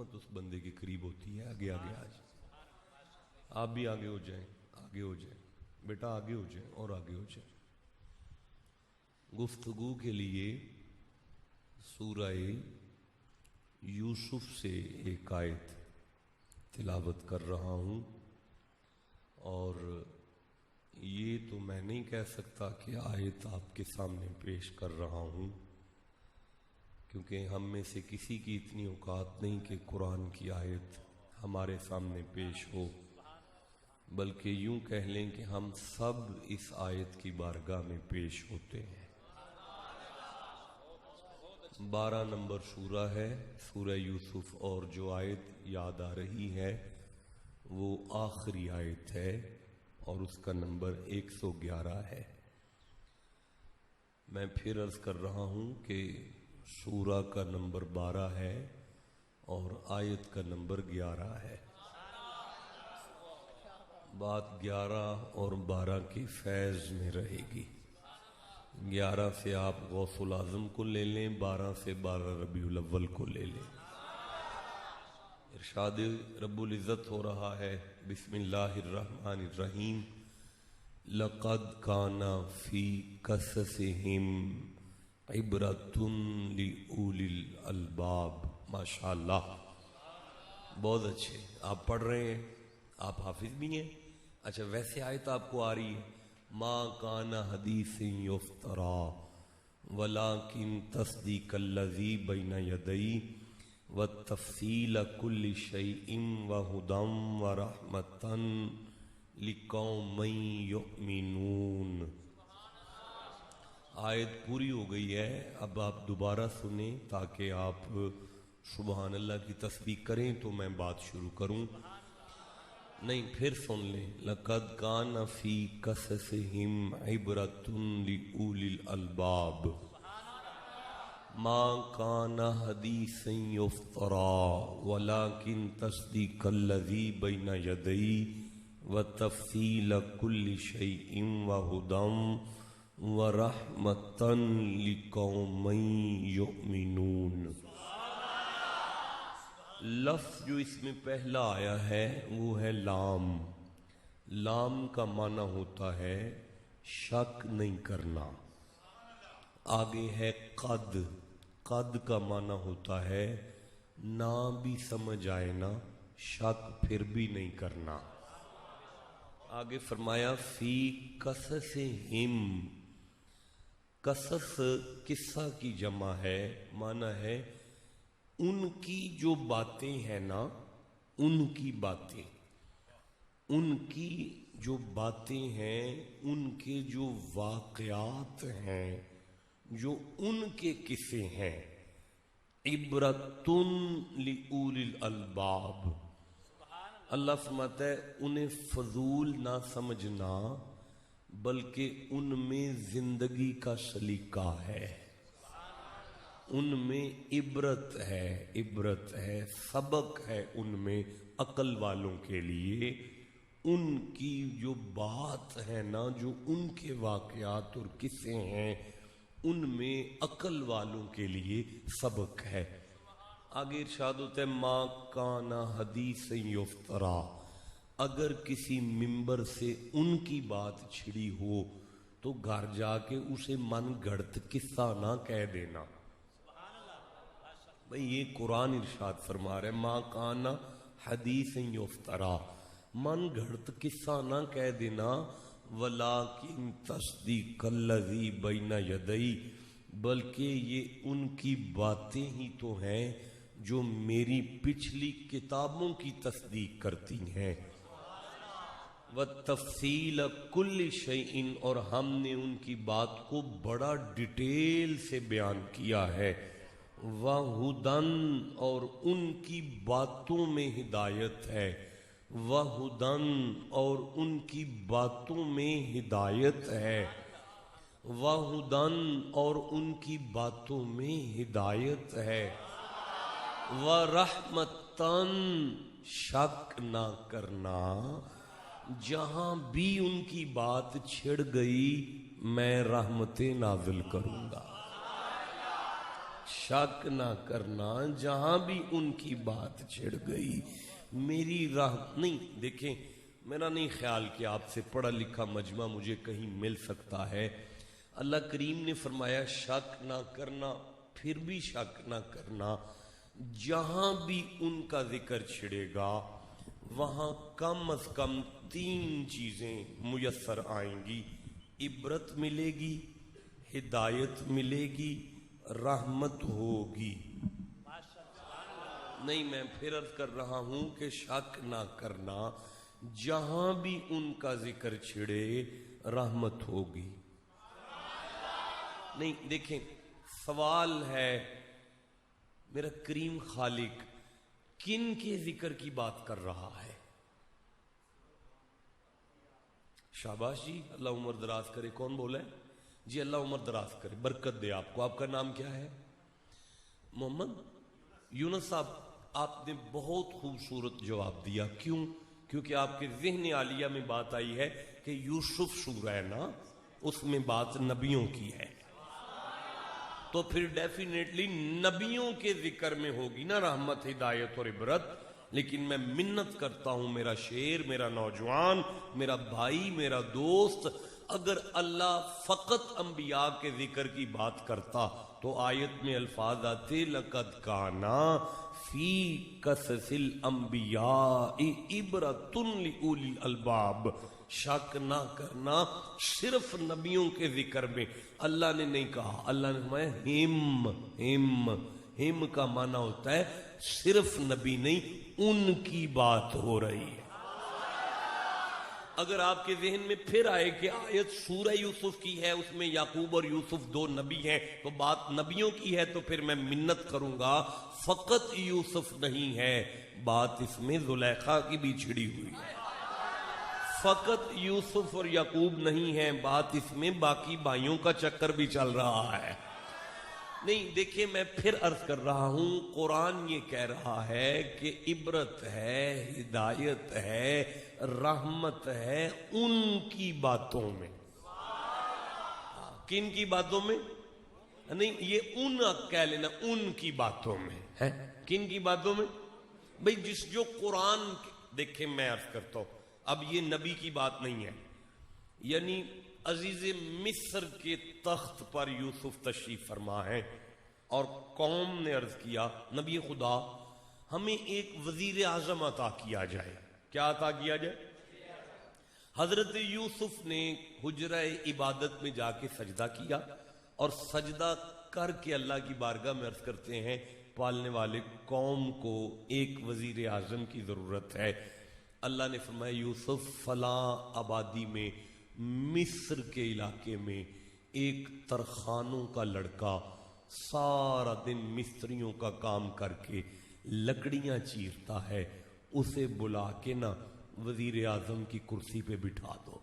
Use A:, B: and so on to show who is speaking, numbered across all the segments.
A: رحمت اس بندے کے قریب ہوتی ہے. آگے آگے آج آپ بھی آگے ہو جائیں, آگے ہو جائیں بیٹا, آگے ہو جائیں اور آگے ہو جائیں. گفتگو کے لیے سورہ یوسف سے ایک آیت تلاوت کر رہا ہوں, اور یہ تو میں نہیں کہہ سکتا کہ آیت آپ کے سامنے پیش کر رہا ہوں, کیونکہ ہم میں سے کسی کی اتنی اوقات نہیں کہ قرآن کی آیت ہمارے سامنے پیش ہو, بلکہ یوں کہہ لیں کہ ہم سب اس آیت کی بارگاہ میں پیش ہوتے ہیں. 12 نمبر سورہ ہے سورہ یوسف, اور جو آیت یاد آ رہی ہے وہ آخری آیت ہے اور اس کا نمبر 111 ہے. میں پھر عرض کر رہا ہوں کہ سورہ کا نمبر 12 ہے اور آیت کا نمبر 11 ہے. بات 11 اور 12 کی فیض میں رہے گی. 11 سے آپ غوث العظم کو لے لیں, 12 سے 12 ربیع الاول کو لے لیں. ارشاد رب العزت ہو رہا ہے, بسم اللہ الرحمن الرحیم, لقد کان فی قصصہم عبرۃ لأولی الالباب. ماشاءاللہ, بہت اچھے آپ پڑھ رہے ہیں, آپ حافظ بھی ہیں. اچھا ویسے آیت آپ کو آ رہی ہے, ما کان حدیث یفترا ولکن تصدیق الذی بین یدیہ وتفصیل کل شیء وہدی ورحمۃ لقوم یؤمنون. آیت پوری ہو گئی ہے, اب آپ دوبارہ سنیں تاکہ آپ سبحان اللہ کی تسبیح کریں تو میں بات شروع کروں. نہیں پھر سن لیں, لقد کان فی قصصہم عبرۃ لأولی الالباب ما کان حدیثا یفترا ولکن تصدیق الذی بین یدیہ وتفصیل کل شیء وہدی ورحمۃ لقوم یؤمنون. لفظ جو اس میں پہلا آیا ہے وہ ہے لام. لام کا معنی ہوتا ہے شک نہیں کرنا. آگے ہے قد. قد کا معنی ہوتا ہے نہ بھی سمجھ آئے نا, شک پھر بھی نہیں کرنا. آگے فرمایا فی قصصہم. قصص قصہ کی جمع ہے, معنی ہے ان کی جو باتیں ہیں نا, ان کی باتیں, ان کی جو باتیں ہیں, ان کے جو واقعات ہیں, جو ان کے قصے ہیں. عبرۃ لأولی الالباب. اللہ فرماتا ہے انہیں فضول نہ سمجھنا, بلکہ ان میں زندگی کا سلیقہ ہے, ان میں عبرت ہے, عبرت ہے, سبق ہے ان میں عقل والوں کے لیے. ان کی جو بات ہے نا, جو ان کے واقعات اور قصے ہیں, ان میں عقل والوں کے لیے سبق ہے. آگے ارشاد ہوتا ہے ما کان حدیث یفترا. اگر کسی ممبر سے ان کی بات چھڑی ہو تو گھر جا کے اسے من گھڑت قصہ نہ کہہ دینا. بھئی یہ قرآن ارشاد فرما رہے, ما کان حدیث یفترا, من گھڑت قصہ نہ کہہ دینا. ولیکن تصدیق الذی بین یدیہ, بلکہ یہ ان کی باتیں ہی تو ہیں جو میری پچھلی کتابوں کی تصدیق کرتی ہیں. وتفصیل کل شیء, اور ہم نے ان کی بات کو بڑا ڈیٹیل سے بیان کیا ہے. وہدن, اور ان کی باتوں میں ہدایت ہے. وہدن, اور ان کی باتوں میں ہدایت ہے. وہدن, اور ان کی باتوں میں ہدایت ہے. ورحمتن, شک نہ کرنا, جہاں بھی ان کی بات چھڑ گئی میں رحمتیں نازل کروں گا. شک نہ کرنا جہاں بھی ان کی بات چھڑ گئی میری راہ نہیں. دیکھیں میرا نہیں خیال کہ آپ سے پڑھا لکھا مجمع مجھے کہیں مل سکتا ہے. اللہ کریم نے فرمایا شک نہ کرنا, پھر بھی شک نہ کرنا, جہاں بھی ان کا ذکر چھڑے گا وہاں کم از کم 3 چیزیں میسر آئیں گی. عبرت ملے گی, ہدایت ملے گی, رحمت ہوگی. نہیں میں پھر عرض کر رہا ہوں کہ شک نہ کرنا جہاں بھی ان کا ذکر چھڑے رحمت ہوگی. نہیں دیکھیں سوال ہے میرا کریم خالق کن کے ذکر کی بات کر رہا ہے؟ شاباش جی, اللہ عمر دراز کرے. کون بولا ہے جی؟ اللہ عمر دراز کرے, برکت دے آپ کو. آپ کا نام کیا ہے؟ محمد یونس صاحب. آپ نے بہت خوبصورت جواب دیا. کیوں؟ کیونکہ آپ کے ذہن عالیہ میں بات آئی ہے کہ یوسف سورہ ہے نا, اس میں بات نبیوں کی ہے, تو پھر ڈیفینیٹلی نبیوں کے ذکر میں ہوگی نا رحمت, ہدایت اور عبرت. لیکن میں منت کرتا ہوں میرا شیر, میرا نوجوان, میرا بھائی, میرا دوست, اگر اللہ فقط انبیاء کے ذکر کی بات کرتا تو آیت میں الفاظ آتے لقد کانا فی قصص الانبیاء عبرۃ لأولی الالباب. شک نہ کرنا صرف نبیوں کے ذکر میں اللہ نے نہیں کہا. اللہ نے فرمایا ہم کا معنی ہوتا ہے صرف نبی نہیں, ان کی بات ہو رہی ہے. اگر آپ کے ذہن میں پھر آئے کہ آیت سورہ یوسف کی ہے, اس میں یعقوب اور یوسف 2 نبی ہیں, تو بات نبیوں کی ہے, تو پھر میں منت کروں گا فقط یوسف نہیں ہے, بات اس میں زلیخا کی بھی چھڑی ہوئی ہے. فقط یوسف اور یعقوب نہیں ہے, بات اس میں باقی بھائیوں کا چکر بھی چل رہا ہے. نہیں دیکھیں میں پھر عرض کر رہا ہوں, قرآن یہ کہہ رہا ہے کہ عبرت ہے, ہدایت ہے, رحمت ہے ان کی باتوں میں. کن کی باتوں میں؟ نہیں یہ ان کہہ لینا, ان کی باتوں میں ہے. کن کی باتوں میں بھئی؟ جس جو قرآن. دیکھیں میں عرض کرتا ہوں, اب یہ نبی کی بات نہیں ہے, یعنی عزیز مصر کے تخت پر یوسف تشریف فرما ہے اور قوم نے عرض کیا نبی خدا ہمیں ایک وزیر اعظم عطا کیا جائے. کیا عطا کیا جائے؟ حضرت یوسف نے حجرہ عبادت میں جا کے سجدہ کیا اور سجدہ کر کے اللہ کی بارگاہ میں عرض کرتے ہیں پالنے والے قوم کو ایک وزیر اعظم کی ضرورت ہے. اللہ نے فرمایا یوسف فلاں آبادی میں مصر کے علاقے میں ایک ترخانوں کا لڑکا سارا دن مستریوں کا کام کر کے لکڑیاں چیرتا ہے, اسے بلا کے نا وزیر اعظم کی کرسی پہ بٹھا دو.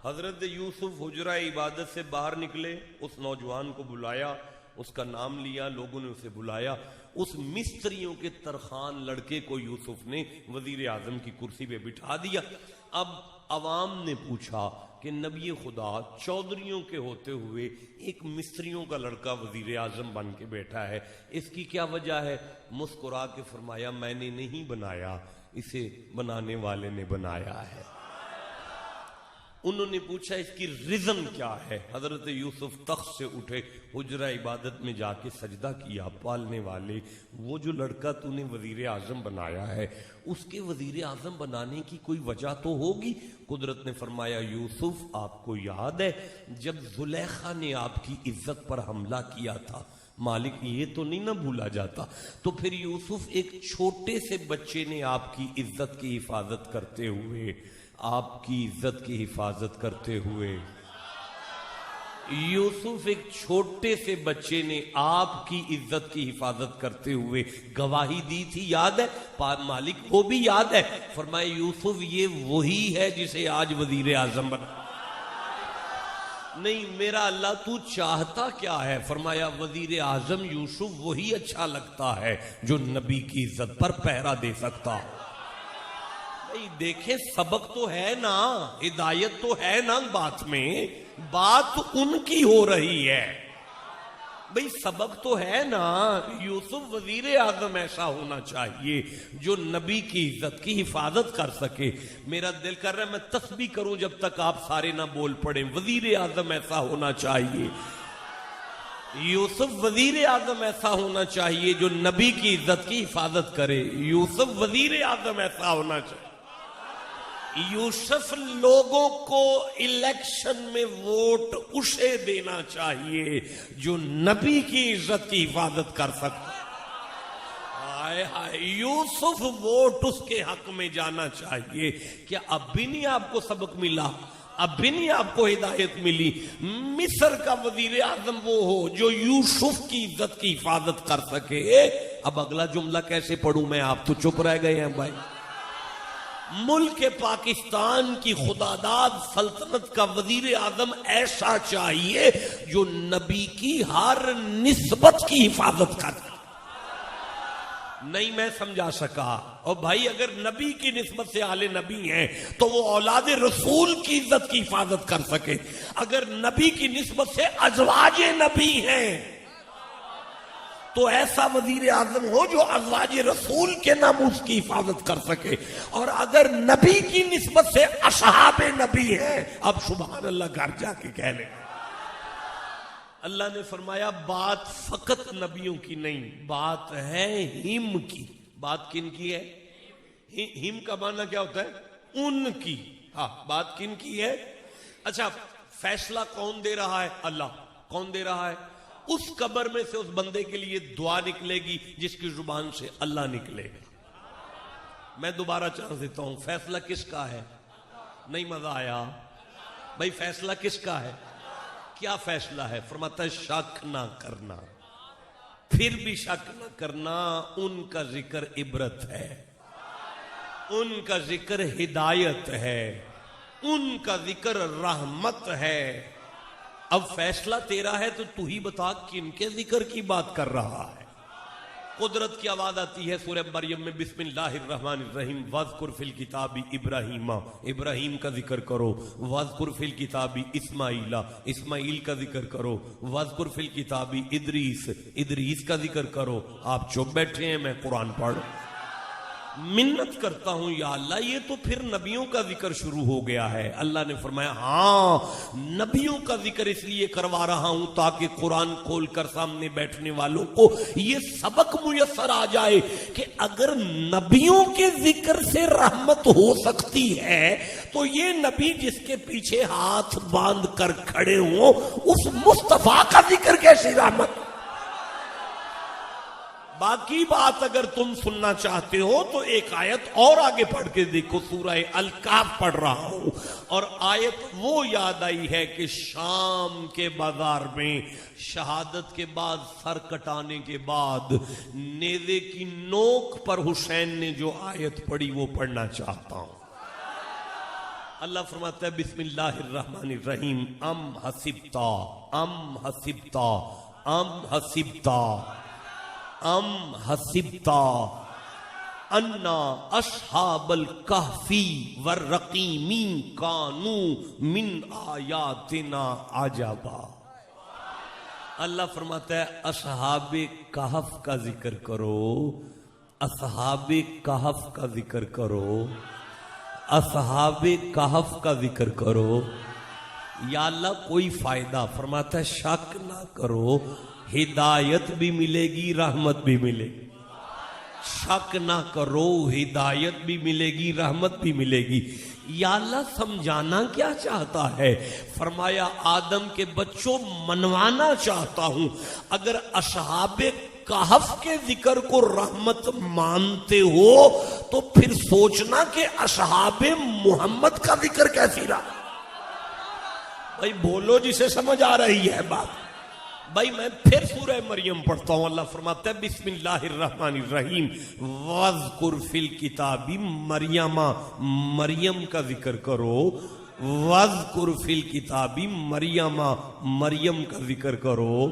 A: حضرت یوسف حجرہ عبادت سے باہر نکلے, اس نوجوان کو بلایا, اس کا نام لیا, لوگوں نے اسے بلایا. اس مستریوں کے ترخان لڑکے کو یوسف نے وزیر اعظم کی کرسی پہ بٹھا دیا. اب عوام نے پوچھا کہ نبی خدا چودھریوں کے ہوتے ہوئے ایک مستریوں کا لڑکا وزیر اعظم بن کے بیٹھا ہے, اس کی کیا وجہ ہے؟ مسکرا کے فرمایا میں نے نہیں بنایا, اسے بنانے والے نے بنایا ہے. انہوں نے پوچھا اس کی ریزن کیا ہے؟ حضرت یوسف تخت سے اٹھے, حجرہ عبادت میں جا کے سجدہ کیا, پالنے والے وہ جو لڑکا تو نے وزیر اعظم بنایا ہے اس کے وزیر اعظم بنانے کی کوئی وجہ تو ہوگی. قدرت نے فرمایا یوسف آپ کو یاد ہے جب زلیخا نے آپ کی عزت پر حملہ کیا تھا, مالک یہ تو نہیں نہ بھولا جاتا. تو پھر یوسف ایک چھوٹے سے بچے نے آپ کی عزت کی حفاظت کرتے ہوئے, آپ کی عزت کی حفاظت کرتے ہوئے, یوسف ایک چھوٹے سے بچے نے آپ کی عزت کی حفاظت کرتے ہوئے گواہی دی تھی, یاد ہے؟ مالک وہ بھی یاد ہے. فرمایا یوسف یہ وہی ہے جسے آج وزیر اعظم بنا. نہیں میرا اللہ تو چاہتا کیا ہے؟ فرمایا وزیر اعظم یوسف وہی اچھا لگتا ہے جو نبی کی عزت پر پہرا دے سکتا ہو. دیکھیں سبق تو ہے نا, ہدایت تو ہے نا, بات میں بات ان کی ہو رہی ہے. بھئی سبق تو ہے نا، یوسف وزیر اعظم ایسا ہونا چاہیے جو نبی کی عزت کی حفاظت کر سکے. میرا دل کر رہا ہے میں تسبیح کروں جب تک آپ سارے نہ بول پڑیں. وزیر اعظم ایسا ہونا چاہیے، یوسف وزیر اعظم ایسا ہونا چاہیے جو نبی کی عزت کی حفاظت کرے. یوسف وزیر اعظم ایسا ہونا چاہیے. یوسف لوگوں کو الیکشن میں ووٹ اسے دینا چاہیے جو نبی کی عزت کی حفاظت کر سکتا. ہائے ہائے، یوسف ووٹ اس کے حق میں جانا چاہیے. کیا اب بھی نہیں آپ کو سبق ملا؟ اب بھی نہیں آپ کو ہدایت ملی؟ مصر کا وزیر اعظم وہ ہو جو یوسف کی عزت کی حفاظت کر سکے. اب اگلا جملہ کیسے پڑھوں میں؟ آپ تو چپ رہ گئے ہیں بھائی. ملک پاکستان کی خداداد سلطنت کا وزیر اعظم ایسا چاہیے جو نبی کی ہر نسبت کی حفاظت کرے. نہیں میں سمجھا سکا. اور بھائی اگر نبی کی نسبت سے آل نبی ہیں تو وہ اولاد رسول کی عزت کی حفاظت کر سکے. اگر نبی کی نسبت سے ازواج نبی ہیں تو ایسا وزیر اعظم ہو جو ازواج رسول کے ناموس کی حفاظت کر سکے. اور اگر نبی کی نسبت سے اصحاب نبی ہیں، اب سبحان اللہ گھر جا کے کہہ لیں. اللہ نے فرمایا بات فقط نبیوں کی نہیں، بات ہے ہم کی. بات کن کی ہے؟ ہم کا معنی کیا ہوتا ہے؟ ان کی. ہاں، بات کن کی ہے؟ اچھا، فیصلہ کون دے رہا ہے؟ اللہ. کون دے رہا ہے؟ اس قبر میں سے اس بندے کے لیے دعا نکلے گی جس کی زبان سے اللہ نکلے گا. میں دوبارہ چانس دیتا ہوں، فیصلہ کس کا ہے؟ نہیں مزہ آیا بھائی. فیصلہ کس کا ہے؟ کیا فیصلہ ہے؟ فرماتا ہے شک نہ کرنا. پھر بھی شک نہ کرنا. ان کا ذکر عبرت ہے، ان کا ذکر ہدایت ہے، ان کا ذکر رحمت ہے. اب فیصلہ تیرا ہے تو ہی بتا کن کے ذکر کی بات کر رہا ہے. قدرت کی آواز آتی ہے سورہ مریم میں، بسم اللہ الرحمن الرحیم. وَاذْكُرْ فِي الْكِتَابِ ابراہیم. ابراہیم کا ذکر کرو. وَاذْكُرْ فِي الْكِتَابِ اسماعیل. اسماعیل کا ذکر کرو. وَاذْكُرْ فِي الْكِتَابِ ادریس. ادریس کا ذکر کرو. آپ چپ بیٹھے ہیں، میں قرآن پڑھ. منت کرتا ہوں یا اللہ یہ تو پھر نبیوں کا ذکر شروع ہو گیا ہے. اللہ نے فرمایا ہاں، نبیوں کا ذکر اس لیے کروا رہا ہوں تاکہ قرآن کھول کر سامنے بیٹھنے والوں کو یہ سبق میسر آ جائے کہ اگر نبیوں کے ذکر سے رحمت ہو سکتی ہے تو یہ نبی جس کے پیچھے ہاتھ باندھ کر کھڑے ہوں اس مصطفیٰ کا ذکر کیسی رحمت. باقی بات اگر تم سننا چاہتے ہو تو ایک آیت اور آگے پڑھ کے دیکھو. سورہ الکاف پڑھ رہا ہوں اور آیت وہ یاد آئی ہے کہ شام کے بازار میں شہادت کے بعد سر کٹانے کے بعد نیزے کی نوک پر حسین نے جو آیت پڑھی وہ پڑھنا چاہتا ہوں. اللہ فرماتا ہے بسم اللہ الرحمن الرحیم. ام حسبتا ام حسبتا ام حسبتا ام حسبتا انا اصحاب الکہفی والرقیم کانوا من آیاتنا عجبا. اللہ فرماتا ہے اصحاب کہف کا ذکر کرو. اصحاب کہف کا ذکر کرو. اصحاب کہف کا ذکر کرو. یا اللہ کوئی فائدہ؟ فرماتا ہے شک نہ کرو، ہدایت بھی ملے گی، رحمت بھی ملے گی. شک نہ کرو، ہدایت بھی ملے گی، رحمت بھی ملے گی. یا اللہ سمجھانا کیا چاہتا ہے؟ فرمایا آدم کے بچوں منوانا چاہتا ہوں. اگر اصحاب کہف کے ذکر کو رحمت مانتے ہو تو پھر سوچنا کہ اصحاب محمد کا ذکر کیسی رہا. بھائی بولو جسے سمجھ آ رہی ہے بات. بھائی میں پھر سورہ مریم پڑھتا ہوں. اللہ فرماتا ہے بسم اللہ الرحمن الرحیم. وَاذْكُرْ فِي الْكِتَابِ مریم. مریم کا ذکر کرو. وَاذْكُرْ فِي الْكِتَابِ مریم. مریم کا ذکر کرو.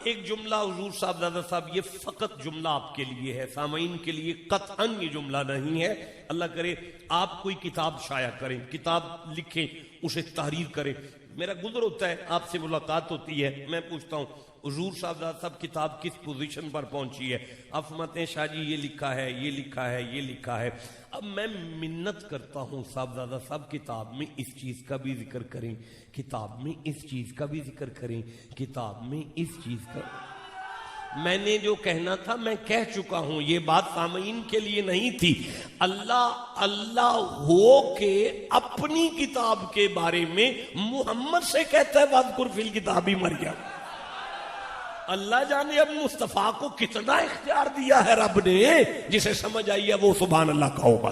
A: ایک جملہ حضور صاحب دادا صاحب، یہ فقط جملہ آپ کے لیے ہے، سامعین کے لیے قطعاً یہ جملہ نہیں ہے. اللہ کرے آپ کوئی کتاب شائع کریں، کتاب لکھیں، اسے تحریر کریں. میرا گزر ہوتا ہے، آپ سے ملاقات ہوتی ہے، میں پوچھتا ہوں حضور صاحب صاحب کتاب کس پوزیشن پر پہنچی ہے، آپ فرماتے ہیں شاہ جی یہ لکھا ہے، یہ لکھا ہے، یہ لکھا ہے. اب میں منت کرتا ہوں صاحبزادہ صاحب کتاب میں اس چیز کا بھی ذکر کریں، کتاب میں اس چیز کا بھی ذکر کریں، کتاب میں اس چیز کا. میں نے جو کہنا تھا میں کہہ چکا ہوں، یہ بات سامعین کے لیے نہیں تھی. اللہ ہو کے اپنی کتاب کے بارے میں محمد سے کہتا ہے وَاذْكُرْ فِي الْكِتَابِ مَرْيَمَ. اللہ جانے اب مصطفیٰ کو کتنا اختیار دیا ہے رب نے، جسے سمجھ آئی ہے وہ سبحان اللہ کا ہوگا.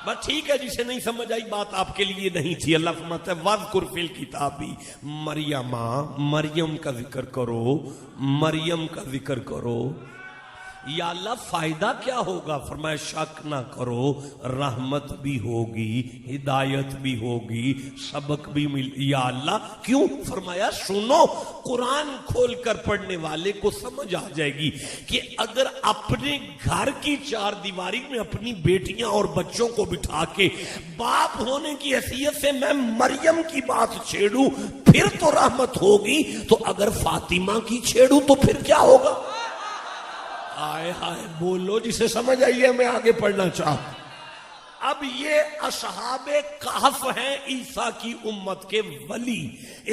A: بس ٹھیک ہے، جسے نہیں سمجھ آئی بات آپ کے لیے نہیں تھی. اللہ فرماتا ہے وَاذْكُرْ فِي الْكِتَابِ مریم، مریم کا ذکر کرو، مریم کا ذکر کرو. یا اللہ فائدہ کیا ہوگا؟ فرمایا شک نہ کرو، رحمت بھی ہوگی، ہدایت بھی ہوگی، سبق بھی یا اللہ کیوں؟ فرمایا سنو، قرآن کھول کر پڑھنے والے کو سمجھ آ جائے گی کہ اگر اپنے گھر کی چار دیواری میں اپنی بیٹیاں اور بچوں کو بٹھا کے باپ ہونے کی حیثیت سے میں مریم کی بات چھیڑوں پھر تو رحمت ہوگی، تو اگر فاطمہ کی چھیڑوں تو پھر کیا ہوگا؟ آئے ہائے بولو، جسے سمجھ آئیے میں آگے پڑھنا چاہوں. اب یہ اصحاب کہف ہیں عیسیٰ کی امت کے ولی.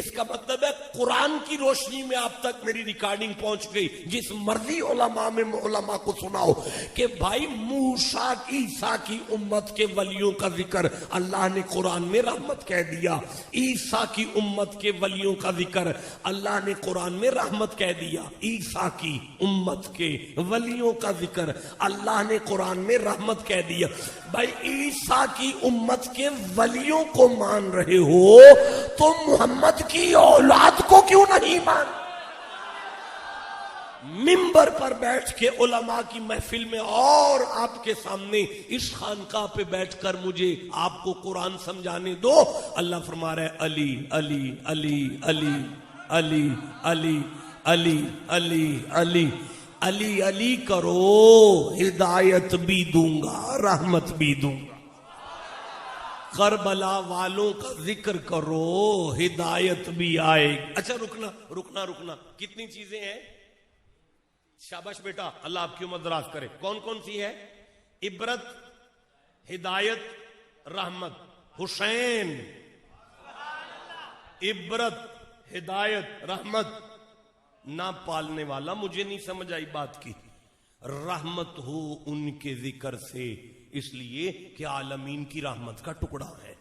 A: اس کا مطلب ہے قرآن کی روشنی میں آپ تک میری ریکارڈنگ پہنچ گئی. جس مرضی علماء میں علماء کو سناؤ کہ بھائی موسیٰ عیسیٰ کی امت کے ولیوں کا ذکر اللہ نے قرآن میں رحمت کہہ دیا، عیسیٰ کی امت کے ولیوں کا ذکر اللہ نے قرآن میں رحمت کہہ دیا، عیسیٰ کی امت کے ولیوں کا ذکر اللہ نے قرآن میں رحمت کہہ دیا. بھائی عیسیٰ کی امت کے ولیوں کو مان رہے ہو تو محمد کی اولاد کو کیوں نہیں مان؟ منبر پر بیٹھ کے علماء کی محفل میں اور آپ کے سامنے اس خانقاہ پہ بیٹھ کر مجھے آپ کو قرآن سمجھانے دو. اللہ فرما رہا ہے علی علی علی علی علی علی علی علی علی علی علی کرو، ہدایت بھی دوں گا، رحمت بھی دوں گا. کربلا والوں کا ذکر کرو، ہدایت بھی آئے. اچھا رکنا رکنا رکنا، کتنی چیزیں ہیں؟ شاباش بیٹا، اللہ آپ کی عمر دراز کرے. کون کون سی ہے؟ عبرت، ہدایت، رحمت. حسین، عبرت، ہدایت، رحمت. نہ پالنے والا، مجھے نہیں سمجھ آئی بات کی. رحمت ہو ان کے ذکر سے، اس لیے کہ عالمین کی رحمت کا ٹکڑا ہے.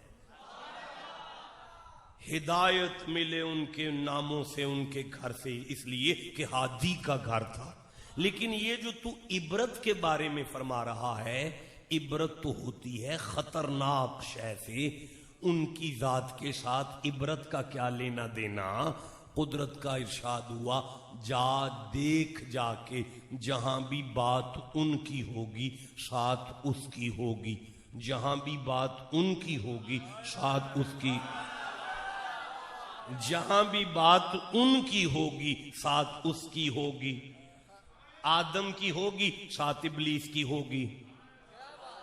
A: ہدایت ملے ان کے ناموں سے، ان کے گھر سے، اس لیے کہ ہادی کا گھر تھا. لیکن یہ جو تو عبرت کے بارے میں فرما رہا ہے، عبرت تو ہوتی ہے خطرناک شے سے. ان کی ذات کے ساتھ عبرت کا کیا لینا دینا؟ قدرت کا ارشاد ہوا جا دیکھ جا کے، جہاں بھی بات ان کی ہوگی ساتھ اس کی ہوگی، جہاں بھی بات ان کی ہوگی ساتھ اس کی، جہاں بھی بات ان کی ہوگی ساتھ اس کی ہوگی. آدم کی ہوگی ساتھ ابلیس کی ہوگی،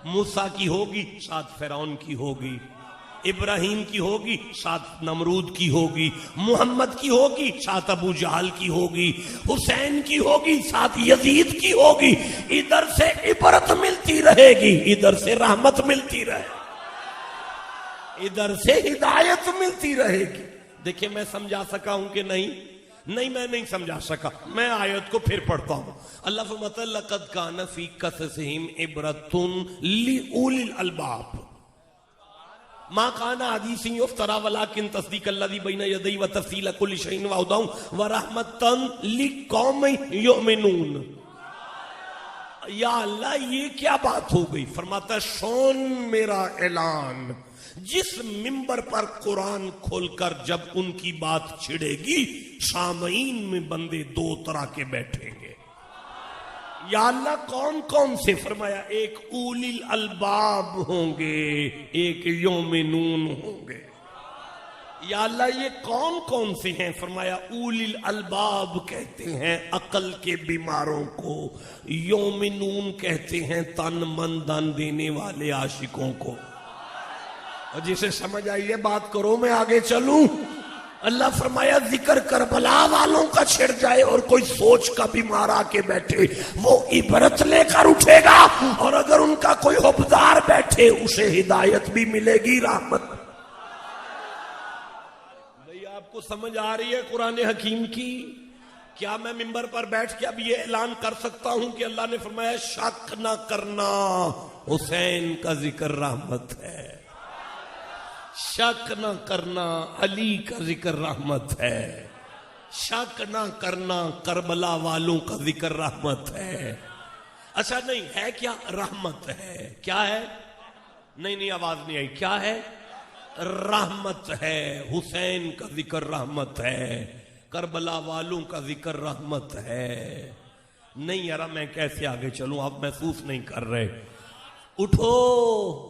A: موسیٰ کی ہوگی ساتھ فرعون کی ہوگی، ابراہیم کی ہوگی ساتھ نمرود کی ہوگی، محمد کی ہوگی ساتھ ابو جہل کی ہوگی، حسین کی ہوگی ساتھ یزید کی ہوگی. ادھر سے عبرت ملتی رہے گی، ادھر سے رحمت ملتی رہے گی، ادھر سے ہدایت ملتی رہے گی. دیکھیں میں سمجھا سکا ہوں کہ نہیں؟ نہیں میں نہیں سمجھا سکا. میں آیت کو پھر پڑھتا ہوں. اللہ فرماتا ہے لَقَدْ كَانَ فِي قَصَصِهِمْ عِبْرَةٌ لِأُولِي الْأَلْبَابِ ما كان حديث يفترى ولكن تصديق الذي بين يديه وتفصيل كل شيء وهدى ورحمة لقوم يؤمنون. یا اللہ یہ کیا بات ہو گئی؟ فرماتا ہے سن میرا اعلان، جس ممبر پر قرآن کھول کر جب ان کی بات چھڑے گی سامعین میں بندے دو طرح کے بیٹھیں گے. یا اللہ کون کون سے؟ فرمایا ایک اولی الالباب ہوں گے، ایک یومنون ہوں گے. یا اللہ یہ کون کون سے ہیں؟ فرمایا اولی الالباب کہتے ہیں عقل کے بیماروں کو، یومنون کہتے ہیں تن من دن دینے والے عاشقوں کو. اور جسے سمجھ آئیے بات کرو، میں آگے چلوں. اللہ فرمایا ذکر کربلا والوں کا چھڑ جائے اور کوئی سوچ کا بیمار آ کے بیٹھے وہ عبرت لے کر اٹھے گا، اور اگر ان کا کوئی حبدار بیٹھے اسے ہدایت بھی ملے گی، رحمت۔ بھئی آپ کو سمجھ آ رہی ہے قرآن حکیم کی؟ کیا میں ممبر پر بیٹھ کے اب یہ اعلان کر سکتا ہوں کہ اللہ نے فرمایا شک نہ کرنا حسین کا ذکر رحمت ہے، شک نہ کرنا علی کا ذکر رحمت ہے، شک نہ کرنا کربلا والوں کا ذکر رحمت ہے؟ اچھا نہیں ہے کیا؟ رحمت ہے۔ کیا ہے؟ نہیں آواز نہیں آئی، کیا ہے؟ رحمت ہے۔ حسین کا ذکر رحمت ہے، کربلا والوں کا ذکر رحمت ہے۔ نہیں یار میں کیسے آگے چلوں، آپ محسوس نہیں کر رہے۔ اٹھو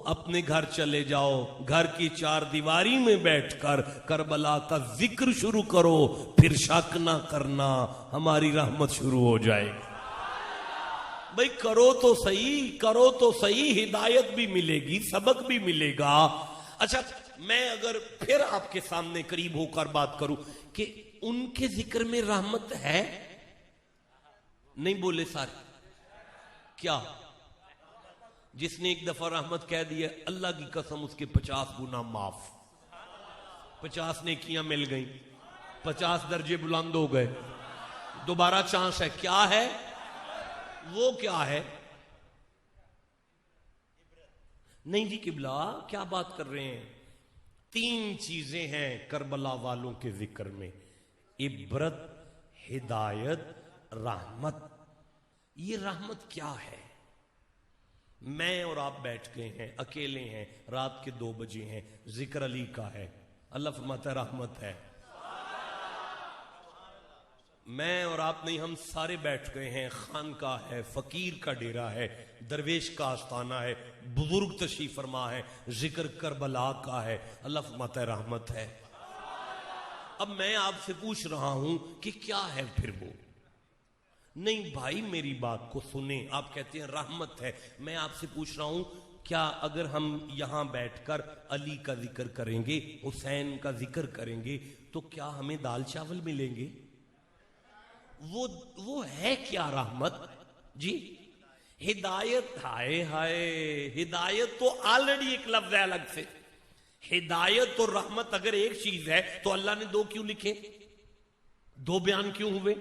A: اپنے گھر چلے جاؤ، گھر کی چار دیواری میں بیٹھ کر کربلا کا ذکر شروع کرو، پھر شک نہ کرنا ہماری رحمت شروع ہو جائے گی۔ بھئی کرو تو صحیح، کرو تو صحیح، ہدایت بھی ملے گی، سبق بھی ملے گا۔ اچھا میں اگر پھر آپ کے سامنے قریب ہو کر بات کروں کہ ان کے ذکر میں رحمت ہے؟ نہیں بولے سارے؟ کیا؟ جس نے ایک دفعہ رحمت کہہ دی ہے اللہ کی قسم اس کے 50 گنا معاف، 50 نیکیاں مل گئیں، 50 درجے بلند ہو گئے، دوبارہ چانس ہے۔ کیا ہے وہ؟ کیا ہے؟ نہیں جی قبلہ کیا بات کر رہے ہیں؟ 3 چیزیں ہیں کربلا والوں کے ذکر میں، عبرت، ہدایت، رحمت۔ یہ رحمت کیا ہے؟ میں اور آپ بیٹھ گئے ہیں، اکیلے ہیں، رات کے 2 بجے ہیں، ذکر علی کا ہے، اللہ فرماتا ہے رحمت ہے۔ میں اور آپ نہیں، ہم سارے بیٹھ گئے ہیں، خانقاہ ہے، فقیر کا ڈیرا ہے، درویش کا آستانہ ہے، بزرگ تشریف فرما ہے، ذکر کربلا کا ہے، اللہ فرماتا ہے رحمت ہے۔ اب میں آپ سے پوچھ رہا ہوں کہ کیا ہے پھر وہ؟ نہیں بھائی میری بات کو سنیں، آپ کہتے ہیں رحمت ہے، میں آپ سے پوچھ رہا ہوں کیا اگر ہم یہاں بیٹھ کر علی کا ذکر کریں گے، حسین کا ذکر کریں گے، تو کیا ہمیں دال چاول ملیں گے؟ وہ ہے کیا رحمت جی؟ ہدایت، ہائے ہائے، ہدایت تو آلریڈی ایک لفظ ہے الگ سے۔ ہدایت اور رحمت اگر ایک چیز ہے تو اللہ نے 2 کیوں لکھے؟ 2 بیان کیوں ہوئے؟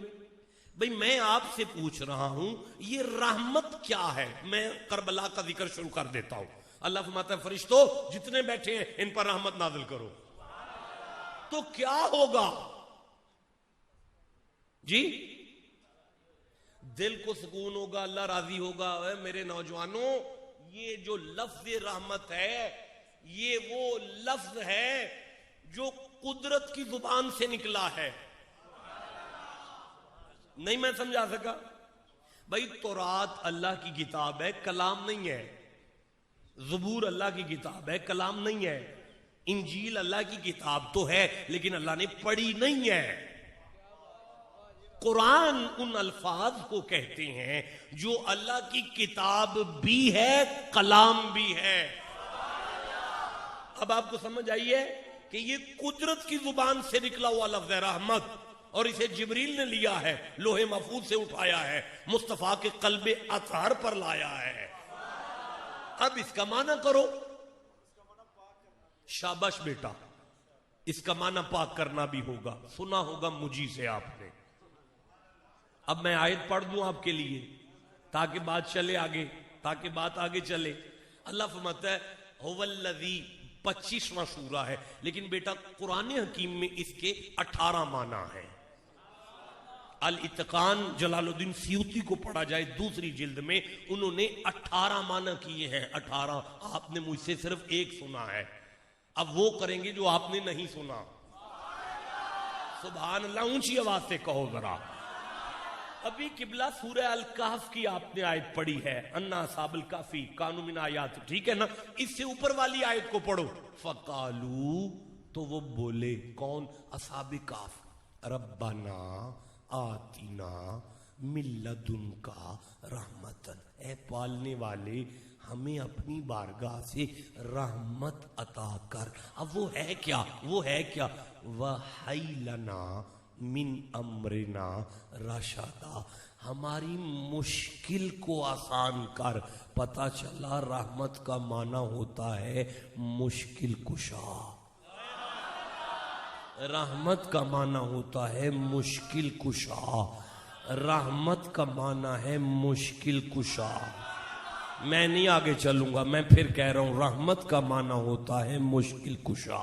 A: بھئی میں آپ سے پوچھ رہا ہوں یہ رحمت کیا ہے؟ میں کربلا کا ذکر شروع کر دیتا ہوں۔ اللہ فرماتا ہے فرشتوں جتنے بیٹھے ہیں ان پر رحمت نازل کرو۔ تو کیا ہوگا جی؟ دل کو سکون ہوگا، اللہ راضی ہوگا۔ اے میرے نوجوانوں، یہ جو لفظ رحمت ہے یہ وہ لفظ ہے جو قدرت کی زبان سے نکلا ہے۔ نہیں میں سمجھا سکا؟ بھئی تورات اللہ کی کتاب ہے، کلام نہیں ہے۔ زبور اللہ کی کتاب ہے، کلام نہیں ہے۔ انجیل اللہ کی کتاب تو ہے لیکن اللہ نے پڑھی نہیں ہے۔ قرآن ان الفاظ کو کہتے ہیں جو اللہ کی کتاب بھی ہے، کلام بھی ہے۔ اب آپ کو سمجھ آئیے کہ یہ قدرت کی زبان سے نکلا ہوا لفظ ہے رحمت، اور اسے جبریل نے لیا ہے، لوح محفوظ سے اٹھایا ہے، مصطفیٰ کے قلب اطہر پر لایا ہے۔ اب اس کا معنی کرو۔ شاباش بیٹا، اس کا معنی پاک کرنا بھی ہوگا، سنا ہوگا مجھی سے آپ نے۔ اب میں آیت پڑھ دوں آپ کے لیے تاکہ بات چلے آگے، تاکہ بات آگے چلے۔ اللہ فرماتا ہے هو الذی، 25واں سورہ ہے لیکن بیٹا قرآن حکیم میں اس کے 18 معنی ہیں۔ الاتقان جلال الدین سیوطی کو پڑھا جائے 2 جلد میں، انہوں نے 18 معنی کیے ہیں۔ 18، آپ نے مجھ سے صرف 1 سنا ہے، اب وہ کریں گے جو آپ نے نہیں سنا۔ سبحان اللہ، اونچی آواز سے کہو ذرا۔ ابھی قبلہ سورہ الکہف کی آپ نے آیت پڑھی ہے، انا اصحاب الکہفی کانوا من آیات، ٹھیک ہے نا؟ اس سے اوپر والی آیت کو پڑھو۔ فقالو، تو وہ بولے، کون؟ اصحاب کہف، ربنا آتنا من لدنکا رحمتن، اے پالنے والے ہمیں اپنی بارگاہ سے رحمت عطا کر. اب وہ ہے کیا؟ وَحَيْ لَنَا مِنْ أَمْرِنَا رَشَدًا، ہماری مشکل کو آسان کر. پتہ چلا رحمت کا معنی ہوتا ہے مشکل کشا. رحمت کا معنی ہوتا ہے مشکل کشا. رحمت کا معنی ہے مشکل کشا. میں نہیں آگے چلوں گا، میں پھر کہہ رہا ہوں رحمت کا معنی ہوتا ہے مشکل کشا.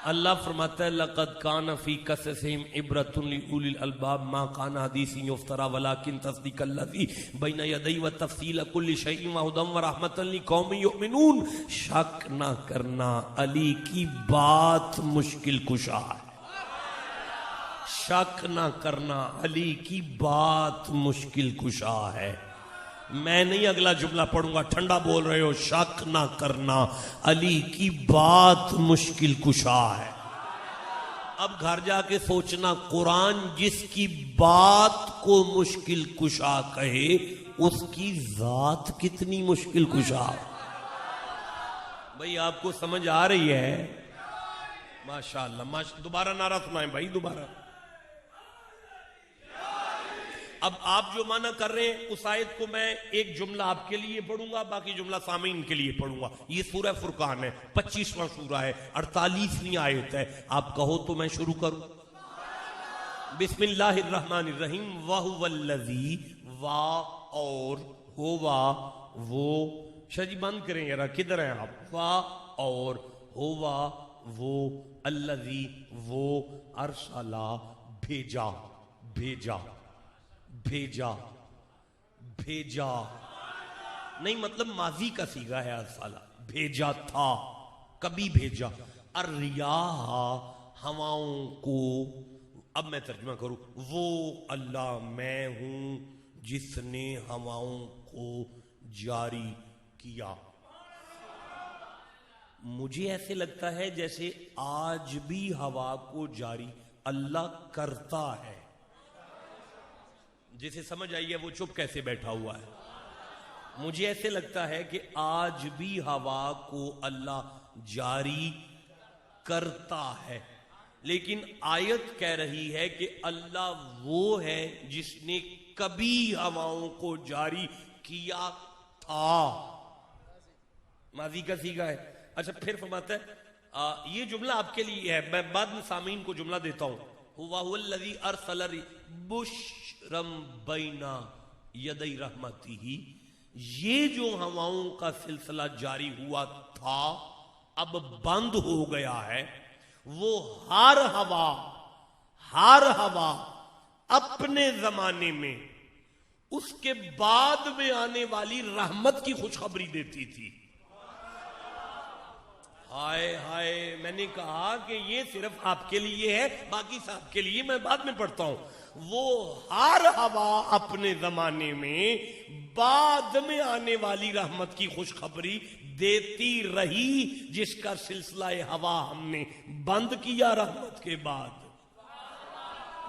A: اللہ فرماتا ہے لقد کان فی قصصہم عبرۃ لأولی الالباب ما کان حدیث یفترا ولکن تصدیق الذی بین یدیہ وتفصیل کل شیء وہدی ورحمۃ لقوم یؤمنون. شک نہ کرنا علی کی بات مشکل کشا ہے. شک نہ کرنا علی کی بات مشکل کشا ہے. میں نہیں اگلا جملہ پڑھوں گا، ٹھنڈا بول رہے ہو. شک نہ کرنا علی کی بات مشکل کشا ہے. اب گھر جا کے سوچنا، قرآن جس کی بات کو مشکل کشا کہے اس کی ذات کتنی مشکل کشا. بھئی آپ کو سمجھ آ رہی ہے؟ ماشاءاللہ. دوبارہ نعرہ سنائیں بھائی، دوبارہ. اب آپ جو معنی کر رہے ہیں اس آیت کو میں ایک جملہ آپ کے لیے پڑھوں گا، باقی جملہ سامعین کے لیے پڑھوں گا. یہ سورہ فرقان ہے، 25واں سورہ ہے، 48ویں آیت ہے. آپ کہو تو میں شروع کروں. بسم اللہ الرحمن الرحیم. وَهُوَ الَّذِي، وا اور ہوا وہ. شاہ جی بند کریں یار، کدھر ہیں آپ؟ وا اور ہوا وہ، الذی وہ، ارسلا بھیجا. بھیجا بھیجا بھیجا نہیں، مطلب ماضی کا صیغہ ہے. ارسلا بھیجا تھا، کبھی بھیجا. الریاح ہواؤں کو. اب میں ترجمہ کروں. وہ اللہ میں ہوں جس نے ہواؤں کو جاری کیا. مجھے ایسے لگتا ہے جیسے آج بھی ہوا کو جاری اللہ کرتا ہے. جسے سمجھ آئی ہے وہ چپ کیسے بیٹھا ہوا ہے. مجھے ایسے لگتا ہے کہ آج بھی ہوا کو اللہ جاری کرتا ہے، لیکن آیت کہہ رہی ہے کہ اللہ وہ ہے جس نے کبھی ہواؤں کو جاری کیا تھا. ماضی کا صیغہ ہے. اچھا پھر فرماتا ہے یہ جملہ آپ کے لیے ہے، میں بعد میں سامعین کو جملہ دیتا ہوں. وَهُوَ الَّذِي أَرْسَلَ بُشْرًا بَيْنَ يَدَيْ رَحْمَتِهِ. یہ جو ہواؤں کا سلسلہ جاری ہوا تھا اب بند ہو گیا ہے. وہ ہر ہوا اپنے زمانے میں اس کے بعد میں آنے والی رحمت کی خوشخبری دیتی تھی. ہائے ہائے، میں نے کہا کہ یہ صرف آپ کے لیے ہے، باقی سب کے لیے. میں بعد میں پڑھتا ہوں. وہ ہر ہوا اپنے زمانے میں بعد میں آنے والی رحمت کی خوشخبری دیتی رہی، جس کا سلسلہ ہوا ہم نے بند کیا رحمت کے بعد.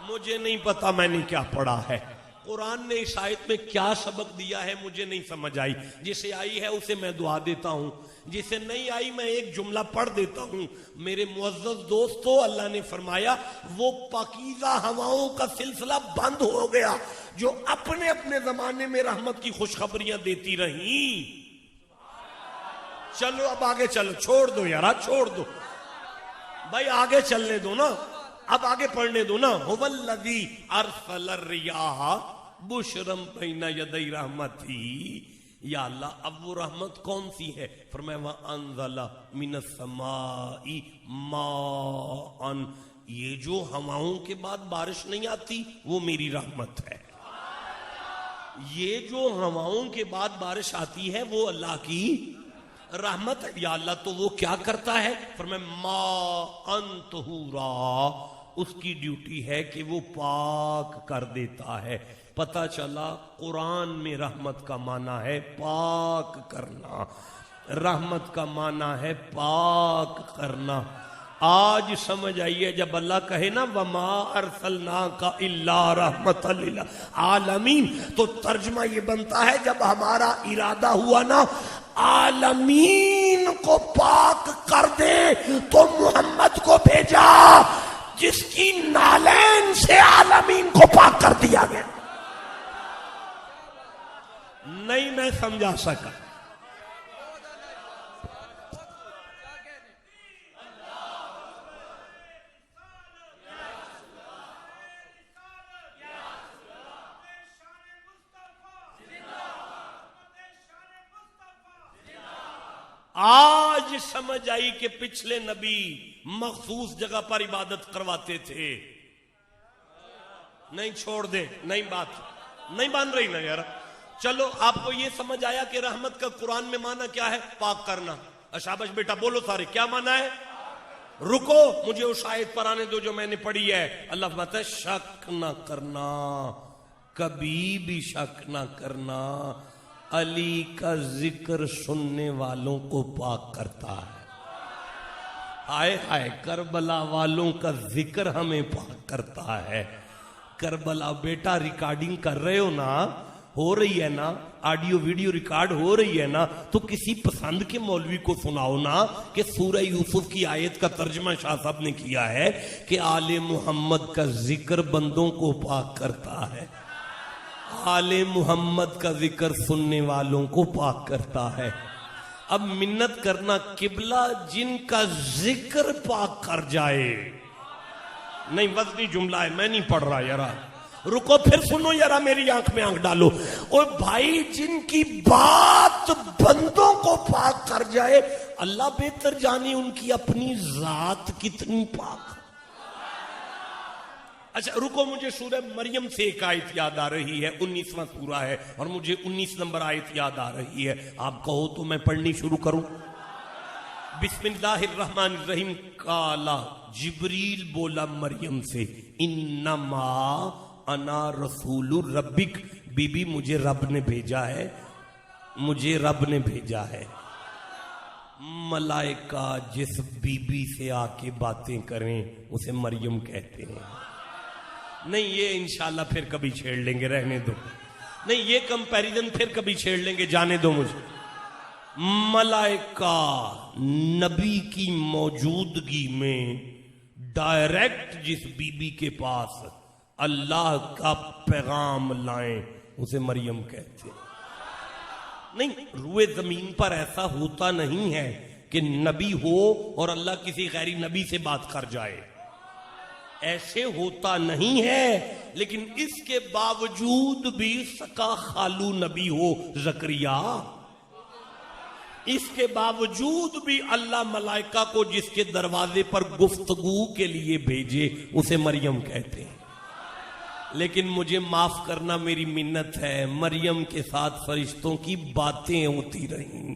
A: مجھے نہیں پتا میں نے کیا پڑھا ہے. قرآن نے اس آیت میں کیا سبق دیا ہے مجھے نہیں سمجھ آئی. جسے آئی ہے اسے میں دعا دیتا ہوں، جسے نہیں آئی میں ایک جملہ پڑھ دیتا ہوں. میرے معزز دوستو، اللہ نے فرمایا وہ پاکیزہ ہواؤں کا سلسلہ بند ہو گیا جو اپنے اپنے زمانے میں رحمت کی خوشخبریاں دیتی رہیں. چلو اب آگے چلو، چھوڑ دو یار، چھوڑ دو بھائی، آگے چلنے دو نا، اب آگے پڑھنے دو نا. هو الذی ارسل الریاح بشرا بین یدی رحمتہ. یا اللہ اب وہ رحمت کون سی ہے؟ فرمایا وانزل من السماء ماء. یہ جو ہواؤں کے بعد بارش نہیں آتی وہ میری رحمت ہے. یہ جو ہواؤں کے بعد بارش آتی ہے وہ اللہ کی رحمت ہے. یا اللہ تو وہ کیا کرتا ہے؟ فرمایا ماء طہورا. اس کی ڈیوٹی ہے کہ وہ پاک کر دیتا ہے. پتہ چلا قرآن میں رحمت کا معنی ہے پاک کرنا. رحمت کا معنی ہے پاک کرنا. آج سمجھ آئیے جب اللہ کہے نا وما ارسلناک الا رحمۃ للعالمین، تو ترجمہ یہ بنتا ہے جب ہمارا ارادہ ہوا نا عالمین کو پاک کر دے تو محمد کو بھیجا جس کی نالین سے عالمین کو پاک کر دیا گیا۔ نہیں میں سمجھا سکا۔ آج سمجھ آئی کہ پچھلے نبی مخصوص جگہ پر عبادت کرواتے تھے۔ نہیں چھوڑ دے، نہیں بات نہیں بن رہی نا یار۔ چلو آپ کو یہ سمجھ آیا کہ رحمت کا قرآن میں معنی کیا ہے؟ پاک کرنا۔ شاباش بیٹا بولو سارے، کیا معنی ہے؟ رکو مجھے اس آیت پر آنے دو جو میں نے پڑھی ہے۔ اللہ فرماتا ہے شک نہ کرنا، کبھی بھی شک نہ کرنا، علی کا ذکر سننے والوں کو پاک کرتا ہے۔ ہائے ہائے، کربلا والوں کا ذکر ہمیں پاک کرتا ہے۔ کربلا بیٹا ریکارڈنگ کر رہے ہو نا، ہو رہی ہے نا، آڈیو ویڈیو ریکارڈ ہو رہی ہے نا، تو کسی پسند کے مولوی کو سناؤ نا کہ سورہ یوسف کی آیت کا ترجمہ شاہ صاحب نے کیا ہے کہ آل محمد کا ذکر بندوں کو پاک کرتا ہے، آل محمد کا ذکر سننے والوں کو پاک کرتا ہے۔ اب منت کرنا قبلہ جن کا ذکر پاک کر جائے، نہیں وزنی جملہ ہے میں نہیں پڑھ رہا یارا، رکو پھر سنو یارا، میری آنکھ میں آنکھ ڈالو۔ اور بھائی جن کی بات بندوں کو پاک کر جائے، اللہ بہتر جانے ان کی اپنی ذات کتنی پاک۔ اچھا رکو، مجھے سورہ مریم سے ایک آیت یاد آ رہی ہے، 19واں سورہ ہے اور مجھے 19 نمبر آیت یاد آ رہی ہے، آپ کہو تو میں پڑھنی شروع کروں۔ بسم اللہ الرحمن الرحیم۔ قالا، جبریل بولا مریم سے، انما انا رسول ربک، بی بی مجھے رب نے بھیجا ہے، مجھے رب نے بھیجا ہے۔ ملائکہ جس بی بی سے آ کے باتیں کریں اسے مریم کہتے ہیں۔ نہیں یہ انشاءاللہ پھر کبھی چھیڑ لیں گے، رہنے دو، نہیں یہ کمپیریزن پھر کبھی چھیڑ لیں گے، جانے دو مجھے۔ ملائکہ نبی کی موجودگی میں ڈائریکٹ جس بی بی کے پاس اللہ کا پیغام لائیں اسے مریم کہتے ہیں۔ نہیں روئے زمین پر ایسا ہوتا نہیں ہے کہ نبی ہو اور اللہ کسی غیری نبی سے بات کر جائے، ایسے ہوتا نہیں ہے، لیکن اس کے باوجود بھی سکا خالو نبی ہو زکریا، اس کے باوجود بھی اللہ ملائکہ کو جس کے دروازے پر گفتگو کے لیے بھیجے اسے مریم کہتے ہیں۔ لیکن مجھے معاف کرنا، میری منت ہے، مریم کے ساتھ فرشتوں کی باتیں ہوتی رہیں۔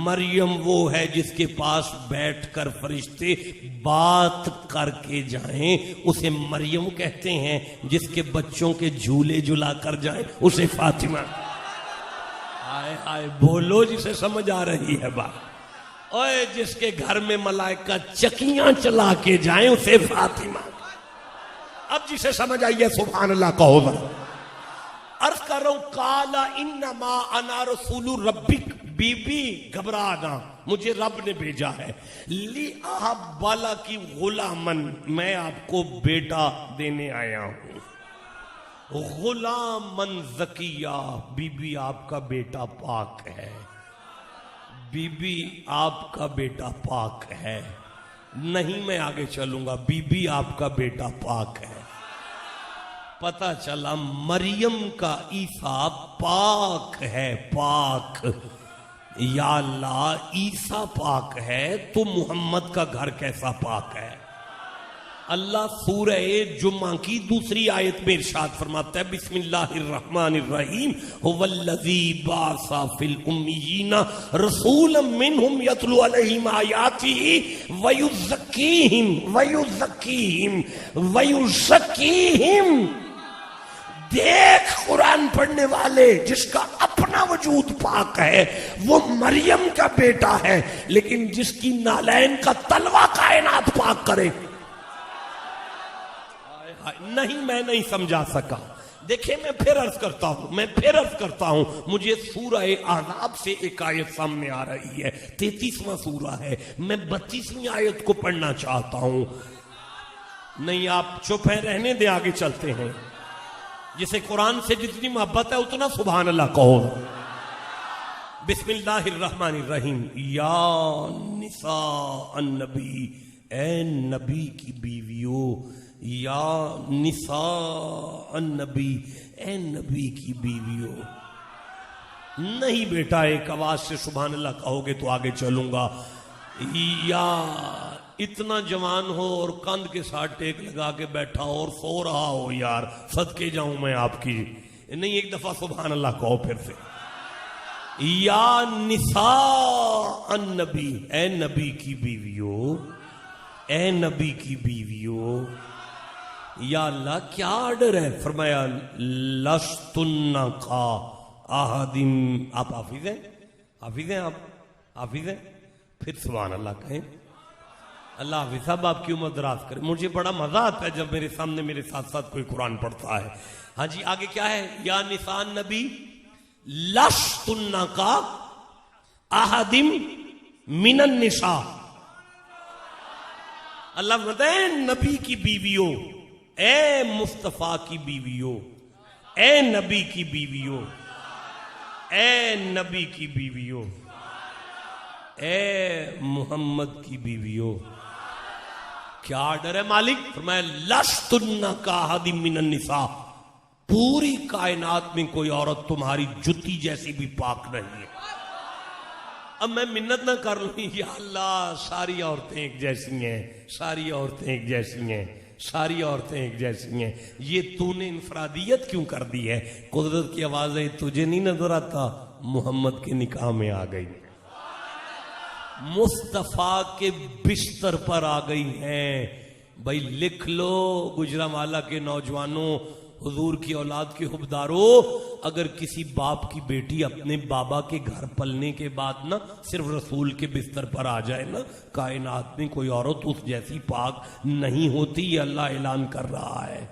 A: مریم وہ ہے جس کے پاس بیٹھ کر فرشتے بات کر کے جائیں اسے مریم کہتے ہیں، جس کے بچوں کے جھولے جھلا کر جائیں اسے فاطمہ۔ آئے آئے بولو جسے سمجھ آ رہی ہے بات۔ اوے جس کے گھر میں ملائکہ چکیاں چلا کے جائیں اسے فاطمہ۔ اب جسے سمجھ آئیے سبحان اللہ کہو ذرا۔ عرض کر رہا ہوں قالا انما انا رسول ربک، بی بی گھبرا نہ، مجھے رب نے بھیجا ہے، لی اہب بالا کی غلامن، میں آپ کو بیٹا دینے آیا ہوں، غلامن زکیہ، بی بی آپ کا بیٹا پاک ہے، بی بی آپ کا بیٹا پاک ہے، نہیں میں آگے چلوں گا، بی بی آپ کا بیٹا پاک ہے۔ پتہ چلا مریم کا عیسیٰ پاک ہے، پاک، یا اللہ عیسیٰ پاک ہے تو محمد کا گھر کیسا پاک ہے؟ اللہ سورہ جمعہ کی دوسری آیت میں ارشاد فرماتا ہے بسم اللہ الرحمن الرحیم هو الذی بعث فی الامیین رسولا منہم یتلو علیہم آیاتہ ویزکیہم۔ دیکھ قرآن پڑھنے والے، جس کا اپنا وجود پاک ہے، وہ مریم کا بیٹا ہے، لیکن جس کی نالین کا تلوہ کائنات پاک کرے، نہیں میں نہیں سمجھا سکا۔ دیکھیں میں پھر عرض کرتا ہوں، مجھے سورہ احزاب سے ایک آیت سامنے آ رہی ہے، 33واں سورہ ہے، میں 32ویں آیت کو پڑھنا چاہتا ہوں۔ نہیں آپ چپ ہیں، رہنے دیں، آگے چلتے ہیں۔ جسے قرآن سے جتنی محبت ہے اتنا سبحان اللہ کہو۔ بسم اللہ الرحمن الرحیم۔ یا نساء النبی، اے نبی کی بیویوں، یا نساء النبی، اے نبی کی بیویوں۔ نہیں بیٹا ایک آواز سے سبحان اللہ کہو گے تو آگے چلوں گا۔ یا اتنا جوان ہو اور کندھ کے ساتھ ٹیک لگا کے بیٹھا اور سو رہا ہو، یار صدقے جاؤں میں آپ کی، نہیں ایک دفعہ سبحان اللہ کہو پھر سے۔ یا نساء النبی، اے نبی کی بیویوں، اے نبی کی بیویوں۔ یا اللہ کیا آرڈر ہے؟ فرمایا لستن کا احدم، آپ حافظ ہیں؟ حافظ ہیں آپ؟ حافظ ہیں؟ پھر سبحان اللہ کہیں۔ اللہ حافظ صاحب آپ کی عمر دراز کرے، مجھے بڑا مزہ آتا ہے جب میرے سامنے میرے ساتھ ساتھ کوئی قرآن پڑھتا ہے۔ ہاں جی آگے کیا ہے؟ یا نساء النبی لستن کا احدم من النساء، اللہ بتائیں نبی کی بیویوں، اے مصطفیٰ کی بیویوں، اے نبی کی بیویوں، اے نبی کی بیویوں، اے محمد کی بیویوں۔ کیا آرڈر ہے مالک؟ فرمایا لستن کا احد من النساء، پوری کائنات میں کوئی عورت تمہاری جتی جیسی بھی پاک نہیں ہے۔ اب میں منت نہ کر لوں یا اللہ ساری عورتیں ایک جیسی ہیں، ساری عورتیں ایک جیسی ہیں، ساری عورتیں ایک جیسی ہیں، یہ تو نے انفرادیت کیوں کر دی ہے؟ قدرت کی آواز ہے تجھے نہیں نظر آتا؟ محمد کے نکاح میں آ گئی، مصطفیٰ کے بستر پر آ گئی ہیں۔ بھائی لکھ لو گجرانوالہ کے نوجوانوں، حضور کی اولاد کے حبداروں، اگر کسی باپ کی بیٹی اپنے بابا کے گھر پلنے کے بعد نا صرف رسول کے بستر پر آ جائے نا، کائنات میں کوئی عورت اس جیسی پاک نہیں ہوتی، یہ اللہ اعلان کر رہا ہے۔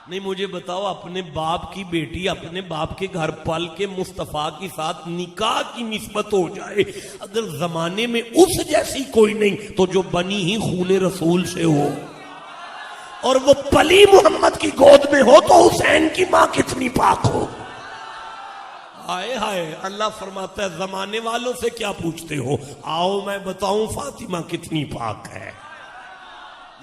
A: نہیں مجھے بتاؤ، اپنے باپ کی بیٹی اپنے باپ کے گھر پل کے مصطفیٰ کے ساتھ نکاح کی نسبت ہو جائے، اگر زمانے میں اس جیسی کوئی نہیں تو جو بنی ہی خون رسول سے ہو اور وہ پلی محمد کی گود میں ہو تو حسین کی ماں کتنی پاک ہو۔ ہائے ہائے، اللہ فرماتا ہے زمانے والوں سے کیا پوچھتے ہو، آؤ میں بتاؤں فاطمہ کتنی پاک ہے۔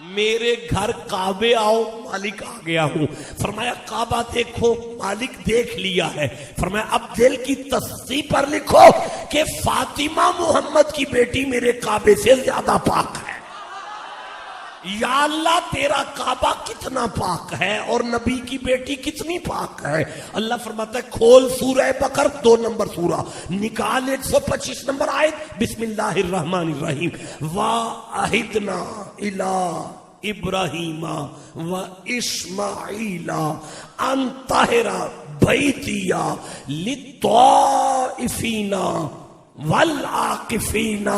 A: میرے گھر کعبے آؤ، مالک آ گیا ہوں۔ فرمایا کعبہ دیکھو، مالک دیکھ لیا ہے۔ فرمایا اب دل کی تصدیق پر لکھو کہ فاطمہ محمد کی بیٹی میرے کعبے سے زیادہ پاک ہے۔ یا اللہ تیرا کعبہ کتنا پاک ہے اور نبی کی بیٹی کتنی پاک ہے۔ اللہ فرماتا ہے کھول سورہ بقر 2 نمبر سورہ، نکال 125 نمبر آیت، بسم اللہ الرحمن الرحیم۔ وَأَعِدْنَا إِلَىٰ إِبْرَاهِيمَ وَإِسْمَاعِيلَ أَن طَهِرَ بَيْتِيَ لِلطَّائِفِينَ وَالْعَاكِفِينَ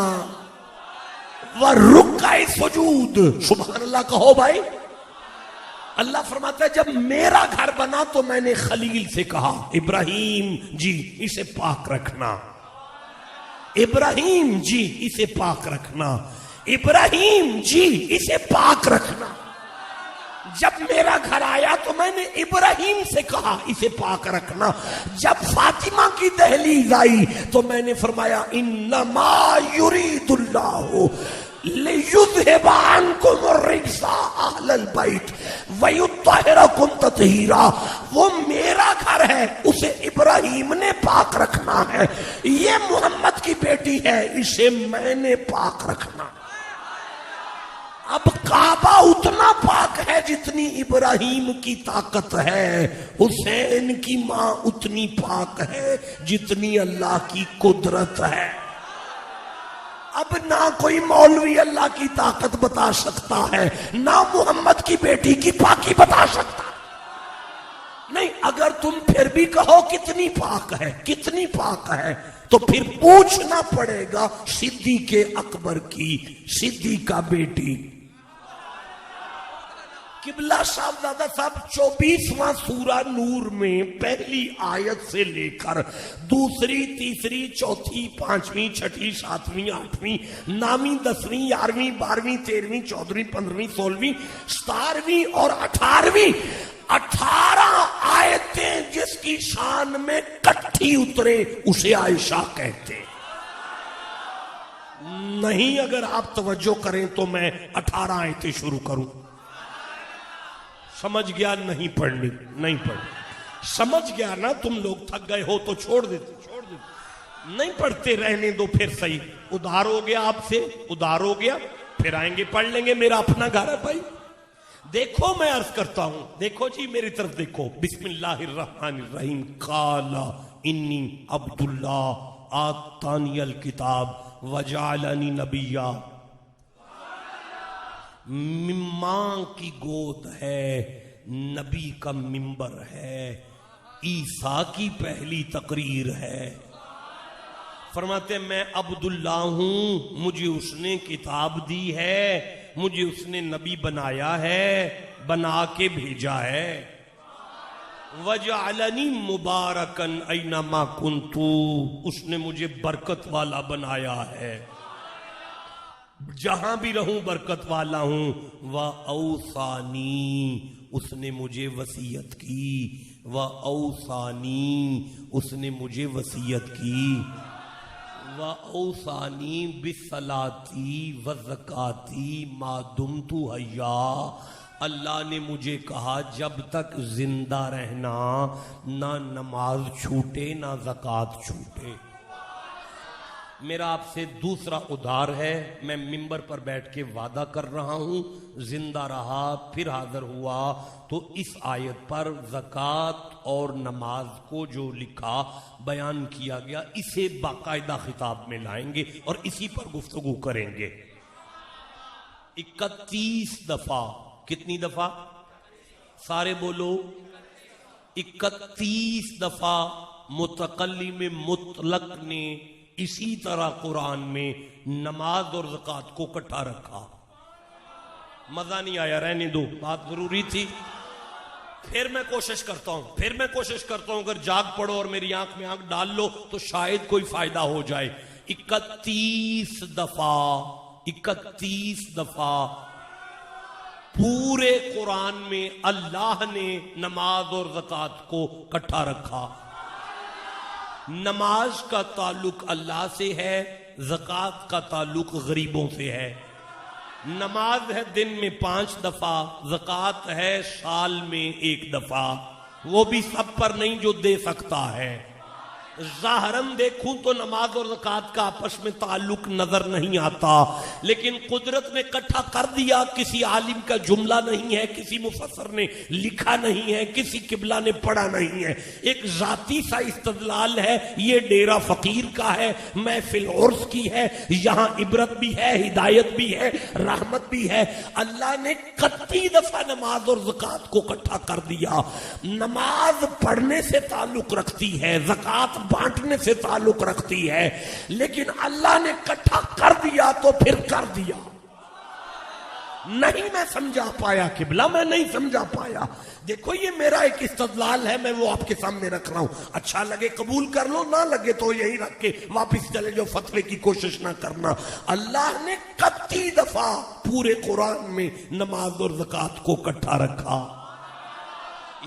A: وَالرُّكَّعِ السُّجُودِ۔ سبحان اللہ کہو بھائی۔ اللہ فرماتا ہے جب میرا گھر بنا تو میں نے خلیل سے کہا ابراہیم جی اسے پاک رکھنا، ابراہیم جی اسے پاک رکھنا، ابراہیم جی اسے پاک رکھنا۔ جب میرا گھر آیا تو میں نے ابراہیم سے کہا اسے پاک رکھنا۔ جب فاطمہ کی دہلیز آئی تو میں نے فرمایا انما یرید اللہ لیذھب عنکم الرجس اہل البیت ویطہرکم تطہیرا۔ وہ میرا گھر ہے، اسے ابراہیم نے پاک رکھنا ہے، یہ محمد کی بیٹی ہے، اسے میں نے پاک رکھنا۔ اب کعبہ اتنا پاک ہے جتنی ابراہیم کی طاقت ہے، حسین کی ماں اتنی پاک ہے جتنی اللہ کی قدرت ہے۔ اب نہ کوئی مولوی اللہ کی طاقت بتا سکتا ہے، نہ محمد کی بیٹی کی پاکی بتا سکتا۔ نہیں، اگر تم پھر بھی کہو کتنی پاک ہے، کتنی پاک ہے، تو پھر پوچھنا پڑے گا صدیق اکبر کی، صدیق کا بیٹی قبلہ صاحبزادہ صاحب 24واں سورہ نور میں پہلی آیت سے لے کر دوسری، تیسری، چوتھی، پانچویں، چھٹی، ساتویں، آٹھویں، نویں، 10ویں، 11ویں، 12ویں، 13ویں، 14ویں، 15ویں، 16ویں، 17ویں اور 18ویں 18 آیتیں جس کی شان میں کٹھی اترے اسے عائشہ کہتے نہیں۔ اگر آپ توجہ کریں تو میں 18 آیتیں شروع کروں۔ سمجھ گیا؟ نہیں پڑھنی، نہیں پڑھنی۔ سمجھ گیا نا؟ تم لوگ تھک گئے ہو تو چھوڑ دیتے، چھوڑ دیتے، نہیں پڑھتے، رہنے دو پھر صحیح۔ ادھار ہو گیا آپ سے، ادھار ہو گیا، پھر آئیں گے پڑھ لیں گے، میرا اپنا گھر ہے بھائی۔ دیکھو میں عرض کرتا ہوں، دیکھو جی میری طرف دیکھو، بسم اللہ الرحمن الرحیم۔ قال انی عبداللہ آتانی الکتاب وجعلنی نبیا۔ ماں کی گود ہے، نبی کا منبر ہے، عیسیٰ کی پہلی تقریر ہے۔ فرماتے ہیں میں عبداللہ ہوں، مجھے اس نے کتاب دی ہے، مجھے اس نے نبی بنایا ہے، بنا کے بھیجا ہے۔ وجعلنی مبارکن اینما کنتو، اس نے مجھے برکت والا بنایا ہے، جہاں بھی رہوں برکت والا ہوں۔ وَأَوْصَانِي، اس نے مجھے وصیت کی، وَأَوْصَانِي، اس نے مجھے وصیت کی، وَأَوْصَانِي بِالصَّلَاةِ وَالزَّكَاةِ مَا دُمْتُ حَيًّا، اللہ نے مجھے کہا جب تک زندہ رہنا نہ نماز چھوٹے نہ زکوٰۃ چھوٹے۔ میرا آپ سے دوسرا ادھار ہے، میں منبر پر بیٹھ کے وعدہ کر رہا ہوں، زندہ رہا پھر حاضر ہوا تو اس آیت پر زکوٰۃ اور نماز کو جو لکھا بیان کیا گیا اسے باقاعدہ خطاب میں لائیں گے اور اسی پر گفتگو کریں گے۔ 31 دفعہ، کتنی دفعہ؟ سارے بولو، 31 دفعہ متکلم مطلق نے اسی طرح قرآن میں نماز اور زکوٰۃ کو اکٹھا رکھا۔ مزہ نہیں آیا؟ رہنے دو، بات ضروری تھی۔ پھر میں کوشش کرتا ہوں اگر جاگ پڑو اور میری آنکھ میں آنکھ ڈال لو تو شاید کوئی فائدہ ہو جائے۔ 31 دفعہ پورے قرآن میں اللہ نے نماز اور زکوٰۃ کو اکٹھا رکھا۔ نماز کا تعلق اللہ سے ہے، زکوٰۃ کا تعلق غریبوں سے ہے۔ نماز ہے دن میں 5 دفعہ، زکوٰۃ ہے سال میں 1 دفعہ، وہ بھی سب پر نہیں جو دے سکتا ہے۔ ظاہراً دیکھوں تو نماز اور زکوٰۃ کا آپس میں تعلق نظر نہیں آتا، لیکن قدرت نے اکٹھا کر دیا۔ کسی عالم کا جملہ نہیں ہے، کسی مفسر نے لکھا نہیں ہے، کسی قبلہ نے پڑھا نہیں ہے، ایک ذاتی سا استدلال ہے۔ یہ ڈیرہ فقیر کا ہے، محفل عرس کی ہے، یہاں عبرت بھی ہے، ہدایت بھی ہے، رحمت بھی ہے۔ اللہ نے 31 دفعہ نماز اور زکوٰۃ کو اکٹھا کر دیا۔ نماز پڑھنے سے تعلق رکھتی ہے، زکوٰۃ بانٹنے سے تعلق رکھتی ہے، لیکن اللہ نے اکٹھا کر دیا تو پھر کر دیا۔ نہیں میں سمجھا پایا قبلہ، میں نہیں سمجھا پایا۔ دیکھو یہ میرا ایک استدلال ہے، میں وہ آپ کے سامنے رکھ رہا ہوں، اچھا لگے قبول کر لو، نہ لگے تو یہی رکھ کے واپس چلے جو، فتوے کی کوشش نہ کرنا۔ اللہ نے 31 دفعہ پورے قرآن میں نماز اور زکوٰۃ کو اکٹھا رکھا۔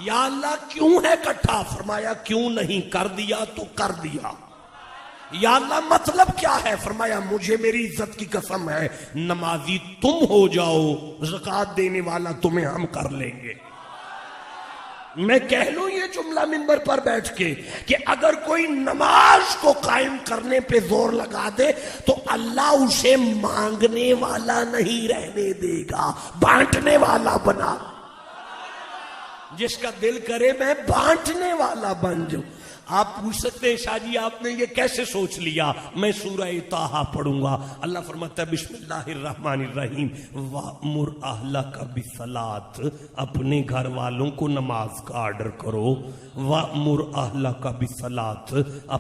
A: یا اللہ کیوں ہے اکٹھا؟ فرمایا کیوں نہیں، کر دیا تو کر دیا۔ یا اللہ مطلب کیا ہے؟ فرمایا مجھے میری عزت کی قسم ہے، نمازی تم ہو جاؤ، زکوٰۃ دینے والا تمہیں ہم کر لیں گے۔ میں کہہ لوں یہ جملہ منبر پر بیٹھ کے کہ اگر کوئی نماز کو قائم کرنے پہ زور لگا دے تو اللہ اسے مانگنے والا نہیں رہنے دے گا، بانٹنے والا بنا۔ جس کا دل کرے میں بانٹنے والا بن جاؤں. آپ پوچھ سکتے ہیں شاہ جی آپ نے یہ کیسے سوچ لیا؟ میں سورہ طٰہٰ پڑھوں گا. اللہ فرماتا ہے بسم اللہ الرحمن الرحیم وَأْمُرْ أَهْلَكَ بِالصَّلَاةِ، اپنے گھر والوں کو نماز کا آرڈر کرو. وَأْمُرْ أَهْلَكَ بِالصَّلَاةِ،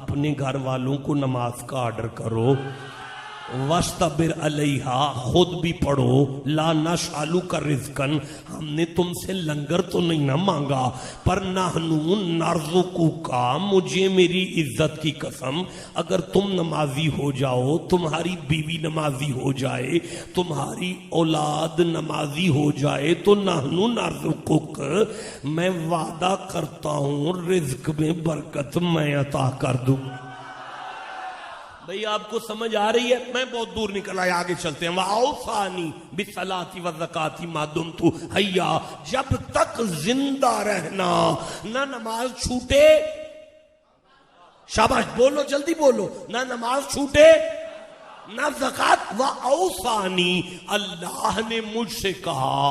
A: اپنے گھر والوں کو نماز کا آرڈر کرو. وَاسْتَبِرْ عَلَيْهَا، خود بھی پڑھو. لا نَسْأَلُكَ رِزْقًا، ہم نے تم سے لنگر تو نہیں نہ مانگا، پر نَحْنُ نَرْزُقُكَ، مجھے میری عزت کی قسم اگر تم نمازی ہو جاؤ، تمہاری بیوی نمازی ہو جائے، تمہاری اولاد نمازی ہو جائے تو نَحْنُ نَرْزُقُكَ، میں وعدہ کرتا ہوں رزق میں برکت میں عطا کر دوں. بھئی آپ کو سمجھ آ رہی ہے؟ میں بہت دور نکل آیا، آگے چلتے ہیں. وَأَوْصَانِي بِالصَّلَاةِ وَالزَّكَاةِ مَا دُمْتُ حَيًّا، جب تک زندہ رہنا، نہ نماز چھوٹے. شاباش، بولو جلدی بولو. نہ نماز چھوٹے نہ زکات. وَأَوْصَانِي، اللہ نے مجھ سے کہا.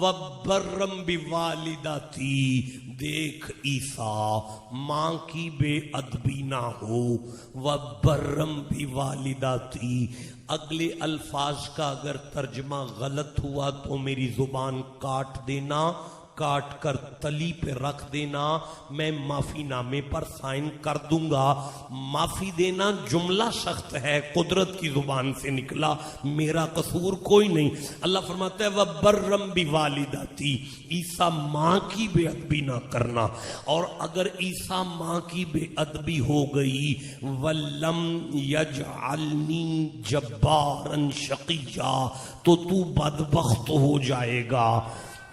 A: وَبَرًّا بِوَالِدَتِي، دیکھ عیسیٰ ماں کی بے ادبی نہ ہو. وَبَرًّا بِوَالِدَتِي، اگلے الفاظ کا اگر ترجمہ غلط ہوا تو میری زبان کاٹ دینا، کاٹ کر تلی پہ رکھ دینا، میں معافی نامے پر سائن کر دوں گا. معافی دینا جملہ سخت ہے، قدرت کی زبان سے نکلا، میرا قصور کوئی نہیں. اللہ فرماتا ہے وَبَرًّا بِوَالِدَتِي، عیسیٰ ماں کی بے ادبی نہ کرنا. اور اگر عیسیٰ ماں کی بے ادبی ہو گئی وَلَمْ يَجْعَلْنِي جَبَّارًا شَقِيًّا، تو تو بدبخت ہو جائے گا،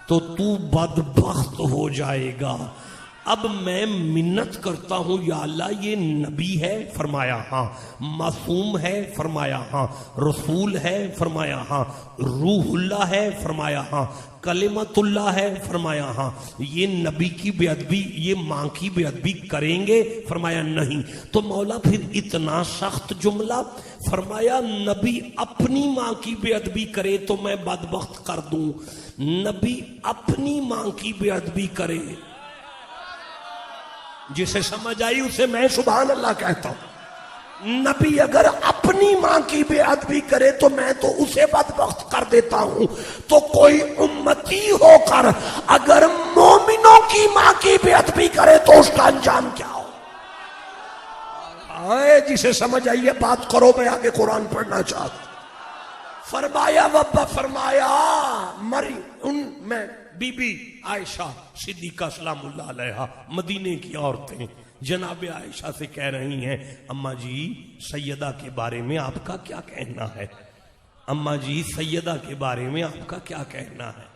A: تو تو بدبخت ہو جائے گا. اب میں منت کرتا ہوں یا اللہ یہ نبی ہے؟ فرمایا ہاں. معصوم ہے؟ فرمایا ہاں. رسول ہے؟ فرمایا ہاں. روح اللہ ہے؟ فرمایا ہاں. کلمت اللہ ہے؟ فرمایا ہاں. یہ نبی کی بے ادبی، یہ ماں کی بے ادبی کریں گے؟ فرمایا نہیں. تو مولا پھر اتنا سخت جملہ؟ فرمایا نبی اپنی ماں کی بے ادبی کرے تو میں بدبخت کر دوں. نبی اپنی ماں کی بے ادبی کرے، جسے سمجھ آئی اسے میں سبحان اللہ کہتا ہوں. نبی اگر اپنی ماں کی بے ادبی کرے تو میں تو اسے بدبخت کر دیتا ہوں. تو کوئی امتی ہو کر اگر مومنوں کی ماں کی بے ادبی کرے تو اس کا انجام کیا ہو؟ جسے سمجھ آئی ہے بات کرو، میں آگے قرآن پڑھنا چاہتا ہوں. فرمایا وبا، فرمایا ان میں بی بی عائشہ صدیقہ سلام اللہ علیہا، مدینے کی عورتیں جناب عائشہ سے کہہ رہی ہیں اماں جی سیدہ کے بارے میں آپ کا کیا کہنا ہے؟ اماں جی سیدہ کے بارے میں آپ کا کیا کہنا ہے؟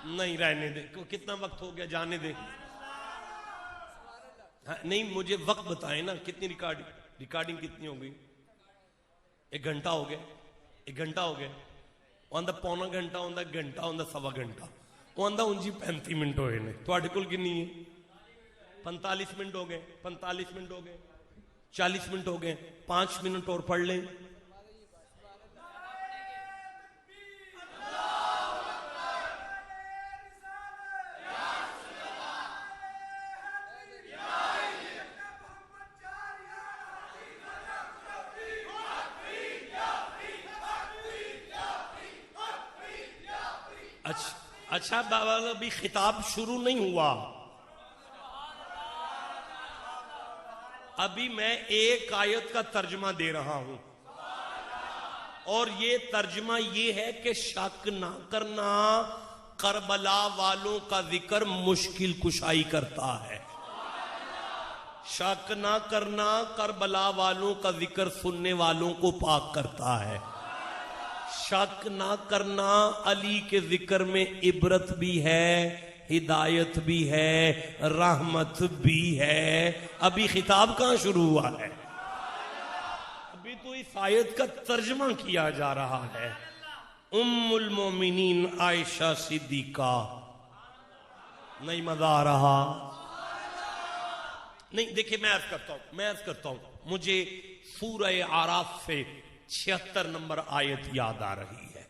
A: نہیں رہنے دے، کتنا وقت ہو گیا، جانے دے. نہیں مجھے وقت بتائیں نا، کتنی ریکارڈنگ کتنی ہو گئی؟ 1 گھنٹہ ہو گیا، 1 گھنٹہ ہو گیا. وہ آندہ پونا گھنٹہ ہوندہ، گھنٹہ ہوندہ، سوا گھنٹہ. وہ آندہ 35 منٹ ہوئے نے. تو آٹھ کل کنی ہے؟ 45 منٹ ہو گئے، 45 منٹ ہو گئے، 40 منٹ ہو گئے. 5 منٹ اور پڑھ لیں. اچھا بابا ابھی خطاب شروع نہیں ہوا، ابھی میں ایک آیت کا ترجمہ دے رہا ہوں، اور یہ ترجمہ یہ ہے کہ شک نہ کرنا کربلا والوں کا ذکر مشکل کشائی کرتا ہے. شک نہ کرنا کربلا والوں کا ذکر سننے والوں کو پاک کرتا ہے. شک نہ کرنا علی کے ذکر میں عبرت بھی ہے، ہدایت بھی ہے، رحمت بھی ہے. ابھی خطاب کہاں شروع ہوا ہے؟ ابھی تو اس آیت کا ترجمہ کیا جا رہا ہے. ام المومنین عائشہ صدیقہ. نہیں مزہ آ رہا؟ نہیں دیکھیں میں عرض کرتا ہوں مجھے سورہ اعراف سے 76 نمبر آیت یاد آ رہی ہے.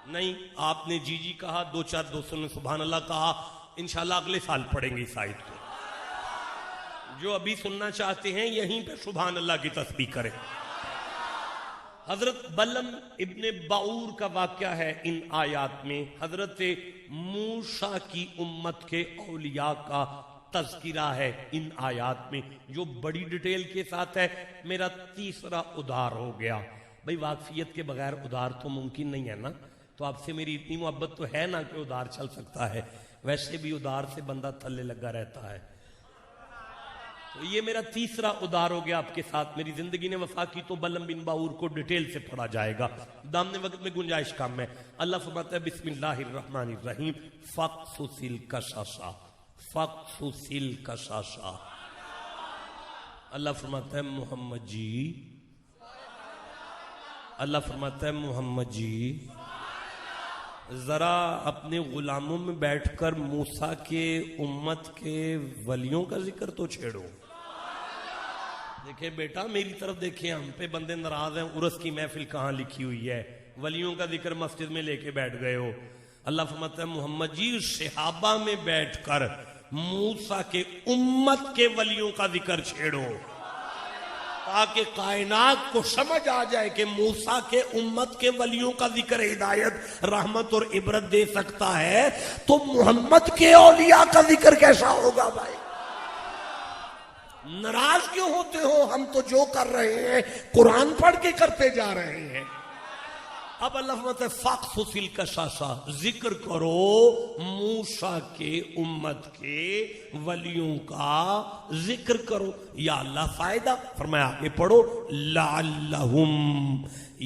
A: نہیں، آپ نے جی جی کہا، دو چار دوستوں نے سبحان اللہ کہا، انشاءاللہ اگلے سال پڑھیں گے اس آیت کو۔ جو ابھی سننا چاہتے ہیں یہیں پہ سبحان اللہ کی تسبیح کریں۔ حضرت بلم ابن باعور کا واقعہ ہے ان آیات میں۔ حضرت موسیٰ کی امت کے اولیاء کا تذکرہ ہے ان آیات میں، جو بڑی ڈیٹیل کے ساتھ ہے۔ میرا تیسرا ادھار ہو گیا۔ بھئی واقفیت کے بغیر ادھار تو ممکن نہیں ہے نا، تو آپ سے میری اتنی محبت تو ہے نا کہ ادھار چل سکتا ہے، ویسے بھی ادھار سے بندہ تھلے لگا رہتا ہے۔ تو یہ میرا تیسرا ادھار ہو گیا آپ کے ساتھ۔ میری زندگی نے وفا کی تو بلم بن باعور کو ڈیٹیل سے پڑھا جائے گا، دامنے وقت میں گنجائش کام ہے۔ اللہ فرماتا ہے بسم اللہ الرحمن الرحیم فقصص القصص، فقصص القصص۔ اللہ فرماتا ہے محمد جی، اللہ فرماتا ہے محمد جی ذرا اپنے غلاموں میں بیٹھ کر موسیٰ کے امت کے ولیوں کا ذکر تو چھیڑو۔ دیکھیں بیٹا میری طرف دیکھیں، ہم پہ بندے ناراض ہیں، عرس کی محفل کہاں لکھی ہوئی ہے، ولیوں کا ذکر مسجد میں لے کے بیٹھ گئے ہو۔ اللہ فرماتا ہے محمد جی صحابہ میں بیٹھ کر موسیٰ کے امت کے ولیوں کا ذکر چھیڑو، تاکہ کائنات کو سمجھ آ جائے کہ موسیٰ کے امت کے ولیوں کا ذکر ہدایت، رحمت اور عبرت دے سکتا ہے، تو محمد کے اولیاء کا ذکر کیسا ہوگا بھائی؟ ناراض کیوں ہوتے ہو؟ ہم تو جو کر رہے ہیں قرآن پڑھ کے کرتے جا رہے ہیں۔ اب اللہ فرماتا ہے فقصص القصص، ذکر کرو موسیٰ کے امت کے ولیوں کا ذکر کرو۔ یا اللہ فائدہ؟ فرمایا آگے پڑھو لعلہم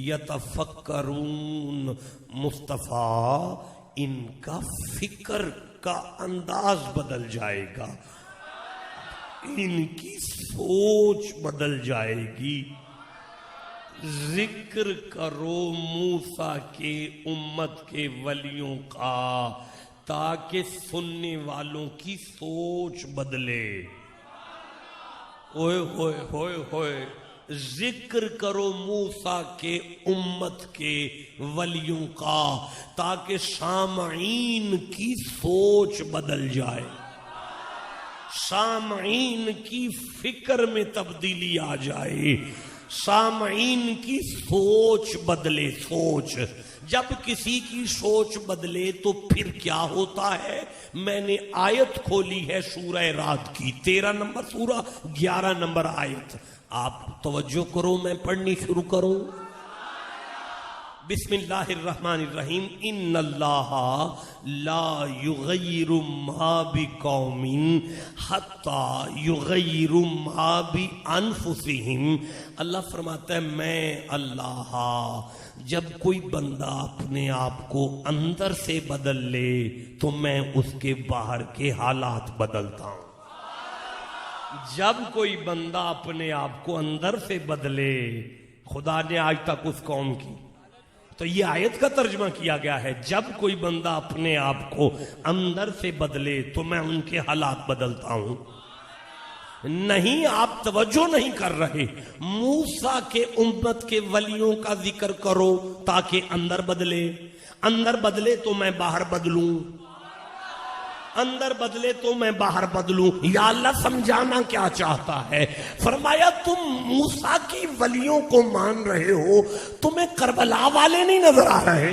A: یتفکرون، مصطفیٰ ان کا فکر کا انداز بدل جائے گا، ان کی سوچ بدل جائے گی۔ ذکر کرو موسیٰ کے امت کے ولیوں کا، تاکہ سننے والوں کی سوچ بدلے۔ اوئے ہوئے ہوئے ہوئے، ذکر کرو موسیٰ کے امت کے ولیوں کا، تاکہ سامعین کی سوچ بدل جائے، سامعین کی فکر میں تبدیلی آ جائے، سامعین کی سوچ بدلے۔ سوچ جب کسی کی سوچ بدلے تو پھر کیا ہوتا ہے؟ میں نے آیت کھولی ہے سورہ رات کی، 13 نمبر سورہ 11 نمبر آیت، آپ توجہ کرو، میں پڑھنی شروع کروں۔ بسم اللہ الرحمن الرحیم ان اللہ لا یغیر ما بقوم حتی یغیر ما بانفسہم۔ اللہ فرماتا ہے میں اللہ جب کوئی بندہ اپنے آپ کو اندر سے بدل لے تو میں اس کے باہر کے حالات بدلتا ہوں۔ جب کوئی بندہ اپنے آپ کو اندر سے بدلے، خدا نے آج تک اس قوم کی، تو یہ آیت کا ترجمہ کیا گیا ہے، جب کوئی بندہ اپنے آپ کو اندر سے بدلے تو میں ان کے حالات بدلتا ہوں۔ نہیں، آپ توجہ نہیں کر رہے۔ موسیٰ کے امت کے ولیوں کا ذکر کرو تاکہ اندر بدلے، اندر بدلے تو میں باہر بدلوں، اندر بدلے تو میں باہر بدلوں۔ یا اللہ سمجھانا کیا چاہتا ہے؟ فرمایا تم موسیٰ کی ولیوں کو مان رہے ہو، تمہیں کربلا والے نہیں نظر آ رہے؟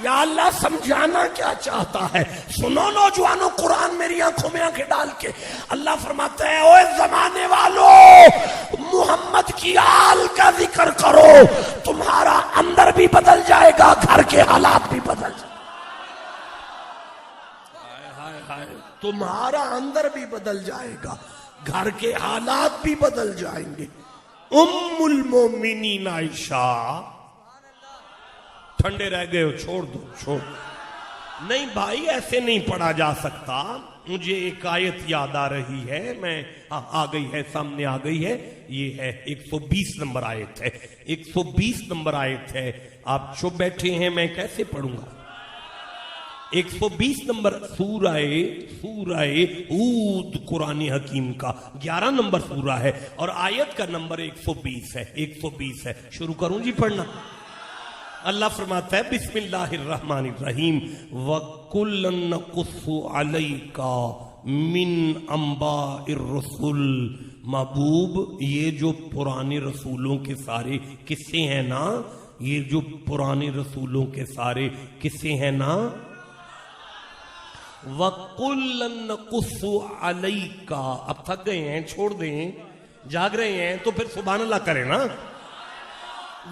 A: یا اللہ سمجھانا کیا چاہتا ہے؟ سنو نوجوانوں، قرآن میری آنکھوں میں آنکھیں ڈال کے اللہ فرماتا ہے اوے زمانے والوں، محمد کی آل کا ذکر کرو، تمہارا اندر بھی بدل جائے گا، گھر کے حالات بھی بدل جائے گا، تمہارا اندر بھی بدل جائے گا، گھر کے حالات بھی بدل جائیں گے۔ ام المومنین عائشہ، ٹھنڈے رہ گئے ہو، چھوڑ دو، چھوڑ دو۔ نہیں بھائی ایسے نہیں پڑھا جا سکتا۔ مجھے ایک آیت یاد آ رہی ہے، میں آ گئی ہے، سامنے آ گئی ہے، یہ ہے 120 نمبر آیت ہے، 120 نمبر آیت ہے۔ آپ چپ بیٹھے ہیں، میں کیسے پڑھوں گا؟ 120 نمبر سورہ ہود قرآن حکیم کا 11 نمبر سورہ ہے، اور آیت کا نمبر 120 ہے، 120 ہے۔ شروع کروں جی پڑھنا؟ اللہ فرماتا ہے بسم اللہ الرحمن الرحیم وَكُلًّا نَقُصُّ عَلَيْكَ مِنْ أَنْبَاءِ الرُّسُلِ. محبوب یہ جو پرانے رسولوں کے سارے قصے ہیں نا، یہ جو پرانے رسولوں کے سارے قصے ہیں نا، وَكُلًّا نَقُصُّ عَلَيْكَ. اب تھک گئے ہیں، چھوڑ دیں، جاگ رہے ہیں تو پھر سبحان اللہ کریں نا.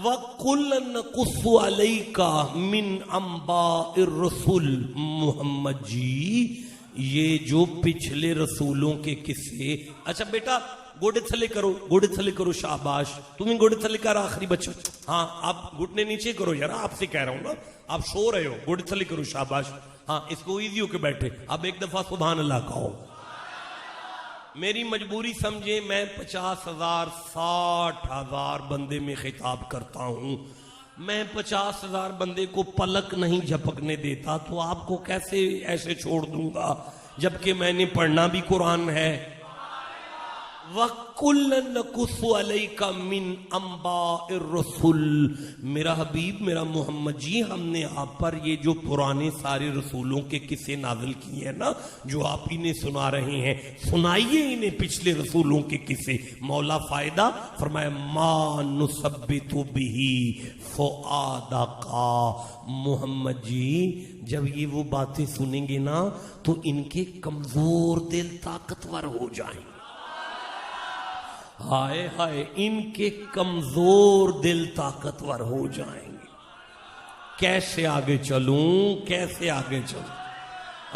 A: وَكُلًّا نَقُصُّ عَلَيْكَ مِنْ أَنْبَاءِ الرُّسُلِ. محمد جی یہ جو پچھلے رسولوں کے قصے. اچھا بیٹا گوڑے تھلے کرو، گوڑے تھلے کرو، شاباش. تمہیں گوڑے تھلے کر آخری بچہ. ہاں آپ گھٹنے نیچے کرو یار، آپ سے کہہ رہا ہوں نا، آپ سو رہے ہو. گوڑے تھلے کرو، شاباش. ہاں اس کو ایزی ہو کے بیٹھے. اب ایک دفعہ سبحان اللہ کہو. میری مجبوری سمجھے، میں 50,000 60,000 بندے میں خطاب کرتا ہوں. میں 50,000 بندے کو پلک نہیں جھپکنے دیتا، تو آپ کو کیسے ایسے چھوڑ دوں گا جبکہ میں نے پڑھنا بھی قرآن ہے. وَكُلًّا نَقُصُّ عَلَيْكَ مِنْ أَنْبَاءِ الرُّسُلِ. میرا حبیب میرا محمد جی ہم نے آپ پر یہ جو پرانے سارے رسولوں کے قصے نازل کیے ہیں نا، جو آپ انہیں سنا رہے ہیں، سنائیے انہیں پچھلے رسولوں کے قصے. مولا فائدہ فرمایا مَا نُثَبِّتُ بِهِ فُؤَادَكَ. محمد جی جب یہ وہ باتیں سنیں گے نا تو ان کے کمزور دل طاقتور ہو جائیں. ہائے ہائے، ان کے کمزور دل طاقتور ہو جائیں گے. کیسے آگے چلوں، کیسے آگے چلوں؟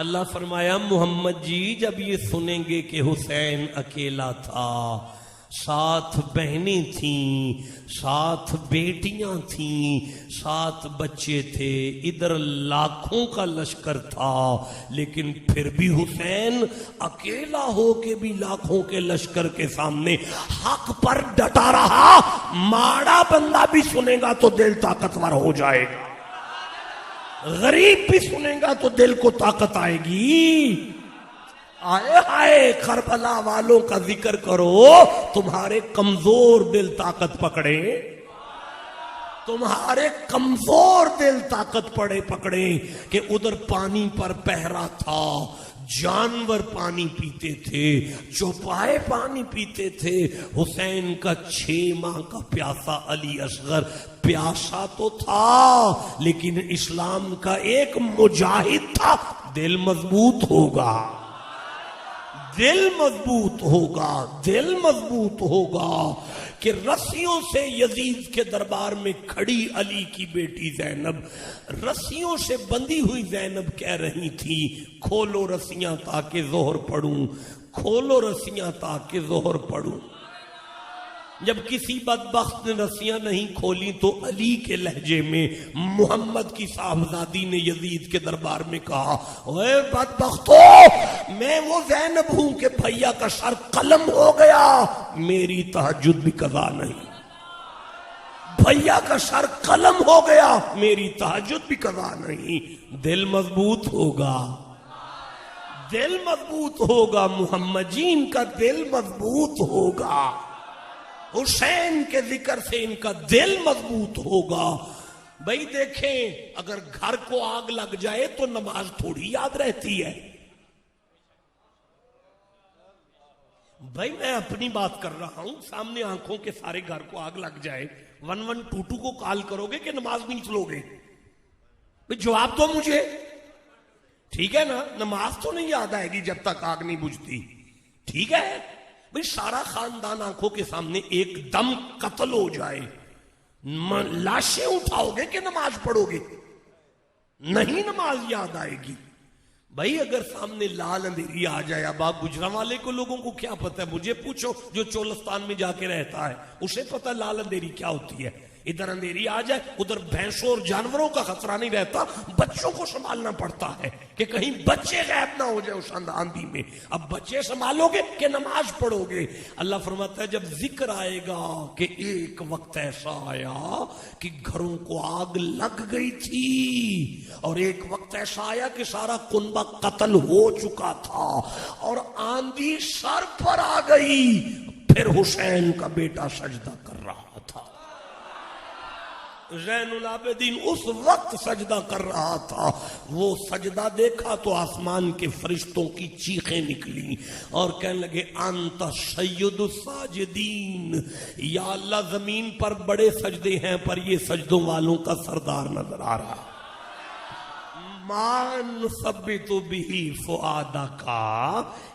A: اللہ فرمایا محمد جی جب یہ سنیں گے کہ حسین اکیلا تھا، ساتھ بہنیں تھیں، ساتھ بیٹیاں تھیں، ساتھ بچے تھے، ادھر لاکھوں کا لشکر تھا، لیکن پھر بھی حسین اکیلا ہو کے بھی لاکھوں کے لشکر کے سامنے حق پر ڈٹا رہا. ماڑا بندہ بھی سنے گا تو دل طاقتور ہو جائے گا، غریب بھی سنے گا تو دل کو طاقت آئے گی. آئے آئے کربلا والوں کا ذکر کرو، تمہارے کمزور دل طاقت پکڑے، تمہارے کمزور دل طاقت پکڑے کہ ادھر پانی پر پہرا تھا، جانور پانی پیتے تھے، چوپائے پانی پیتے تھے. حسین کا 6 ماہ کا پیاسا علی اصغر پیاسا تو تھا، لیکن اسلام کا ایک مجاہد تھا. دل مضبوط ہوگا، دل مضبوط ہوگا، دل مضبوط ہوگا کہ رسیوں سے یزید کے دربار میں کھڑی علی کی بیٹی زینب، رسیوں سے بندھی ہوئی زینب کہہ رہی تھی کھولو رسیاں تاکہ ظہر پڑھوں، کھولو رسیاں تاکہ ظہر پڑھوں. جب کسی بدبخت نے رسیاں نہیں کھولی تو علی کے لہجے میں محمد کی صاحبزادی نے یزید کے دربار میں کہا اے بدبختو، میں وہ زینب ہوں کہ بھیا کا سر قلم ہو گیا، میری تہجد بھی قضا نہیں. بھیا کا سر قلم ہو گیا، میری تہجد بھی قضا نہیں. دل مضبوط ہوگا، دل مضبوط ہوگا. محمد جی ان کا دل مضبوط ہوگا، حسین کے ذکر سے ان کا دل مضبوط ہوگا. بھائی دیکھیں اگر گھر کو آگ لگ جائے تو نماز تھوڑی یاد رہتی ہے. بھائی میں اپنی بات کر رہا ہوں، سامنے آنکھوں کے سارے گھر کو آگ لگ جائے، 1122 کو کال کرو گے کہ نماز نہیں چلو گے؟ بھائی جواب دو مجھے، ٹھیک ہے نا؟ نماز تو نہیں یاد آئے گی جب تک آگ نہیں بجھتی، ٹھیک ہے؟ بھئی سارا خاندان آنکھوں کے سامنے ایک دم قتل ہو جائے، لاشیں اٹھاؤ گے کہ نماز پڑھو گے؟ نہیں نماز یاد آئے گی. بھائی اگر سامنے لال اندھیری آ جائے، اب آپ گجرانوالے کو لوگوں کو کیا پتہ ہے؟ مجھے پوچھو جو چولستان میں جا کے رہتا ہے، اسے پتہ لال اندھیری کیا ہوتی ہے. ادھر اندھیری آ جائے، ادھر بھینسوں اور جانوروں کا خطرہ نہیں رہتا، بچوں کو سنبھالنا پڑتا ہے کہ کہیں بچے غائب نہ ہو جائے اس آندھی میں. اب بچے سنبھالو گے کہ نماز پڑھو گے؟ اللہ فرماتا ہے جب ذکر آئے گا کہ ایک وقت ایسا آیا کہ گھروں کو آگ لگ گئی تھی، اور ایک وقت ایسا آیا کہ سارا کنبہ قتل ہو چکا تھا اور آندھی سر پر آ گئی، پھر حسین کا بیٹا سجدہ کر رہا تھا. زین العابدین اس وقت سجدہ کر رہا تھا، وہ سجدہ دیکھا تو آسمان کے فرشتوں کی چیخیں نکلی اور کہنے لگے انت سید الساجدین، یا اللہ زمین پر بڑے سجدے ہیں پر یہ سجدوں والوں کا سردار نظر آ رہا۔ مان ثبت بھی فؤادک،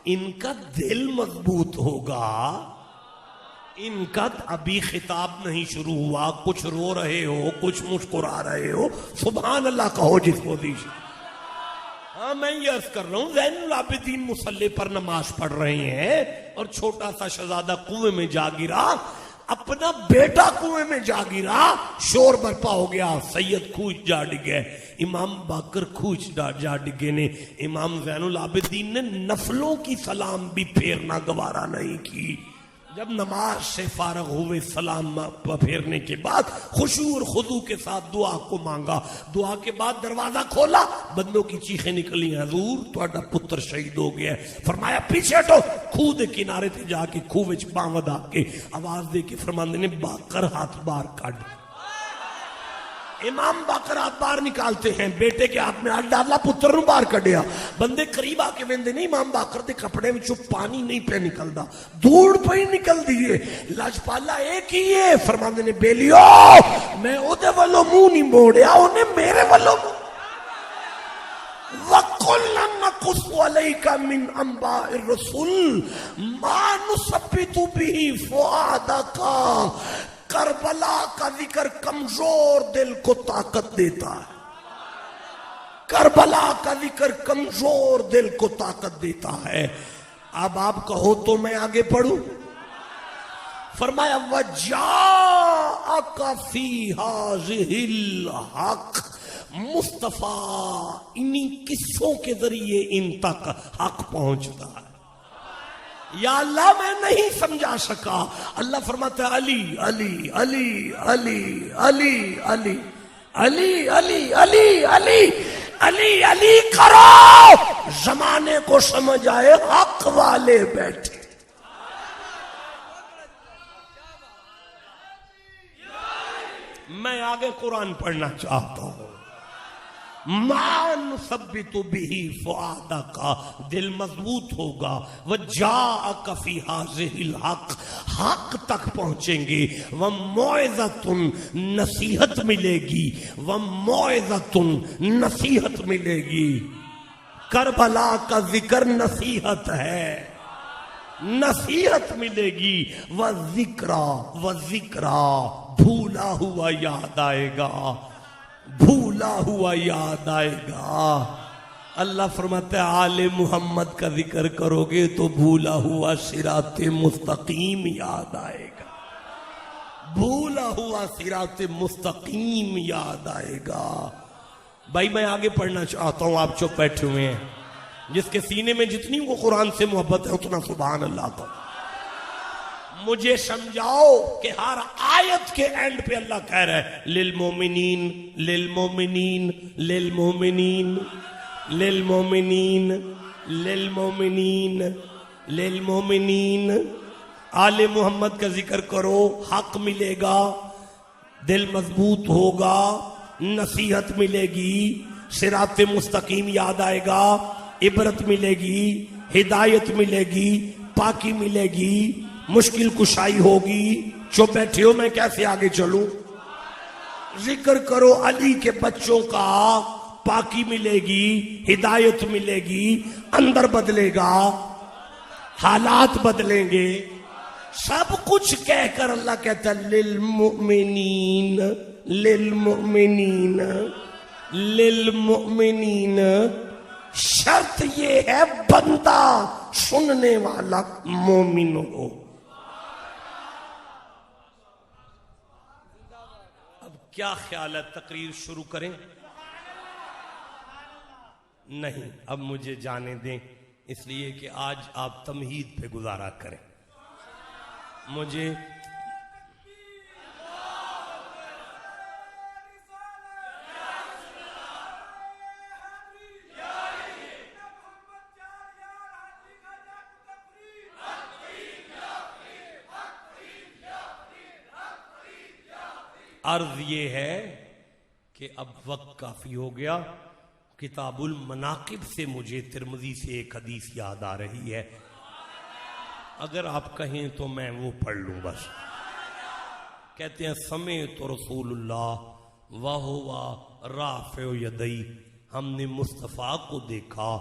A: ان کا دل مضبوط ہوگا، ان کا ابھی خطاب نہیں شروع ہوا، کچھ رو رہے ہو کچھ مسکرا رہے ہو، سبحان اللہ کہو جس پوزیشن۔ ہاں میں یہ عرض کر رہا ہوں زین العابدین مصلی پر نماز پڑھ رہے ہیں اور چھوٹا سا شہزادہ کنویں میں جا گرا، اپنا بیٹا کنویں میں جا گرا، شور برپا ہو گیا، سید کھوج جا ڈگے، امام باقر کھوج جا ڈگے نے، امام زین العابدین نے نفلوں کی سلام بھی پھیرنا گوارا نہیں کی۔ جب نماز سے فارغ ہوئے سلام پھیرنے کے بعد خشوع اور خضوع کے ساتھ دعا کو مانگا، دعا کے بعد دروازہ کھولا، بندوں کی چیخیں نکلی، حضور تہاڈا پتر شہید ہو گیا ہے۔ فرمایا پیچھے ہٹو، کھوہ دے کنارے تے جا کے کھوہ وچ پاں ودا کے آواز دے کے فرماندے نے باقر ہاتھ باہر کڈ۔ امام باقر ہاتھ باہر نکالتے ہیں، بیٹے کے ہاتھ میں ہاتھ ڈالا، پتر نو باہر کڈیا، بندے قریب آ کے ویندے نہیں امام باقر دے کپڑے وچوں پانی نہیں پہ نکلدا، دھوڑ پہ نکل دیے، لاجپالا ایک ہی ہے، فرماندے نے بیلیو میں او دے والوں منہ نہیں موڑیا، اونے میرے والوں وَقُلْ نَقُصُّ عَلَيْكَ مِنْ أَنْبَاءِ الرُّسُلِ مَا نُثَبِّتُ بِهِ فُؤَادَكَ۔ کربلا کا ذکر کمزور دل کو طاقت دیتا ہے، کربلا کا ذکر کمزور دل کو طاقت دیتا ہے۔ اب آپ کہو تو میں آگے پڑھوں؟ فرمایا وَجَاءَكَ فِي هَذِهِ الْحَقِّ، مصطفیٰ انہی قصوں کے ذریعے ان تک حق پہنچتا ہے۔ یا اللہ میں نہیں سمجھا سکا، اللہ فرماتا ہے علی علی علی علی علی علی علی علی علی علی علی علی کرو، زمانے کو سمجھ آئے حق والے بیٹھے۔ میں آگے قرآن پڑھنا چاہتا ہوں۔ مان ثبت به فؤادک، دل مضبوط ہوگا، وجاءک فی هذه الحق، حق تک پہنچیں گے، وموعظۃ، نصیحت ملے گی، وموعظۃ، نصیحت ملے گی۔ کربلا کا ذکر نصیحت ہے، نصیحت ملے گی، وذکرا وذکرا، بھولا ہوا یاد آئے گا، بھولا ہوا یاد آئے گا۔ اللہ فرماتا ہے آل محمد کا ذکر کرو گے تو بھولا ہوا صراط مستقیم یاد آئے گا، بھولا ہوا صراط مستقیم یاد آئے گا۔ بھائی میں آگے پڑھنا چاہتا ہوں، آپ چپ بیٹھے ہوئے ہیں، جس کے سینے میں جتنی وہ قرآن سے محبت ہے اتنا سبحان اللہ کا مجھے سمجھاؤ کہ ہر آیت کے اینڈ پہ اللہ کہہ رہا ہے للمومنین للمومنین للمومنین للمومنین للمومنین للمومنین۔ آل محمد کا ذکر کرو، حق ملے گا، دل مضبوط ہوگا، نصیحت ملے گی، صراط مستقیم یاد آئے گا، عبرت ملے گی، ہدایت ملے گی، پاکی ملے گی، مشکل کشائی ہوگی۔ چپ بیٹھے ہو، میں کیسے آگے چلوں؟ ذکر کرو علی کے بچوں کا، پاکی ملے گی، ہدایت ملے گی، اندر بدلے گا، حالات بدلیں گے، سب کچھ کہہ کر اللہ کہتا ہے للمؤمنین للمؤمنین للمؤمنین۔ شرط یہ ہے بندہ سننے والا مومن ہو۔ اب کیا خیال ہے، تقریر شروع کریں؟ نہیں، اب مجھے جانے دیں، اس لیے کہ آج آپ تمہید پہ گزارا کریں۔ مجھے عرض یہ ہے کہ اب وقت کافی ہو گیا. کتاب المناقب سے مجھے ترمذی سے ایک حدیث یاد آ رہی ہے، اگر آپ کہیں تو میں وہ پڑھ لوں بس. کہتے ہیں سمعت رسول اللہ وَهُوَ رَافِعُ یدیہ، ہم نے مصطفیٰ کو دیکھا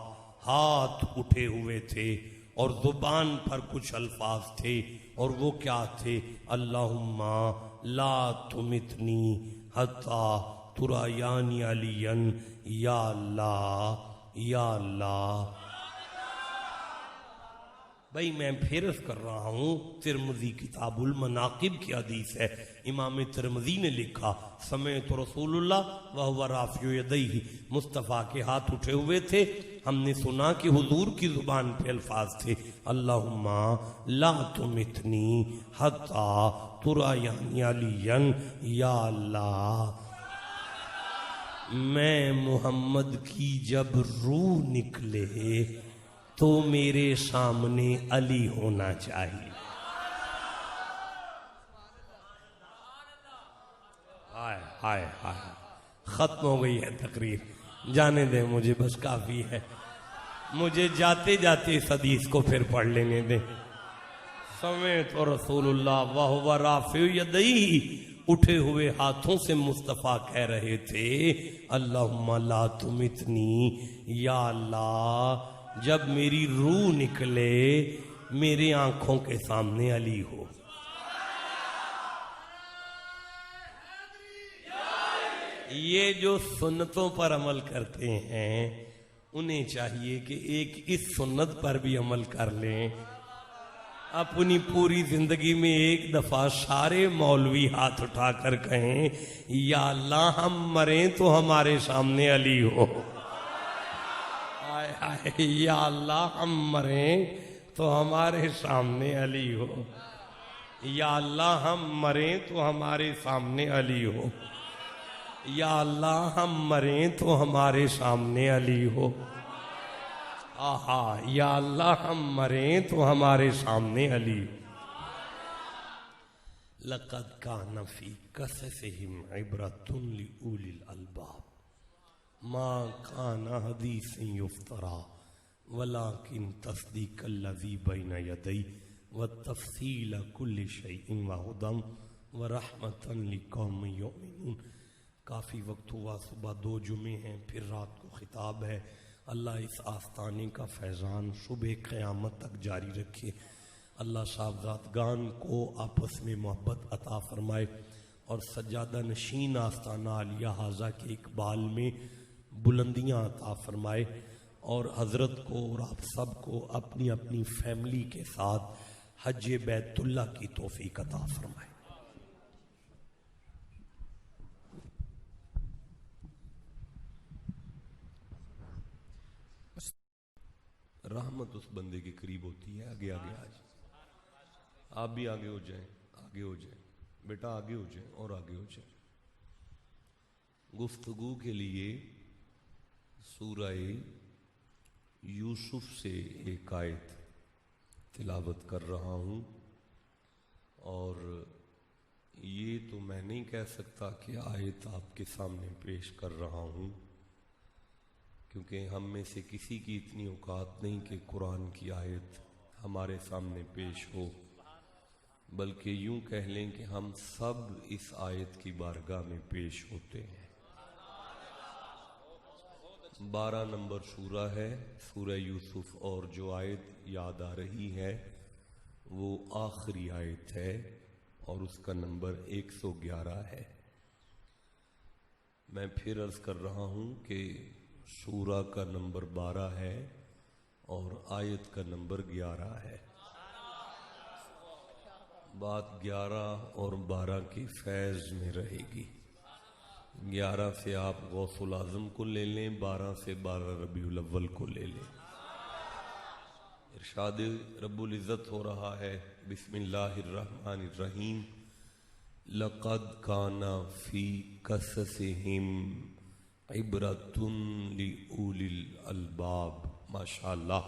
A: ہاتھ اٹھے ہوئے تھے اور زبان پر کچھ الفاظ تھے، اور وہ کیا تھے؟ اللہم لا تمتنی حتی ترایانی علیا، یا اللہ یا اللہ. بھائی میں پھر عرض کر رہا ہوں، ترمذی کتاب المناقب کی حدیث ہے. امام ترمذی نے لکھا سمعت رسول اللہ وَهُوَ رَافِعُ یدیہ، مصطفیٰ کے ہاتھ اٹھے ہوئے تھے، ہم نے سنا کہ حضور کی زبان پہ الفاظ تھے اللہم لا تمتنی حتی ترایانی علیا، یا اللہ میں محمد کی جب روح نکلے تو میرے سامنے علی ہونا چاہیے. ہائے ہائے ہائے، ختم ہو گئی ہے تقریر، جانے دیں مجھے، بس کافی ہے. مجھے جاتے جاتے اس حدیث کو پھر پڑھ لینے دیں. سمعت رسول اللہ وَهُوَ رَافِعُ یدیہ، اٹھے ہوئے ہاتھوں سے مصطفیٰ کہہ رہے تھے اللہم لا تمتنی، یا اللہ جب میری روح نکلے میری آنکھوں کے سامنے علی ہو. یہ جو سنتوں پر عمل کرتے ہیں انہیں چاہیے کہ ایک اس سنت پر بھی عمل کر لیں. اپنی پوری زندگی میں ایک دفعہ سارے مولوی ہاتھ اٹھا کر کہیں یا اللہ ہم مریں تو ہمارے سامنے علی ہو. یا اللہ ہم مریں تو ہمارے سامنے علی ہو. یا اللہ ہم مریں تو ہمارے سامنے علی ہو. یا اللہ ہم مریں تو ہمارے سامنے علی ہو. آہا، یا اللہ ہم مریں تو ہمارے سامنے علی ہو. لَقَدْ كَانَ فِي قَصَصِهِمْ عِبْرَةٌ لِأُولِي الْأَلْبَابِ مَا كَانَ حَدِيثًا يُفْتَرَىٰ وَلَٰكِن تَصْدِيقَ الَّذِي بَيْنَ يَدَيْهِ وَتَفْصِيلَ كُلِّ شَيْءٍ وَهُدًى وَرَحْمَةً لِقَوْمٍ يُؤْمِنُونَ. کافی وقت ہوا، صبح 2 جمعے ہیں، پھر رات کو خطاب ہے. اللہ اس آستانے کا فیضان صبح قیامت تک جاری رکھے. اللہ صاحبزادگان کو آپس میں محبت عطا فرمائے اور سجادہ نشین آستانہ عالیہ حاضہ کے اقبال میں بلندیاں عطا فرمائے، اور حضرت کو اور آپ سب کو اپنی اپنی فیملی کے ساتھ حج بیت اللہ کی توفیق عطا فرمائے. رحمت اس بندے کے قریب ہوتی ہے. آگے آگے آج آپ بھی آگے ہو جائیں، آگے ہو جائیں بیٹا، آگے ہو جائیں اور آگے ہو جائیں. گفتگو کے لیے سورہ یوسف سے ایک آیت تلاوت کر رہا ہوں، اور یہ تو میں نہیں کہہ سکتا کہ آیت آپ کے سامنے پیش کر رہا ہوں، کیونکہ ہم میں سے کسی کی اتنی اوقات نہیں کہ قرآن کی آیت ہمارے سامنے پیش ہو، بلکہ یوں کہہ لیں کہ ہم سب اس آیت کی بارگاہ میں پیش ہوتے ہیں. 12 نمبر سورہ ہے سورہ یوسف، اور جو آیت یاد آ رہی ہے وہ آخری آیت ہے اور اس کا نمبر 111 ہے. میں پھر عرض کر رہا ہوں کہ سورہ کا نمبر 12 ہے اور آیت کا نمبر 11 ہے. بات 11 اور 12 کی فیض میں رہے گی. 11 سے آپ غوث العظم کو لے لیں، 12 سے 12 ربیع الاول کو لے لیں. ارشاد رب العزت ہو رہا ہے بسم اللہ الرحمن الرحیم. لقد کان فی قصصہم عبرۃ لأولی الالباب. ماشاءاللہ،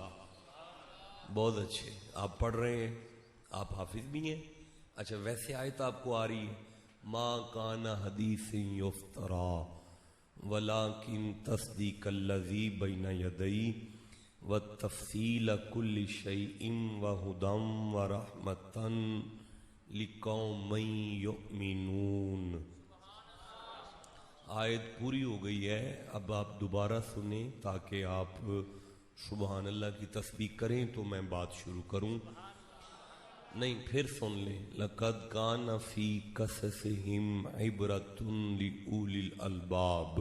A: بہت اچھے. آپ پڑھ رہے ہیں، آپ حافظ بھی ہیں. اچھا، ویسے آیت آپ کو آ رہی ہے ما کان حدیث یفترا ولکن تصدیق الذی بین یدی وتفصیل کل شیء وہدی ورحمۃ لقوم یؤمنون۔ آیت پوری ہو گئی ہے، اب آپ دوبارہ سنیں تاکہ آپ سبحان اللہ کی تسبیح کریں تو میں بات شروع کروں۔ نہیں پھر سن لیں۔ لقد کان فی قصصہم عبرۃ لأولی الالباب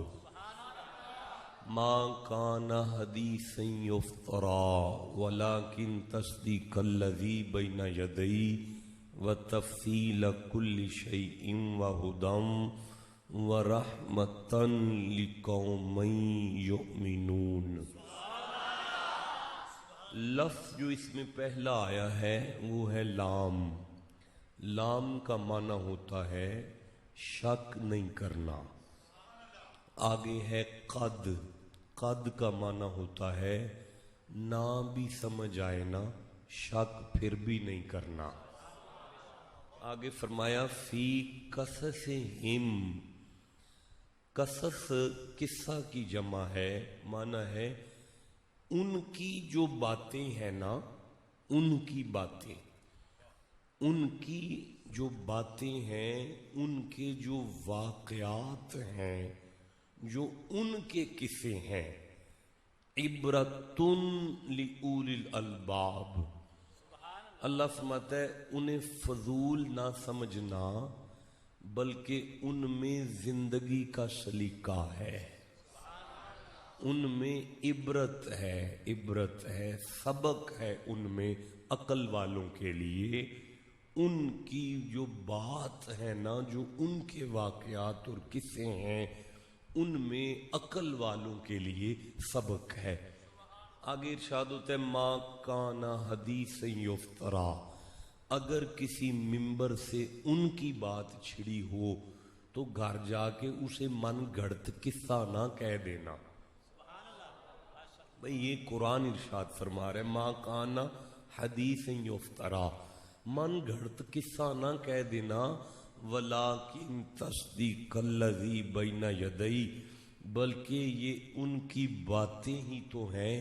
A: ما کان حدیثا یفترا ولکن تصدیق الذی بین یدیہ وتفصیل کل شیء وہدی ورحمۃ لقوم یؤمنون۔ لفظ جو اس میں پہلا آیا ہے وہ ہے لام۔ لام کا معنی ہوتا ہے شک نہیں کرنا۔ آگے ہے قد۔ قد کا معنی ہوتا ہے نہ بھی سمجھ آئے نا شک پھر بھی نہیں کرنا۔ آگے فرمایا فی قصصہم۔ قصص قصہ کی جمع ہے، معنی ہے ان کی جو باتیں ہیں نا، ان کی باتیں، ان کی جو باتیں ہیں، ان کے جو واقعات ہیں، جو ان کے قصے ہیں۔ عبرۃ لأولی الالباب۔ اللہ فرماتا ہے انہیں فضول نہ سمجھنا بلکہ ان میں زندگی کا سلیقہ ہے، ان میں عبرت ہے، عبرت ہے، سبق ہے ان میں عقل والوں کے لیے۔ ان کی جو بات ہے نا، جو ان کے واقعات اور قصے ہیں، ان میں عقل والوں کے لیے سبق ہے۔ آگے ارشاد ہوتا ہے ما کان حدیث یفترا۔ اگر کسی ممبر سے ان کی بات چھڑی ہو تو گھر جا کے اسے من گھڑت قصہ نہ کہہ دینا۔ بھئی یہ قرآن ارشاد فرما رہا ہے ما کان حدیث یفترا، من گھڑت قصہ نہ کہہ دینا، ولیکن تصدیق الذی بین یدیہ، بلکہ یہ ان کی باتیں ہی تو ہیں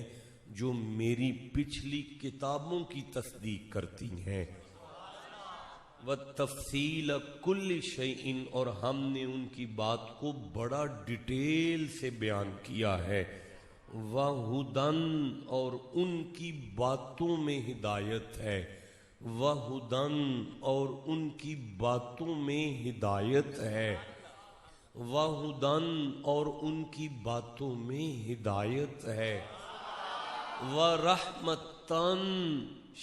A: جو میری پچھلی کتابوں کی تصدیق کرتی ہیں۔ وتفصیل کل شیء، اور ہم نے ان کی بات کو بڑا ڈیٹیل سے بیان کیا ہے۔ وہدن، اور ان کی باتوں میں ہدایت ہے۔ وہدن، اور ان کی باتوں میں ہدایت ہے۔ وہدن، اور ان کی باتوں میں ہدایت ہے۔ ورحمتن،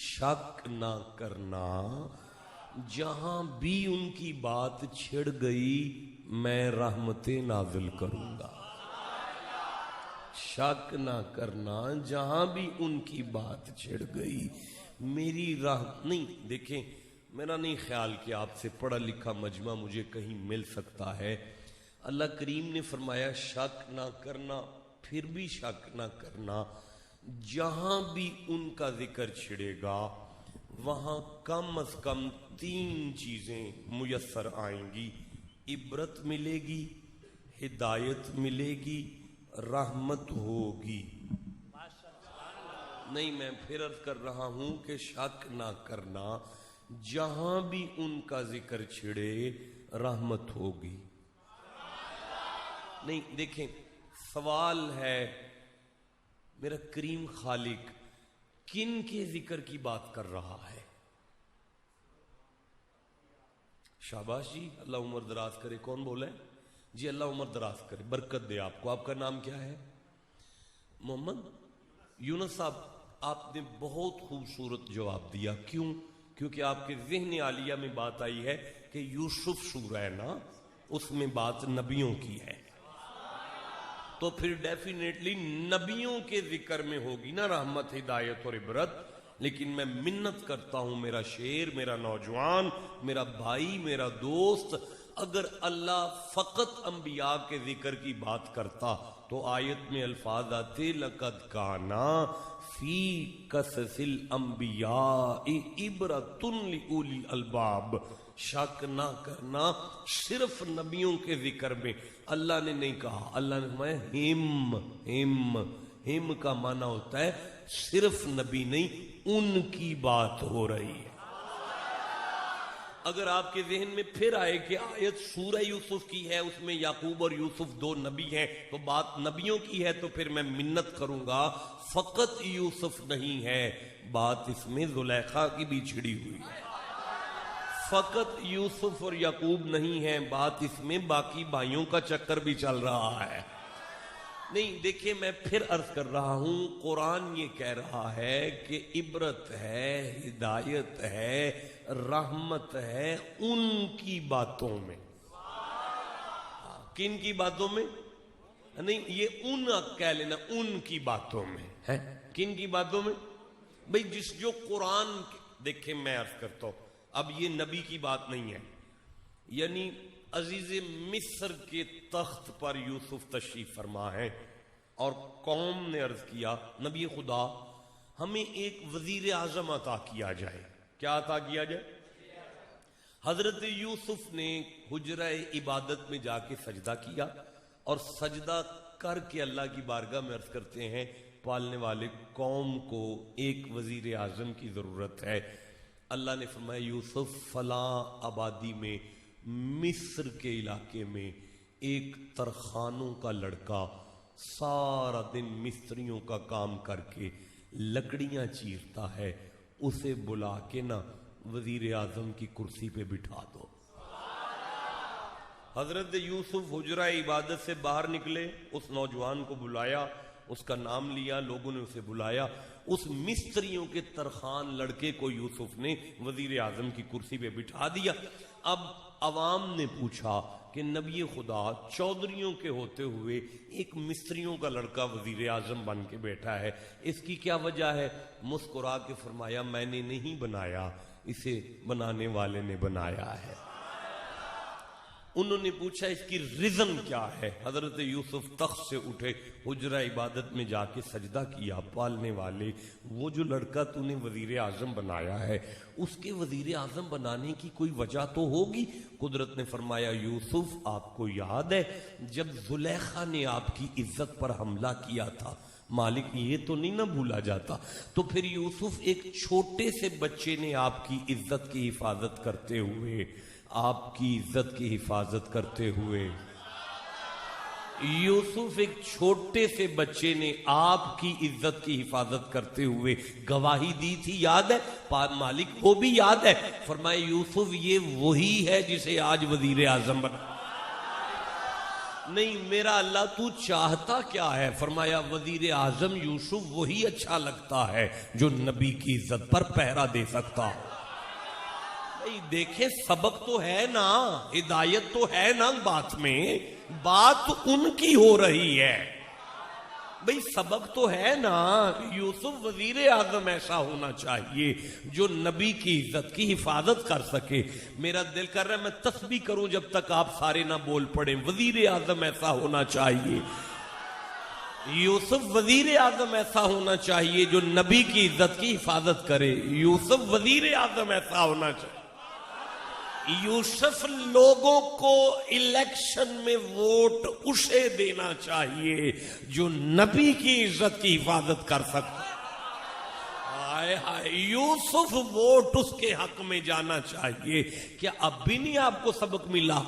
A: شک نہ کرنا جہاں بھی ان کی بات چھڑ گئی میں رحمتیں نازل کروں گا۔ شک نہ کرنا جہاں بھی ان کی بات چھڑ گئی میری نہیں۔ دیکھیں میرا نہیں خیال کہ آپ سے پڑھا لکھا مجمع مجھے کہیں مل سکتا ہے۔ اللہ کریم نے فرمایا شک نہ کرنا، پھر بھی شک نہ کرنا، جہاں بھی ان کا ذکر چھڑے گا وہاں کم از کم 3 چیزیں میسر آئیں گی۔ عبرت ملے گی، ہدایت ملے گی، رحمت ہوگی۔ نہیں میں پھر عرض کر رہا ہوں کہ شک نہ کرنا، جہاں بھی ان کا ذکر چھڑے رحمت ہوگی۔ نہیں دیکھیں سوال ہے میرا کریم خالق کن کے ذکر کی بات کر رہا ہے؟ شاباش جی، اللہ عمر دراز کرے۔ کون بولے جی؟ اللہ عمر دراز کرے، برکت دے آپ کو۔ آپ کا نام کیا ہے؟ محمد یونس صاحب، آپ نے بہت خوبصورت جواب دیا۔ کیوں؟ کیونکہ آپ کے ذہن عالیہ میں بات آئی ہے کہ یوسف سورہ ہے نا، اس میں بات نبیوں کی ہے، تو پھر ڈیفینیٹلی نبیوں کے ذکر میں ہوگی نا رحمت، ہدایت اور عبرت۔ لیکن میں منت کرتا ہوں میرا شیر، میرا نوجوان، میرا بھائی، میرا دوست، اگر اللہ فقط انبیاء کے ذکر کی بات کرتا تو آیت میں الفاظ آتے لقد کانا فی قصص الانبیاء عبرۃ لأولی الالباب. شک نہ کرنا صرف نبیوں کے ذکر میں اللہ نے نہیں کہا. اللہ نے فرمایا ہم کا معنی ہوتا ہے صرف نبی نہیں، ان کی بات ہو رہی ہے. اگر آپ کے ذہن میں پھر آئے کہ آیت سورہ یوسف کی ہے، اس میں یعقوب اور یوسف دو نبی ہیں تو بات نبیوں کی ہے، تو پھر میں منت کروں گا فقط یوسف نہیں ہے، بات اس میں زلیخا کی بھی چھڑی ہوئی ہے. فقط یوسف اور یعقوب نہیں ہے، بات اس میں باقی بھائیوں کا چکر بھی چل رہا ہے. نہیں دیکھیں، میں پھر عرض کر رہا ہوں، قرآن یہ کہہ رہا ہے کہ عبرت ہے، ہدایت ہے، رحمت ہے ان کی باتوں میں. کن کی باتوں میں؟ نہیں، یہ ان کہہ لینا، ان کی باتوں میں ہے. کن کی باتوں میں؟ بھئی جس جو قرآن، دیکھیں میں عرض کرتا ہوں، اب یہ نبی کی بات نہیں ہے. یعنی عزیز مصر کے تخت پر یوسف تشریف فرما ہے اور قوم نے عرض کیا نبی خدا ہمیں ایک وزیر اعظم عطا کیا جائے. کیا عطا کیا جائے؟ حضرت یوسف نے حجرہ عبادت میں جا کے سجدہ کیا اور سجدہ کر کے اللہ کی بارگاہ میں عرض کرتے ہیں پالنے والے قوم کو ایک وزیر اعظم کی ضرورت ہے. اللہ نے فرمایا یوسف فلاں آبادی میں مصر کے علاقے میں ایک ترخانوں کا لڑکا سارا دن مستریوں کا کام کر کے لکڑیاں چیرتا ہے، اسے بلا کے نا وزیر اعظم کی کرسی پہ بٹھا دو. حضرت یوسف حجرہ عبادت سے باہر نکلے، اس نوجوان کو بلایا، اس کا نام لیا، لوگوں نے اسے بلایا. اس مستریوں کے ترخان لڑکے کو یوسف نے وزیر اعظم کی کرسی پہ بٹھا دیا. اب عوام نے پوچھا کہ نبی خدا چودھریوں کے ہوتے ہوئے ایک مستریوں کا لڑکا وزیر اعظم بن کے بیٹھا ہے، اس کی کیا وجہ ہے؟ مسکرا کے فرمایا میں نے نہیں بنایا، اسے بنانے والے نے بنایا ہے. انہوں نے پوچھا اس کی ریزن کیا ہے؟ حضرت یوسف تخت سے اٹھے، حجرہ عبادت میں جا کے سجدہ کیا، پالنے والے وہ جو لڑکا تو نے وزیر اعظم بنایا ہے اس کے وزیر اعظم بنانے کی کوئی وجہ تو ہوگی. قدرت نے فرمایا یوسف آپ کو یاد ہے جب زلیخا نے آپ کی عزت پر حملہ کیا تھا، مالک یہ تو نہیں نہ بھولا جاتا. تو پھر یوسف ایک چھوٹے سے بچے نے آپ کی عزت کی حفاظت کرتے ہوئے، آپ کی عزت کی حفاظت کرتے ہوئے، یوسف ایک چھوٹے سے بچے نے آپ کی عزت کی حفاظت کرتے ہوئے گواہی دی تھی، یاد ہے؟ مالک وہ بھی یاد ہے. فرمایا یوسف یہ وہی ہے جسے آج وزیر اعظم بنا. نہیں میرا اللہ تو چاہتا کیا ہے؟ فرمایا وزیر اعظم یوسف وہی اچھا لگتا ہے جو نبی کی عزت پر پہرا دے سکتا ہو. دیکھیں سبق تو ہے نا، ہدایت تو ہے نا، بات میں بات ان کی ہو رہی ہے. بھئی سبق تو ہے نا. یوسف وزیر اعظم ایسا ہونا چاہیے جو نبی کی عزت کی حفاظت کر سکے. میرا دل کر رہا ہے میں تسبیح کروں جب تک آپ سارے نہ بول پڑیں. وزیر اعظم ایسا ہونا چاہیے، یوسف وزیر اعظم ایسا ہونا چاہیے جو نبی کی عزت کی حفاظت کرے. یوسف وزیر اعظم ایسا ہونا چاہیے. یوسف لوگوں کو الیکشن میں ووٹ اسے دینا چاہیے جو نبی کی عزت کی حفاظت کر سکتا. ہائے ہائے، یوسف ووٹ اس کے حق میں جانا چاہیے. کیا اب بھی نہیں آپ کو سبق ملا؟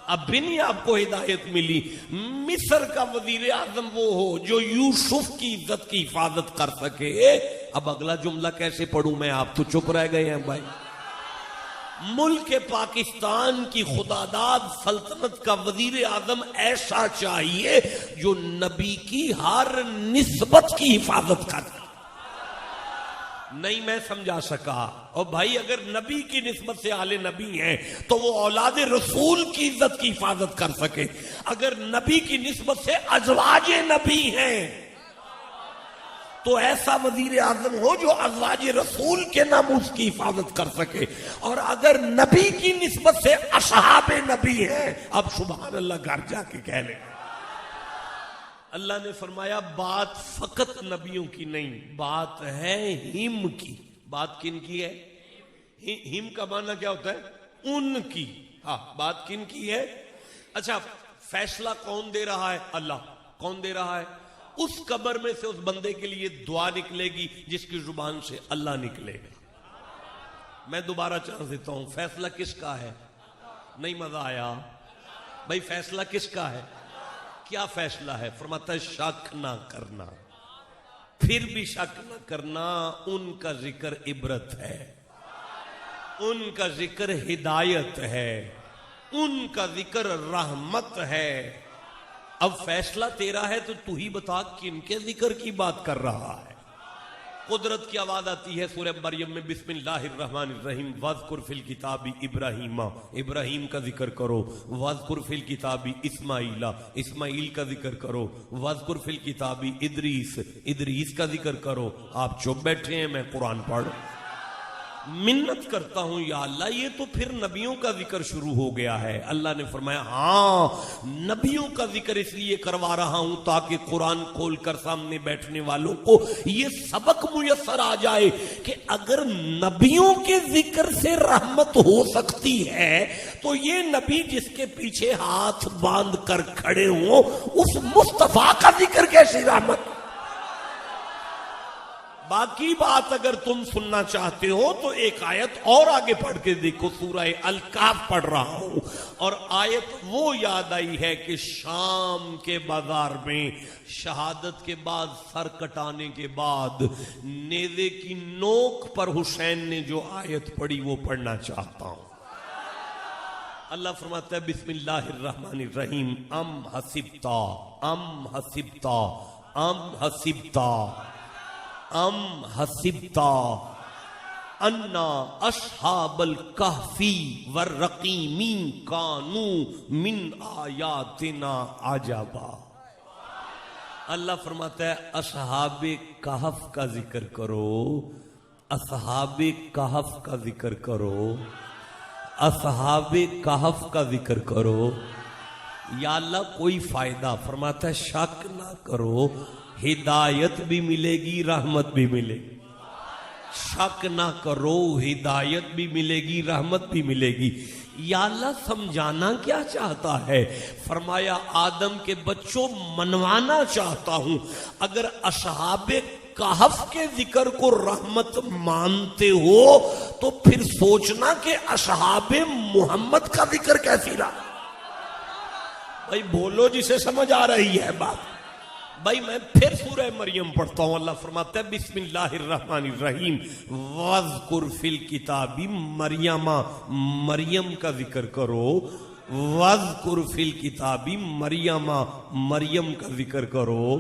A: اب بھی نہیں آپ کو ہدایت ملی؟ مصر کا وزیر اعظم وہ ہو جو یوسف کی عزت کی حفاظت کر سکے. اب اگلا جملہ کیسے پڑھوں میں؟ آپ تو چپ رہ گئے ہیں بھائی. ملک پاکستان کی خداداد سلطنت کا وزیر اعظم ایسا چاہیے جو نبی کی ہر نسبت کی حفاظت کرے. نہیں میں سمجھا سکا. اور بھائی اگر نبی کی نسبت سے آل نبی ہیں تو وہ اولاد رسول کی عزت کی حفاظت کر سکے. اگر نبی کی نسبت سے ازواج نبی ہیں تو ایسا وزیر اعظم ہو جو ازواج رسول کے ناموس کی حفاظت کر سکے. اور اگر نبی کی نسبت سے اصحاب نبی ہیں، اب سبحان اللہ گھر جا کے کہہ لیں. اللہ نے فرمایا بات فقط نبیوں کی نہیں، بات ہے ہم کی. بات کن کی ہے؟ ہم کا معنی کیا ہوتا ہے؟ ان کی. ہاں، بات کن کی ہے؟ اچھا، فیصلہ کون دے رہا ہے؟ اللہ. کون دے رہا ہے؟ اس قبر میں سے اس بندے کے لیے دعا نکلے گی جس کی زبان سے اللہ نکلے گا. میں دوبارہ چانس دیتا ہوں، فیصلہ کس کا ہے؟ نہیں مزہ آیا بھائی؟ فیصلہ کس کا ہے؟ کیا فیصلہ ہے؟ فرماتا ہے شک نہ کرنا. پھر بھی شک نہ کرنا، ان کا ذکر عبرت ہے، ان کا ذکر ہدایت ہے، ان کا ذکر رحمت ہے. اب فیصلہ تیرا ہے تو ہی بتا کن کے ذکر کی بات کر رہا ہے. قدرت کی آواز آتی ہے سورہ مریم میں، بسم اللہ الرحمن الرحیم. وَاذْكُرْ فِي الْكِتَابِ ابراہیم، ابراہیم کا ذکر کرو. وَاذْكُرْ فِي الْكِتَابِ اسماعیل، اسماعیل کا ذکر کرو. وَاذْكُرْ فِي الْكِتَابِ ادریس، ادریس کا ذکر کرو. آپ چپ بیٹھے ہیں، میں قرآن پڑھ. منت کرتا ہوں یا اللہ، یہ تو پھر نبیوں کا ذکر شروع ہو گیا ہے. اللہ نے فرمایا ہاں، نبیوں کا ذکر اس لیے کروا رہا ہوں تاکہ قرآن کھول کر سامنے بیٹھنے والوں کو یہ سبق میسر آ جائے کہ اگر نبیوں کے ذکر سے رحمت ہو سکتی ہے تو یہ نبی جس کے پیچھے ہاتھ باندھ کر کھڑے ہوں، اس مصطفیٰ کا ذکر کیسی رحمت. باقی بات اگر تم سننا چاہتے ہو تو ایک آیت اور آگے پڑھ کے دیکھو. سورہ الکاف پڑھ رہا ہوں اور آیت وہ یاد آئی ہے کہ شام کے بازار میں شہادت کے بعد، سر کٹانے کے بعد نیزے کی نوک پر حسین نے جو آیت پڑھی وہ پڑھنا چاہتا ہوں. اللہ فرماتا ہے بسم اللہ الرحمن الرحیم. ام حسبتا، ام حسبتا، ام حسبتا، ام حسبتا انا اصحاب الکہفی والرقیم کانوا من آیاتنا عجبا. اللہ فرماتا ہے اصحاب کہف کا ذکر کرو، اصحاب کہف کا ذکر کرو، اصحاب کہف کا ذکر کرو. یا اللہ کوئی فائدہ؟ فرماتا ہے شک نہ کرو، ہدایت بھی ملے گی، رحمت بھی ملے گی. شک نہ کرو، ہدایت بھی ملے گی، رحمت بھی ملے گی. یا اللہ سمجھانا کیا چاہتا ہے؟ فرمایا آدم کے بچوں منوانا چاہتا ہوں. اگر اصحاب کہف کے ذکر کو رحمت مانتے ہو تو پھر سوچنا کہ اصحاب محمد کا ذکر کیسی رہا. بھائی بولو جسے سمجھ آ رہی ہے بات. بھائی میں پھر سورہ مریم پڑھتا ہوں. اللہ فرماتا ہے بسم اللہ الرحمن الرحیم. وَاذْكُرْ فِي الْكِتَابِ مریم، مریم کا ذکر کرو. وَاذْكُرْ فِي الْكِتَابِ مریم، مریم کا ذکر کرو.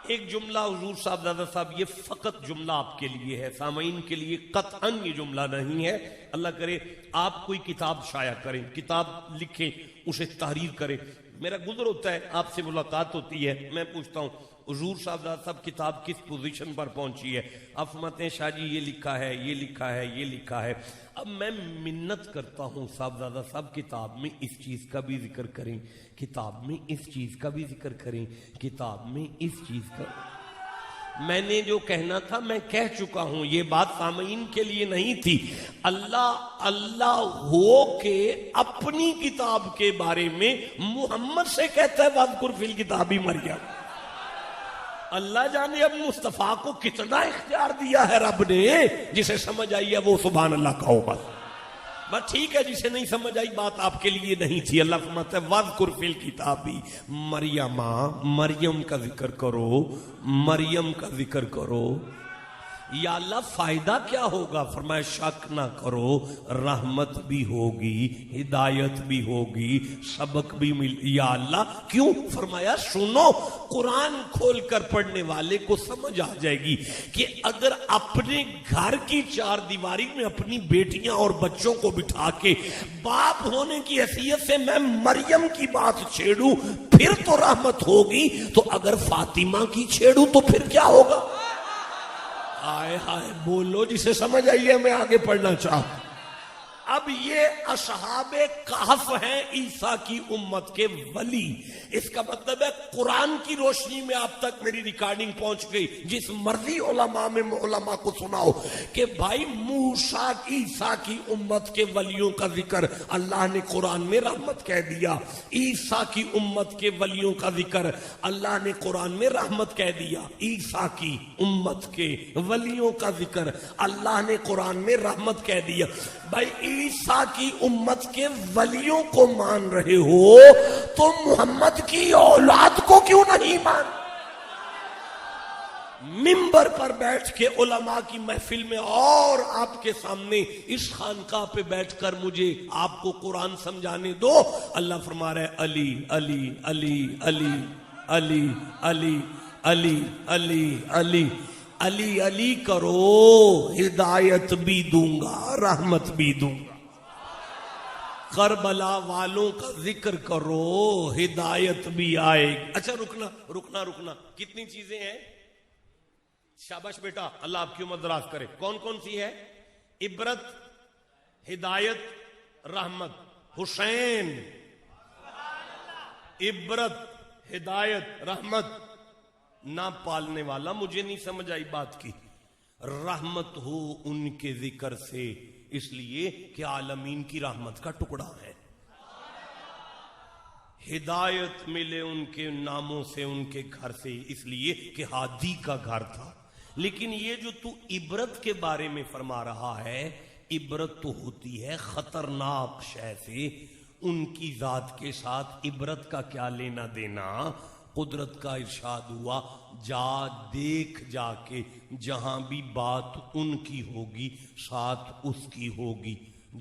A: ایک جملہ حضور صاحب دادا صاحب، یہ فقط جملہ آپ کے لیے ہے، سامعین کے لیے قطعاً یہ جملہ نہیں ہے. اللہ کرے آپ کوئی کتاب شائع کریں، کتاب لکھیں، اسے تحریر کریں. میرا گزر ہوتا ہے، آپ سے ملاقات ہوتی ہے، میں پوچھتا ہوں حضور صاحب صاحب کتاب کس پوزیشن پر پہنچی ہے؟ آپ فرماتے ہیں شاہ جی یہ لکھا ہے، یہ لکھا ہے، یہ لکھا ہے. اب میں منت کرتا ہوں صاحبزادہ صاحب کتاب میں اس چیز کا بھی ذکر کریں، کتاب میں اس چیز کا بھی ذکر کریں، کتاب میں اس چیز کا. میں نے جو کہنا تھا میں کہہ چکا ہوں، یہ بات سامعین کے لیے نہیں تھی. اللہ اللہ ہو کے اپنی کتاب کے بارے میں محمد سے کہتا ہے وَاذْكُرْ فِي الْكِتَابِ مریم. اللہ جانے اب مصطفیٰ کو کتنا اختیار دیا ہے رب نے. جسے سمجھ آئی ہے وہ سبحان اللہ کہو. بس ٹھیک ہے، جسے نہیں سمجھ آئی بات آپ کے لیے نہیں تھی. اللہ فرماتا ہے وَاذْكُرْ فِي الْكِتَابِ مریم، مریم کا ذکر کرو، مریم کا ذکر کرو. یا اللہ فائدہ کیا ہوگا؟ فرمایا شک نہ کرو، رحمت بھی ہوگی، ہدایت بھی ہوگی، سبق بھی یا اللہ کیوں؟ فرمایا سنو، قرآن کھول کر پڑھنے والے کو سمجھ آ جائے گی کہ اگر اپنے گھر کی چار دیواری میں اپنی بیٹیاں اور بچوں کو بٹھا کے باپ ہونے کی حیثیت سے میں مریم کی بات چھیڑوں پھر تو رحمت ہوگی، تو اگر فاطمہ کی چھیڑوں تو پھر کیا ہوگا؟ آئے ہائے بولو جسے سمجھ آئیے، میں آگے پڑھنا چاہوں۔ اب یہ اصحاب کہف ہیں عیسیٰ کی امت کے ولی۔ اس کا مطلب ہے قرآن کی روشنی میں آپ تک میری ریکارڈنگ پہنچ گئی، جس مرضی علماء میں علماء کو سناؤ کہ بھائی موسیٰ عیسیٰ کی امت کے ولیوں کا ذکر اللہ نے قرآن میں رحمت کہہ دیا، عیسیٰ کی امت کے ولیوں کا ذکر اللہ نے قرآن میں رحمت کہہ دیا، عیسیٰ کی امت کے ولیوں کا ذکر اللہ نے قرآن میں رحمت کہہ دیا۔ بھائی عیسیٰ کی امت کے ولیوں کو مان رہے ہو تو محمد کی اولاد کو کیوں نہیں مان؟ منبر پر بیٹھ کے علماء کی محفل میں اور آپ کے سامنے اس خانقاہ پہ بیٹھ کر مجھے آپ کو قرآن سمجھانے دو، اللہ فرما رہا ہے علی علی علی علی علی علی علی علی علی علی علی کرو، ہدایت بھی دوں گا، رحمت بھی دوں گا۔ کربلا والوں کا ذکر کرو، ہدایت بھی آئے گی۔ اچھا رکنا رکنا رکنا، کتنی چیزیں ہیں؟ شاباش بیٹا، اللہ آپ کی عمر دراز کرے۔ کون کون سی ہے؟ عبرت، ہدایت، رحمت۔ حسین، عبرت، ہدایت، رحمت۔ نہ پالنے والا، مجھے نہیں سمجھ آئی بات کی۔ رحمت ہو ان کے ذکر سے، اس لیے کہ عالمین کی رحمت کا ٹکڑا ہے۔ ہدایت ملے ان کے ناموں سے، ان کے گھر سے، اس لیے کہ ہادی کا گھر تھا۔ لیکن یہ جو تو عبرت کے بارے میں فرما رہا ہے، عبرت تو ہوتی ہے خطرناک شے سے، ان کی ذات کے ساتھ عبرت کا کیا لینا دینا؟ قدرت کا ارشاد ہوا، جا دیکھ جا کے، جہاں بھی بات ان کی ہوگی ساتھ اس کی ہوگی،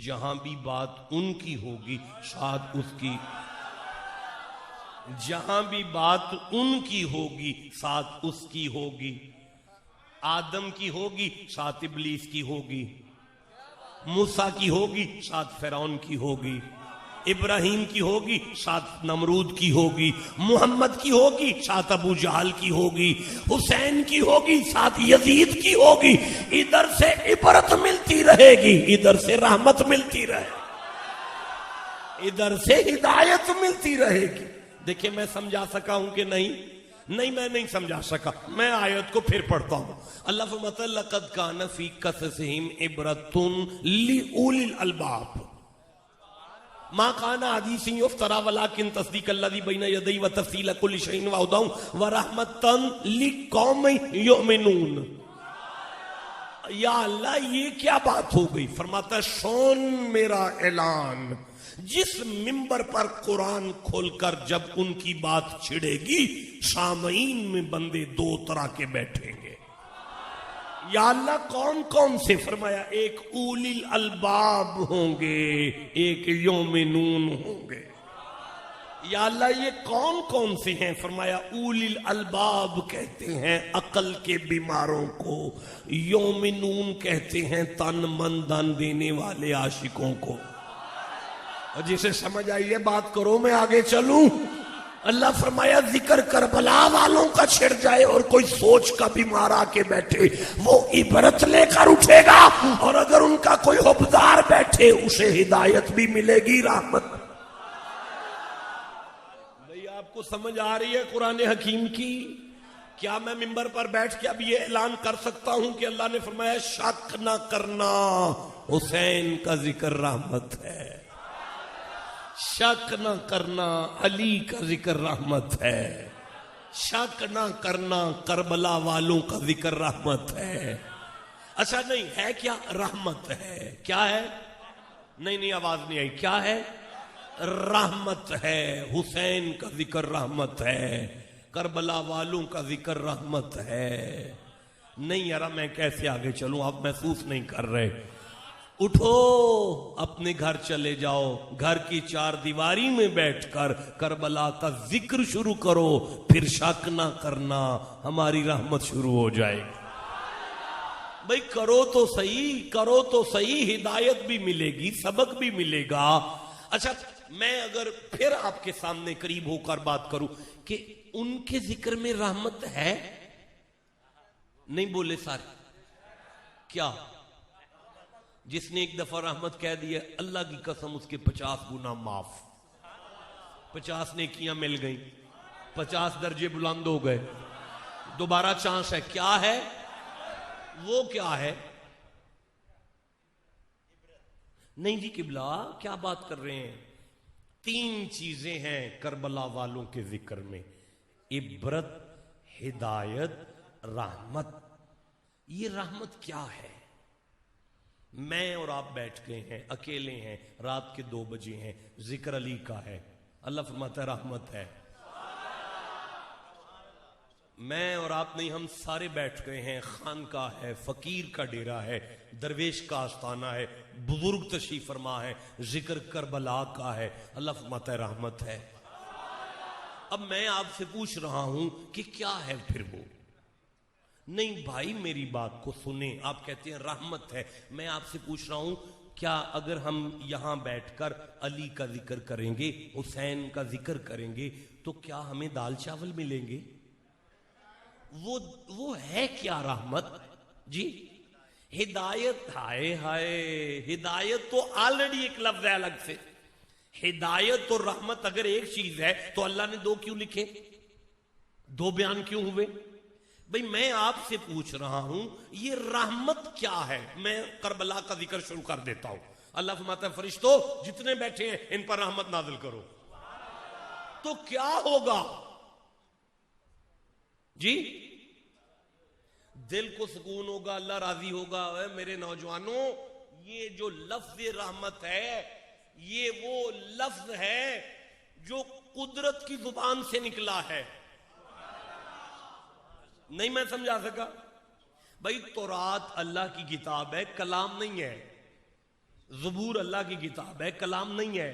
A: جہاں بھی بات ان کی ہوگی ساتھ اس کی، جہاں بھی بات ان کی ہوگی ساتھ اس کی ہوگی۔ آدم کی ہوگی ساتھ ابلیس کی ہوگی، موسیٰ کی ہوگی ساتھ فرعون کی ہوگی، ابراہیم کی ہوگی ساتھ نمرود کی ہوگی، محمد کی ہوگی ساتھ ابو جہل کی ہوگی، حسین کی ہوگی ساتھ یزید کی ہوگی۔ ادھر سے عبرت ملتی رہے گی، ادھر سے رحمت ملتی رہے گی، ادھر سے ہدایت ملتی رہے گی۔ دیکھیں میں سمجھا سکا ہوں کہ نہیں؟ نہیں میں نہیں سمجھا سکا، میں آیت کو پھر پڑھتا ہوں۔ اللہ فرماتا ہے لَقَدْ كَانَ فِي قَصَصِهِمْ عِبْرَةٌ لِأُولِي الْأَلْبَابِ ما كان حديثا يفترى ولكن تصديق الذي بين يديه وتفصيل كل شيء وهدى ورحمة لقوم يؤمنون۔ یا اللہ یہ کیا بات ہو گئی؟ فرماتا ہے سن میرا اعلان، جس ممبر پر قرآن کھول کر جب ان کی بات چھڑے گی، سامعین میں بندے دو طرح کے بیٹھیں گے۔ یا اللہ کون کون سے؟ فرمایا ایک اولی الالباب ہوں گے، ایک یومنون ہوں گے۔ یا اللہ یہ کون کون سے ہیں؟ فرمایا اولی الالباب کہتے ہیں عقل کے بیماروں کو، یومنون کہتے ہیں تن من دن دینے والے عاشقوں کو۔ اور جسے سمجھ آئیے بات کرو، میں آگے چلوں۔ اللہ فرمایا ذکر کربلا والوں کا چھڑ جائے اور کوئی سوچ کا بیمار آ کے بیٹھے، وہ عبرت لے کر اٹھے گا، اور اگر ان کا کوئی حبدار بیٹھے اسے ہدایت بھی ملے گی، رحمت۔ بھئی آپ کو سمجھ آ رہی ہے قرآن حکیم کی؟ کیا میں منبر پر بیٹھ کے اب یہ اعلان کر سکتا ہوں کہ اللہ نے فرمایا شک نہ کرنا حسین کا ذکر رحمت ہے، شک نہ کرنا علی کا ذکر رحمت ہے، شک نہ کرنا کربلا والوں کا ذکر رحمت ہے؟ اچھا نہیں ہے کیا؟ رحمت ہے۔ کیا ہے؟ نہیں آواز نہیں آئی، کیا ہے؟ رحمت ہے۔ حسین کا ذکر رحمت ہے، کربلا والوں کا ذکر رحمت ہے۔ نہیں یار میں کیسے آگے چلوں، آپ محسوس نہیں کر رہے. اٹھو اپنے گھر چلے جاؤ، گھر کی چار دیواری میں بیٹھ کر کربلا کا ذکر شروع کرو، پھر شک نہ کرنا ہماری رحمت شروع ہو جائے گی. بھئی کرو تو صحیح، ہدایت بھی ملے گی، سبق بھی ملے گا. اچھا میں اگر پھر آپ کے سامنے قریب ہو کر بات کروں کہ ان کے ذکر میں رحمت ہے؟ نہیں بولے سارے. کیا؟ جس نے ایک دفعہ رحمت کہہ دیا اللہ کی قسم اس کے 50 گنا معاف، 50 نیکیاں مل گئیں، 50 درجے بلند ہو گئے، دوبارہ چانس ہے. کیا ہے وہ؟ کیا ہے؟ نہیں جی قبلہ کیا بات کر رہے ہیں؟ 3 چیزیں ہیں کربلا والوں کے ذکر میں: عبرت، ہدایت، رحمت. یہ رحمت کیا ہے؟ میں اور آپ بیٹھ گئے ہیں، اکیلے ہیں، رات کے 2 بجے ہیں، ذکر علی کا ہے، اللہ فرماتا ہے رحمت ہے. میں اور آپ نہیں، ہم سارے بیٹھ گئے ہیں، خانقاہ ہے، فقیر کا ڈیرا ہے، درویش کا آستانہ ہے، بزرگ تشریف فرما ہے، ذکر کربلا کا ہے، اللہ فرماتا ہے رحمت ہے. اب میں آپ سے پوچھ رہا ہوں کہ کیا ہے پھر وہ؟ نہیں بھائی میری بات کو سنیں، آپ کہتے ہیں رحمت ہے. میں آپ سے پوچھ رہا ہوں کیا اگر ہم یہاں بیٹھ کر علی کا ذکر کریں گے، حسین کا ذکر کریں گے، تو کیا ہمیں دال چاول ملیں گے؟ وہ ہے کیا رحمت جی؟ ہدایت. ہائے ہائے، ہدایت تو آلریڈی ایک لفظ ہے الگ سے. ہدایت اور رحمت اگر ایک چیز ہے تو اللہ نے 2 کیوں لکھے؟ 2 بیان کیوں ہوئے؟ بھئی میں آپ سے پوچھ رہا ہوں یہ رحمت کیا ہے؟ میں کربلا کا ذکر شروع کر دیتا ہوں. اللہ فرماتا ہے فرشتوں جتنے بیٹھے ہیں ان پر رحمت نازل کرو. تو کیا ہوگا جی؟ دل کو سکون ہوگا، اللہ راضی ہوگا. اے میرے نوجوانوں، یہ جو لفظ رحمت ہے یہ وہ لفظ ہے جو قدرت کی زبان سے نکلا ہے. نہیں میں سمجھا سکا؟ بھائی تورات اللہ کی کتاب ہے، کلام نہیں ہے. زبور اللہ کی کتاب ہے، کلام نہیں ہے.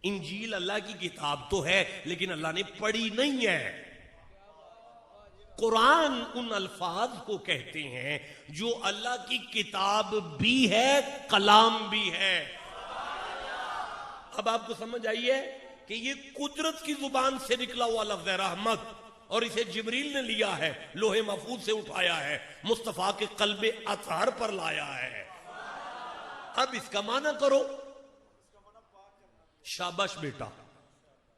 A: انجیل اللہ کی کتاب تو ہے لیکن اللہ نے پڑھی نہیں ہے. قرآن ان الفاظ کو کہتے ہیں جو اللہ کی کتاب بھی ہے، کلام بھی ہے. اب آپ کو سمجھ آئیے کہ یہ قدرت کی زبان سے نکلا ہوا لفظ ہے رحمت، اور اسے جبریل نے لیا ہے، لوح محفوظ سے اٹھایا ہے، مصطفیٰ کے قلب اطہر پر لایا ہے. اب اس کا معنی کرو. شاباش بیٹا،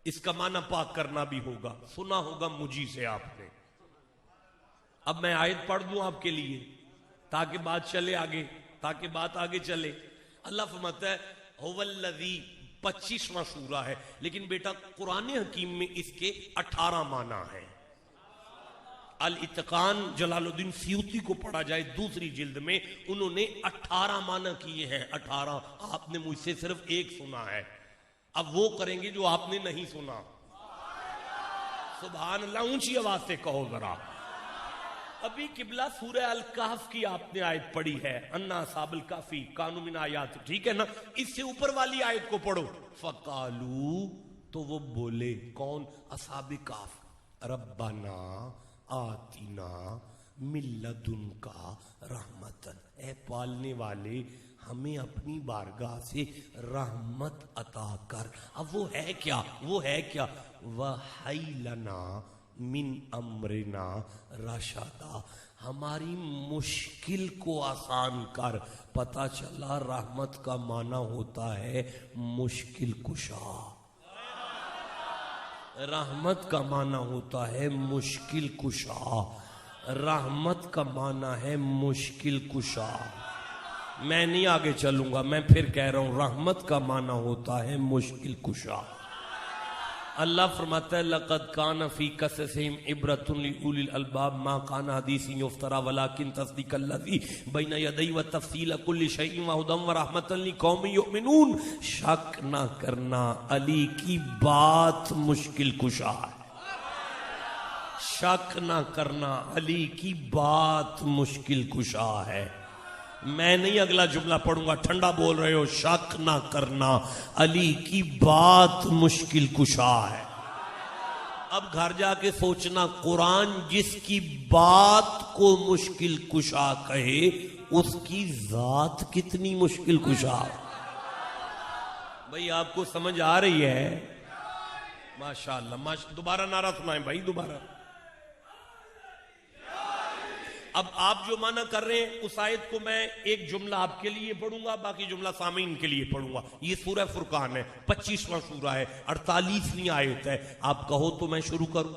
A: اس کا معنی پاک کرنا بھی ہوگا. سنا ہوگا مجھی سے آپ نے. اب میں آیت پڑھ دوں آپ کے لیے تاکہ بات چلے آگے، تاکہ بات آگے چلے. اللہ فرماتا ہے هو الذی، 25واں سورہ ہے لیکن بیٹا قرآن حکیم میں اس کے 18 معنی ہیں. الاتقان جلال الدین سیوطی کو پڑھا جائے 2 جلد میں، انہوں نے 18 معنی کیے ہیں. 18. آپ نے مجھ سے صرف 1 سنا ہے. اب وہ کریں گے جو آپ نے نہیں سنا. سبحان اللہ، اونچی آواز سے کہو ذرا. ابھی قبلہ سورہ الکہف کی آپ نے آیت پڑھی ہے، انا اصحاب الکہفی کانوا من آیات، ٹھیک ہے نا؟ اس سے اوپر والی آیت کو پڑھو. فقالو، تو وہ بولے، کون؟ اصحاب کہف، ربنا آتنا من لدنکا رحمتن، اے پالنے والے ہمیں اپنی بارگاہ سے رحمت عطا کر. اب وہ ہے کیا؟ وہ ہے کیا؟ وَحَيْ لَنَا من امرنا رشدا، ہماری مشکل کو آسان کر. پتہ چلا رحمت کا معنی ہوتا ہے مشکل کشا. رحمت کا معنی ہوتا ہے مشکل کشا. رحمت کا معنی ہے مشکل کشا. میں نہیں آگے چلوں گا، میں پھر کہہ رہا ہوں رحمت کا معنی ہوتا ہے مشکل کشا. اللہ فرماتا ہے لقد کان فی قصصہم عبرۃ لأولی الالباب ما کان حدیث یفترا ولکن تصدیق الذی بین یدیہ وتفصیل کل شیء وہدی ورحمۃ لقوم یؤمنون. شک نہ کرنا علی کی بات مشکل کشا ہے. شک نہ کرنا علی کی بات مشکل کشا ہے. میں نہیں اگلا جملہ پڑھوں گا, ٹھنڈا بول رہے ہو. شک نہ کرنا علی کی بات مشکل کشا ہے. اب گھر جا کے سوچنا, قرآن جس کی بات کو مشکل کشا کہے اس کی ذات کتنی مشکل کشا. بھئی آپ کو سمجھ آ رہی ہے؟ ماشاءاللہ. دوبارہ نعرہ سنائیں بھائی, دوبارہ. اب آپ جو معنی کر رہے ہیں اس آیت کو میں ایک جملہ آپ کے لیے پڑھوں گا, باقی جملہ سامعین کے لیے پڑھوں گا. یہ سورہ فرقان ہے, 25واں سورہ ہے, 48ویں آیت ہے. آپ کہو تو میں شروع کروں.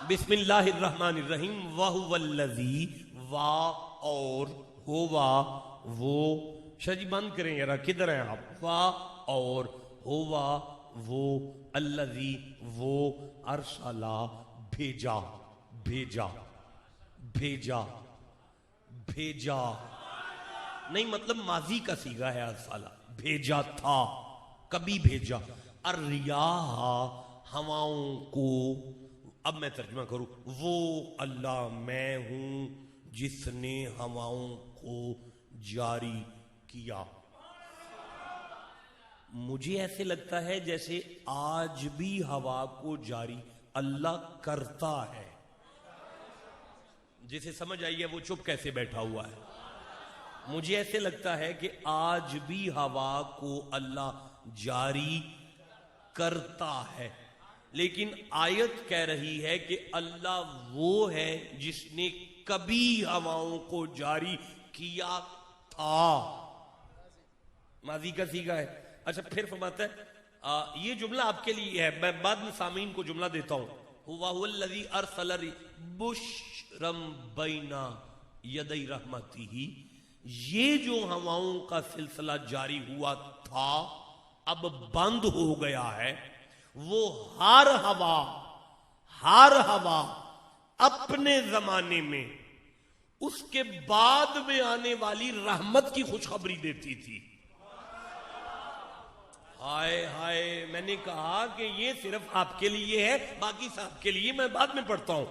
A: بسم اللہ الرحمن الرحیم. وَهُوَ الَّذِي, وا اور ہوا وہ. شاہ جی بند کریں یارا, کدھر ہیں آپ؟ وا اور ہوا وہ, الذی وہ, ارسلا بھیجا, بھیجا بھیجا بھیجا نہیں مطلب ماضی کا صیغہ ہے. ارسلا بھیجا تھا, کبھی بھیجا. الریاح ہواؤں کو. اب میں ترجمہ کروں. وہ اللہ میں ہوں جس نے ہواؤں کو جاری کیا. مجھے ایسے لگتا ہے جیسے آج بھی ہوا کو جاری اللہ کرتا ہے. جسے سمجھ آئی ہے وہ چپ کیسے بیٹھا ہوا ہے. مجھے ایسے لگتا ہے کہ آج بھی ہوا کو اللہ جاری کرتا ہے, لیکن آیت کہہ رہی ہے کہ اللہ وہ ہے جس نے کبھی ہواؤں کو جاری کیا تھا. ماضی کا صیغہ ہے. اچھا پھر فرماتا ہے یہ جملہ آپ کے لیے ہے, میں بعد میں سامعین کو جملہ دیتا ہوں. هو الذی ارسل بشرا بین یدی رحمتہ. یہ جو ہواؤں کا سلسلہ جاری ہوا تھا اب بند ہو گیا ہے. وہ ہر ہوا اپنے زمانے میں اس کے بعد میں آنے والی رحمت کی خوشخبری دیتی تھی. ہائے ہائے, میں نے کہا کہ یہ صرف آپ کے لیے ہے, باقی سب کے لیے میں بعد میں پڑھتا ہوں.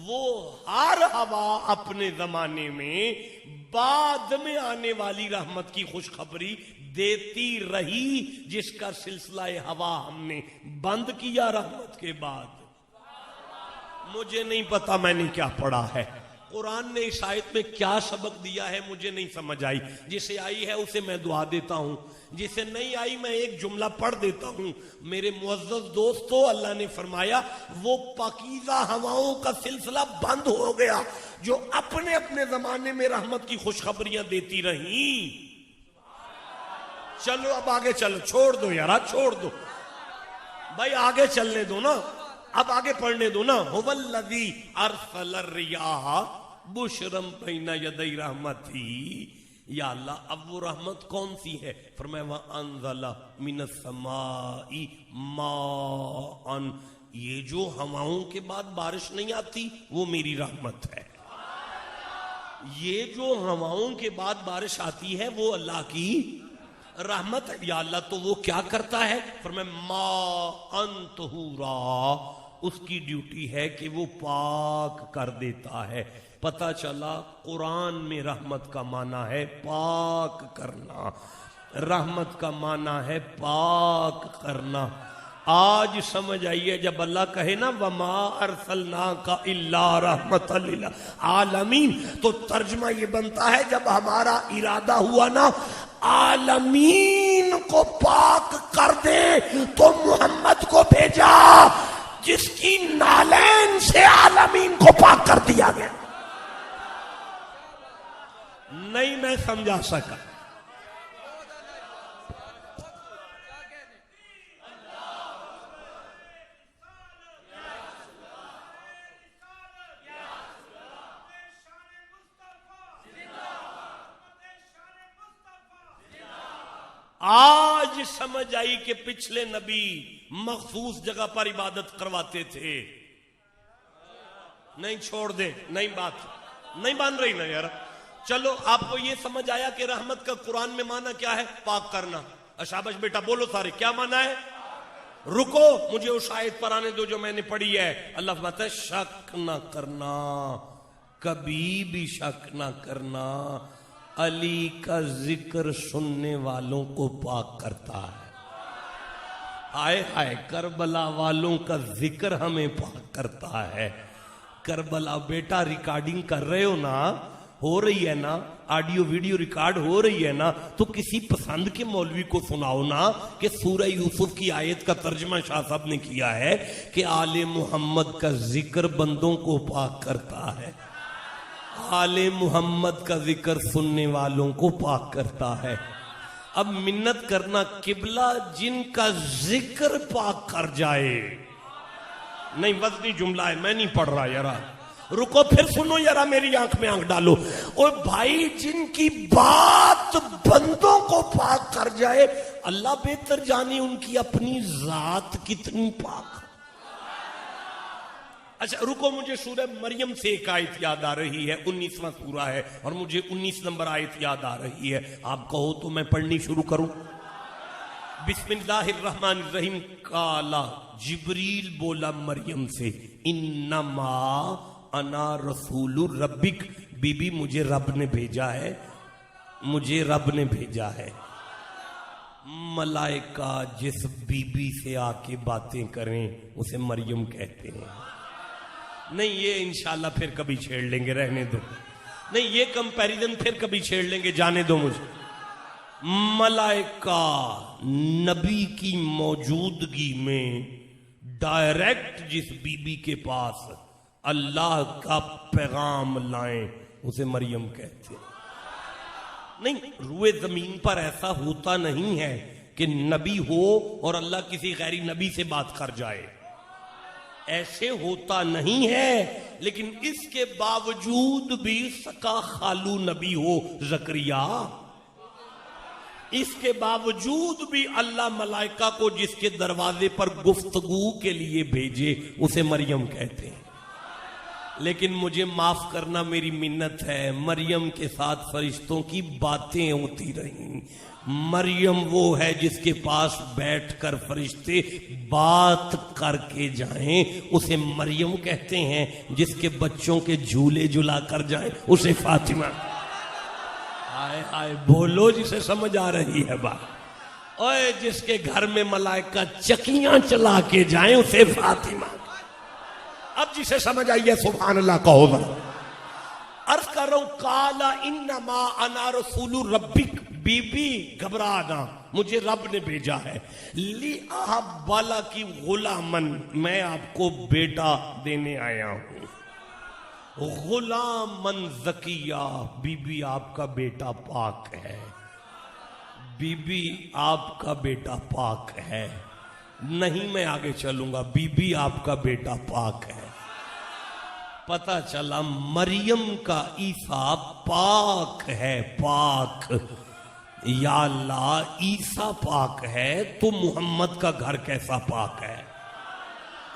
A: وہ ہر ہوا اپنے زمانے میں بعد میں آنے والی رحمت کی خوشخبری دیتی رہی, جس کا سلسلہ ہوا ہم نے بند کیا رحمت کے بعد. مجھے نہیں پتا میں نے کیا پڑھا ہے. قرآن نے اس آیت میں کیا سبق دیا ہے مجھے نہیں سمجھ آئی. جسے آئی ہے اسے میں دعا دیتا ہوں, جسے نہیں آئی میں ایک جملہ پڑھ دیتا ہوں. میرے معزز دوستو, اللہ نے فرمایا وہ پاکیزہ ہواؤں کا سلسلہ بند ہو گیا جو اپنے اپنے زمانے میں رحمت کی خوشخبریاں دیتی رہیں. چلو اب آگے چلو, چھوڑ دو یارا, چھوڑ دو بھائی, آگے چلنے دو نا, اب آگے پڑھنے دو نا. هو الذی ارسل الریاح بشرا بین یدی رحمتہ. یا اللہ اب وہ رحمت کون سی ہے؟ فرمایا وانزل من السماء ماء. یہ جو ہواؤں کے بعد بارش نہیں آتی وہ میری رحمت ہے. یہ جو ہواؤں کے بعد بارش آتی ہے وہ اللہ کی رحمت ہے. یا اللہ تو وہ کیا کرتا ہے؟ فرمایا ماء طہورا. اس کی ڈیوٹی ہے کہ وہ پاک کر دیتا ہے. پتہ چلا قرآن میں رحمت کا معنی ہے پاک کرنا, رحمت کا معنی ہے پاک کرنا. آج سمجھ آئیے جب اللہ کہے نا وما ارسلناک الا رحمۃ للعالمین, تو ترجمہ یہ بنتا ہے جب ہمارا ارادہ ہوا نا عالمین کو پاک کر دے تو محمد کو بھیجا جس کی نالین سے عالمین کو پاک کر دیا گیا. نہیں میں سمجھا سکا. آج سمجھ آئی کہ پچھلے نبی مخصوص جگہ پر عبادت کرواتے تھے. نہیں چھوڑ دے, نہیں بات نہیں بن رہی نا یار. چلو آپ کو یہ سمجھ آیا کہ رحمت کا قرآن میں معنی کیا ہے؟ پاک کرنا. شاباش بیٹا بولو سارے, کیا معنی ہے؟ رکو مجھے اس آیت پر آنے دو جو میں نے پڑھی ہے. اللہ فرماتا ہے شک نہ کرنا, کبھی بھی شک نہ کرنا, علی کا ذکر سننے والوں کو پاک کرتا ہے. آئے ہائے, کربلا والوں کا ذکر ہمیں پاک کرتا ہے. کربلا بیٹا ریکارڈنگ کر رہے ہو نا, ہو رہی ہے نا, آڈیو ویڈیو ریکارڈ ہو رہی ہے نا, تو کسی پسند کے مولوی کو سناؤ نا کہ سورہ یوسف کی آیت کا ترجمہ شاہ صاحب نے کیا ہے کہ آل محمد کا ذکر بندوں کو پاک کرتا ہے, آل محمد کا ذکر سننے والوں کو پاک کرتا ہے. اب منت کرنا قبلہ جن کا ذکر پاک کر جائے. نہیں وزنی جملہ ہے, میں نہیں پڑھ رہا یارا, رکو پھر سنو یارا, میری آنکھ میں آنکھ ڈالو. اور بھائی جن کی بات بندوں کو پاک کر جائے, اللہ بہتر جانے ان کی اپنی ذات کتنی پاک. اچھا رکو, مجھے سورہ مریم سے ایک آیت یاد آ رہی ہے, 19واں سورہ ہے اور مجھے 19 نمبر آیت یاد آ رہی ہے. آپ کہو تو میں پڑھنی شروع کروں. بسم اللہ الرحمن الرحیم. قالا, جبریل بولا مریم سے, انما انا رسول ربک, بی بی مجھے رب نے بھیجا ہے, مجھے رب نے بھیجا ہے. ملائکہ جس بی بی سے آ کے باتیں کریں اسے مریم کہتے ہیں. نہیں یہ انشاءاللہ پھر کبھی چھیڑ لیں گے, رہنے دو. نہیں یہ کمپیریزن پھر کبھی چھیڑ لیں گے, جانے دو مجھے. ملائکہ نبی کی موجودگی میں ڈائریکٹ جس بی بی کے پاس اللہ کا پیغام لائیں اسے مریم کہتے ہیں. نہیں روئے زمین پر ایسا ہوتا نہیں ہے کہ نبی ہو اور اللہ کسی غیری نبی سے بات کر جائے, ایسے ہوتا نہیں ہے. لیکن اس کے باوجود بھی سکا خالو نبی ہو زکریا, اس کے باوجود بھی اللہ ملائکہ کو جس کے دروازے پر گفتگو کے لیے بھیجے اسے مریم کہتے ہیں. لیکن مجھے معاف کرنا, میری منت ہے, مریم کے ساتھ فرشتوں کی باتیں ہوتی رہیں. مریم وہ ہے جس کے پاس بیٹھ کر فرشتے بات کر کے جائیں اسے مریم کہتے ہیں. جس کے بچوں کے جھولے جھلا کر جائیں اسے فاطمہ. آئے آئے بولو جسے سمجھ آ رہی ہے بات. اوے جس کے گھر میں ملائکہ چکیاں چلا کے جائیں اسے فاطمہ. اب جسے سمجھ آئی ہے سبحان اللہ کہو. عرض کر رہا ہوں, قالا انما انا رسول ربک, بی بی گھبرا نہ, مجھے رب نے بھیجا ہے. لی اہب والا کی غلامن, میں آپ کو بیٹا دینے آیا ہوں. غلامن زکیہ, بی بی آپ کا بیٹا پاک ہے, بی بی آپ کا بیٹا پاک ہے. نہیں میں آگے چلوں گا, بی بی آپ کا بیٹا پاک ہے. پتہ چلا مریم کا عیسیٰ پاک ہے, پاک. یا اللہ عیسیٰ پاک ہے تو محمد کا گھر کیسا پاک ہے.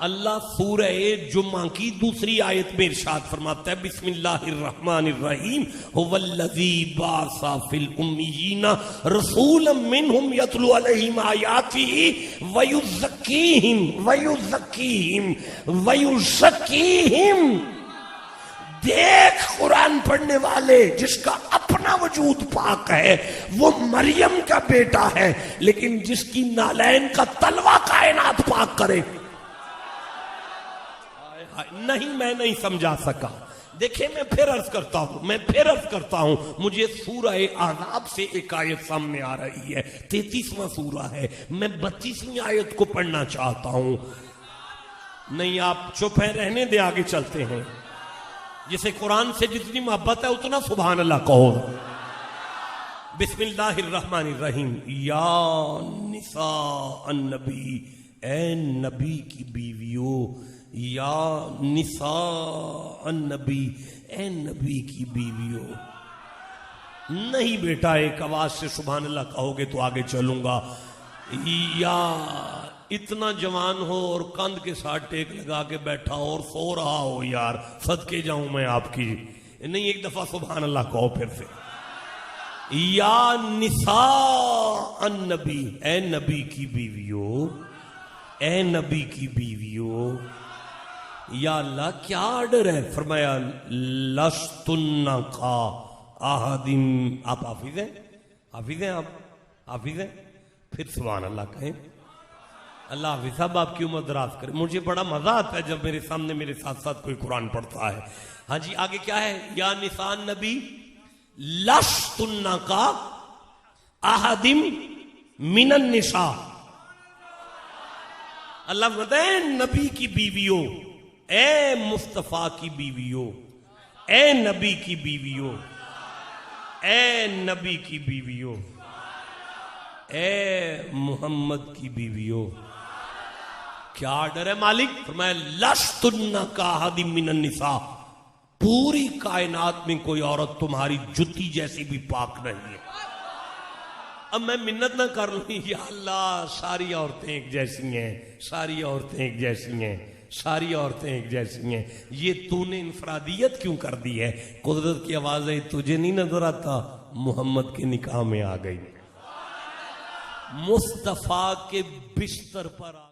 A: اللہ سورہ جمعہ کی دوسری آیت میں ارشاد فرماتا ہے, بسم اللہ الرحمن الرحیم, هو الذی بعث فی الامیین رسولا منہم یتلو علیہم آیاتہ ویزکیہم. دیکھ قرآن پڑھنے والے, جس کا اپنا وجود پاک ہے وہ مریم کا بیٹا ہے, لیکن جس کی نالین کا تلوہ کائنات پاک کرے. نہیں میں نہیں سمجھا سکا. دیکھیں میں پھر عرض کرتا ہوں, مجھے سورہ احزاب سے ایک آیت سامنے آ رہی ہے, 33واں سورہ ہے, میں 32ویں آیت کو پڑھنا چاہتا ہوں. نہیں آپ چپ ہیں, رہنے دے, آگے چلتے ہیں. جسے قرآن سے جتنی محبت ہے اتنا سبحان اللہ کہو. بسم اللہ الرحمن الرحیم. یا نساء النبی, اے نبی کی بیویوں. یا نساء النبی, اے نبی کی بیویوں. نہیں بیٹا ایک آواز سے سبحان اللہ کہو گے تو آگے چلوں گا. یا اتنا جوان ہو اور کندھ کے ساتھ ٹیک لگا کے بیٹھا ہو اور سو رہا ہو, یار صدقے جاؤں میں آپ کی. نہیں ایک دفعہ سبحان اللہ کہو پھر سے. یا نساء النبی, اے نبی کی بیویوں. اے نبی کی بیویوں. یا اللہ کیا آرڈر ہے؟ فرمایا لستن کا احدم. آپ حافظ ہیں؟ حافظ ہیں آپ؟ حافظ ہیں؟ پھر سبحان اللہ کہیں. اللہ حافظ صاحب آپ کی عمر دراز کرے. مجھے بڑا مزہ آتا ہے جب میرے سامنے میرے ساتھ ساتھ کوئی قرآن پڑھتا ہے. ہاں جی آگے کیا ہے؟ یا نساء نبی لستن کا احدم من النساء. اللہ کہتے ہیں نبی کی بیویوں، اے مصطفیٰ کی بیویوں، اے نبی کی بیویوں، اے نبی کی بیویوں، اے محمد کی بیویوں. کیا آرڈر ہے مالک؟ فرمایا لستن کا احد من النساء. پوری کائنات میں کوئی عورت تمہاری جتی جیسی بھی پاک نہیں ہے. اب میں منت نہ کر لوں یا اللہ ساری عورتیں ایک جیسی ہیں، ساری عورتیں ایک جیسی ہیں، ساری عورتیں ایک جیسی ہیں. یہ تو نے انفرادیت کیوں کر دی ہے؟ قدرت کی آوازیں تجھے نہیں نظر آتا؟ محمد کے نکاح میں آ گئی، مصطفیٰ کے بستر پر آ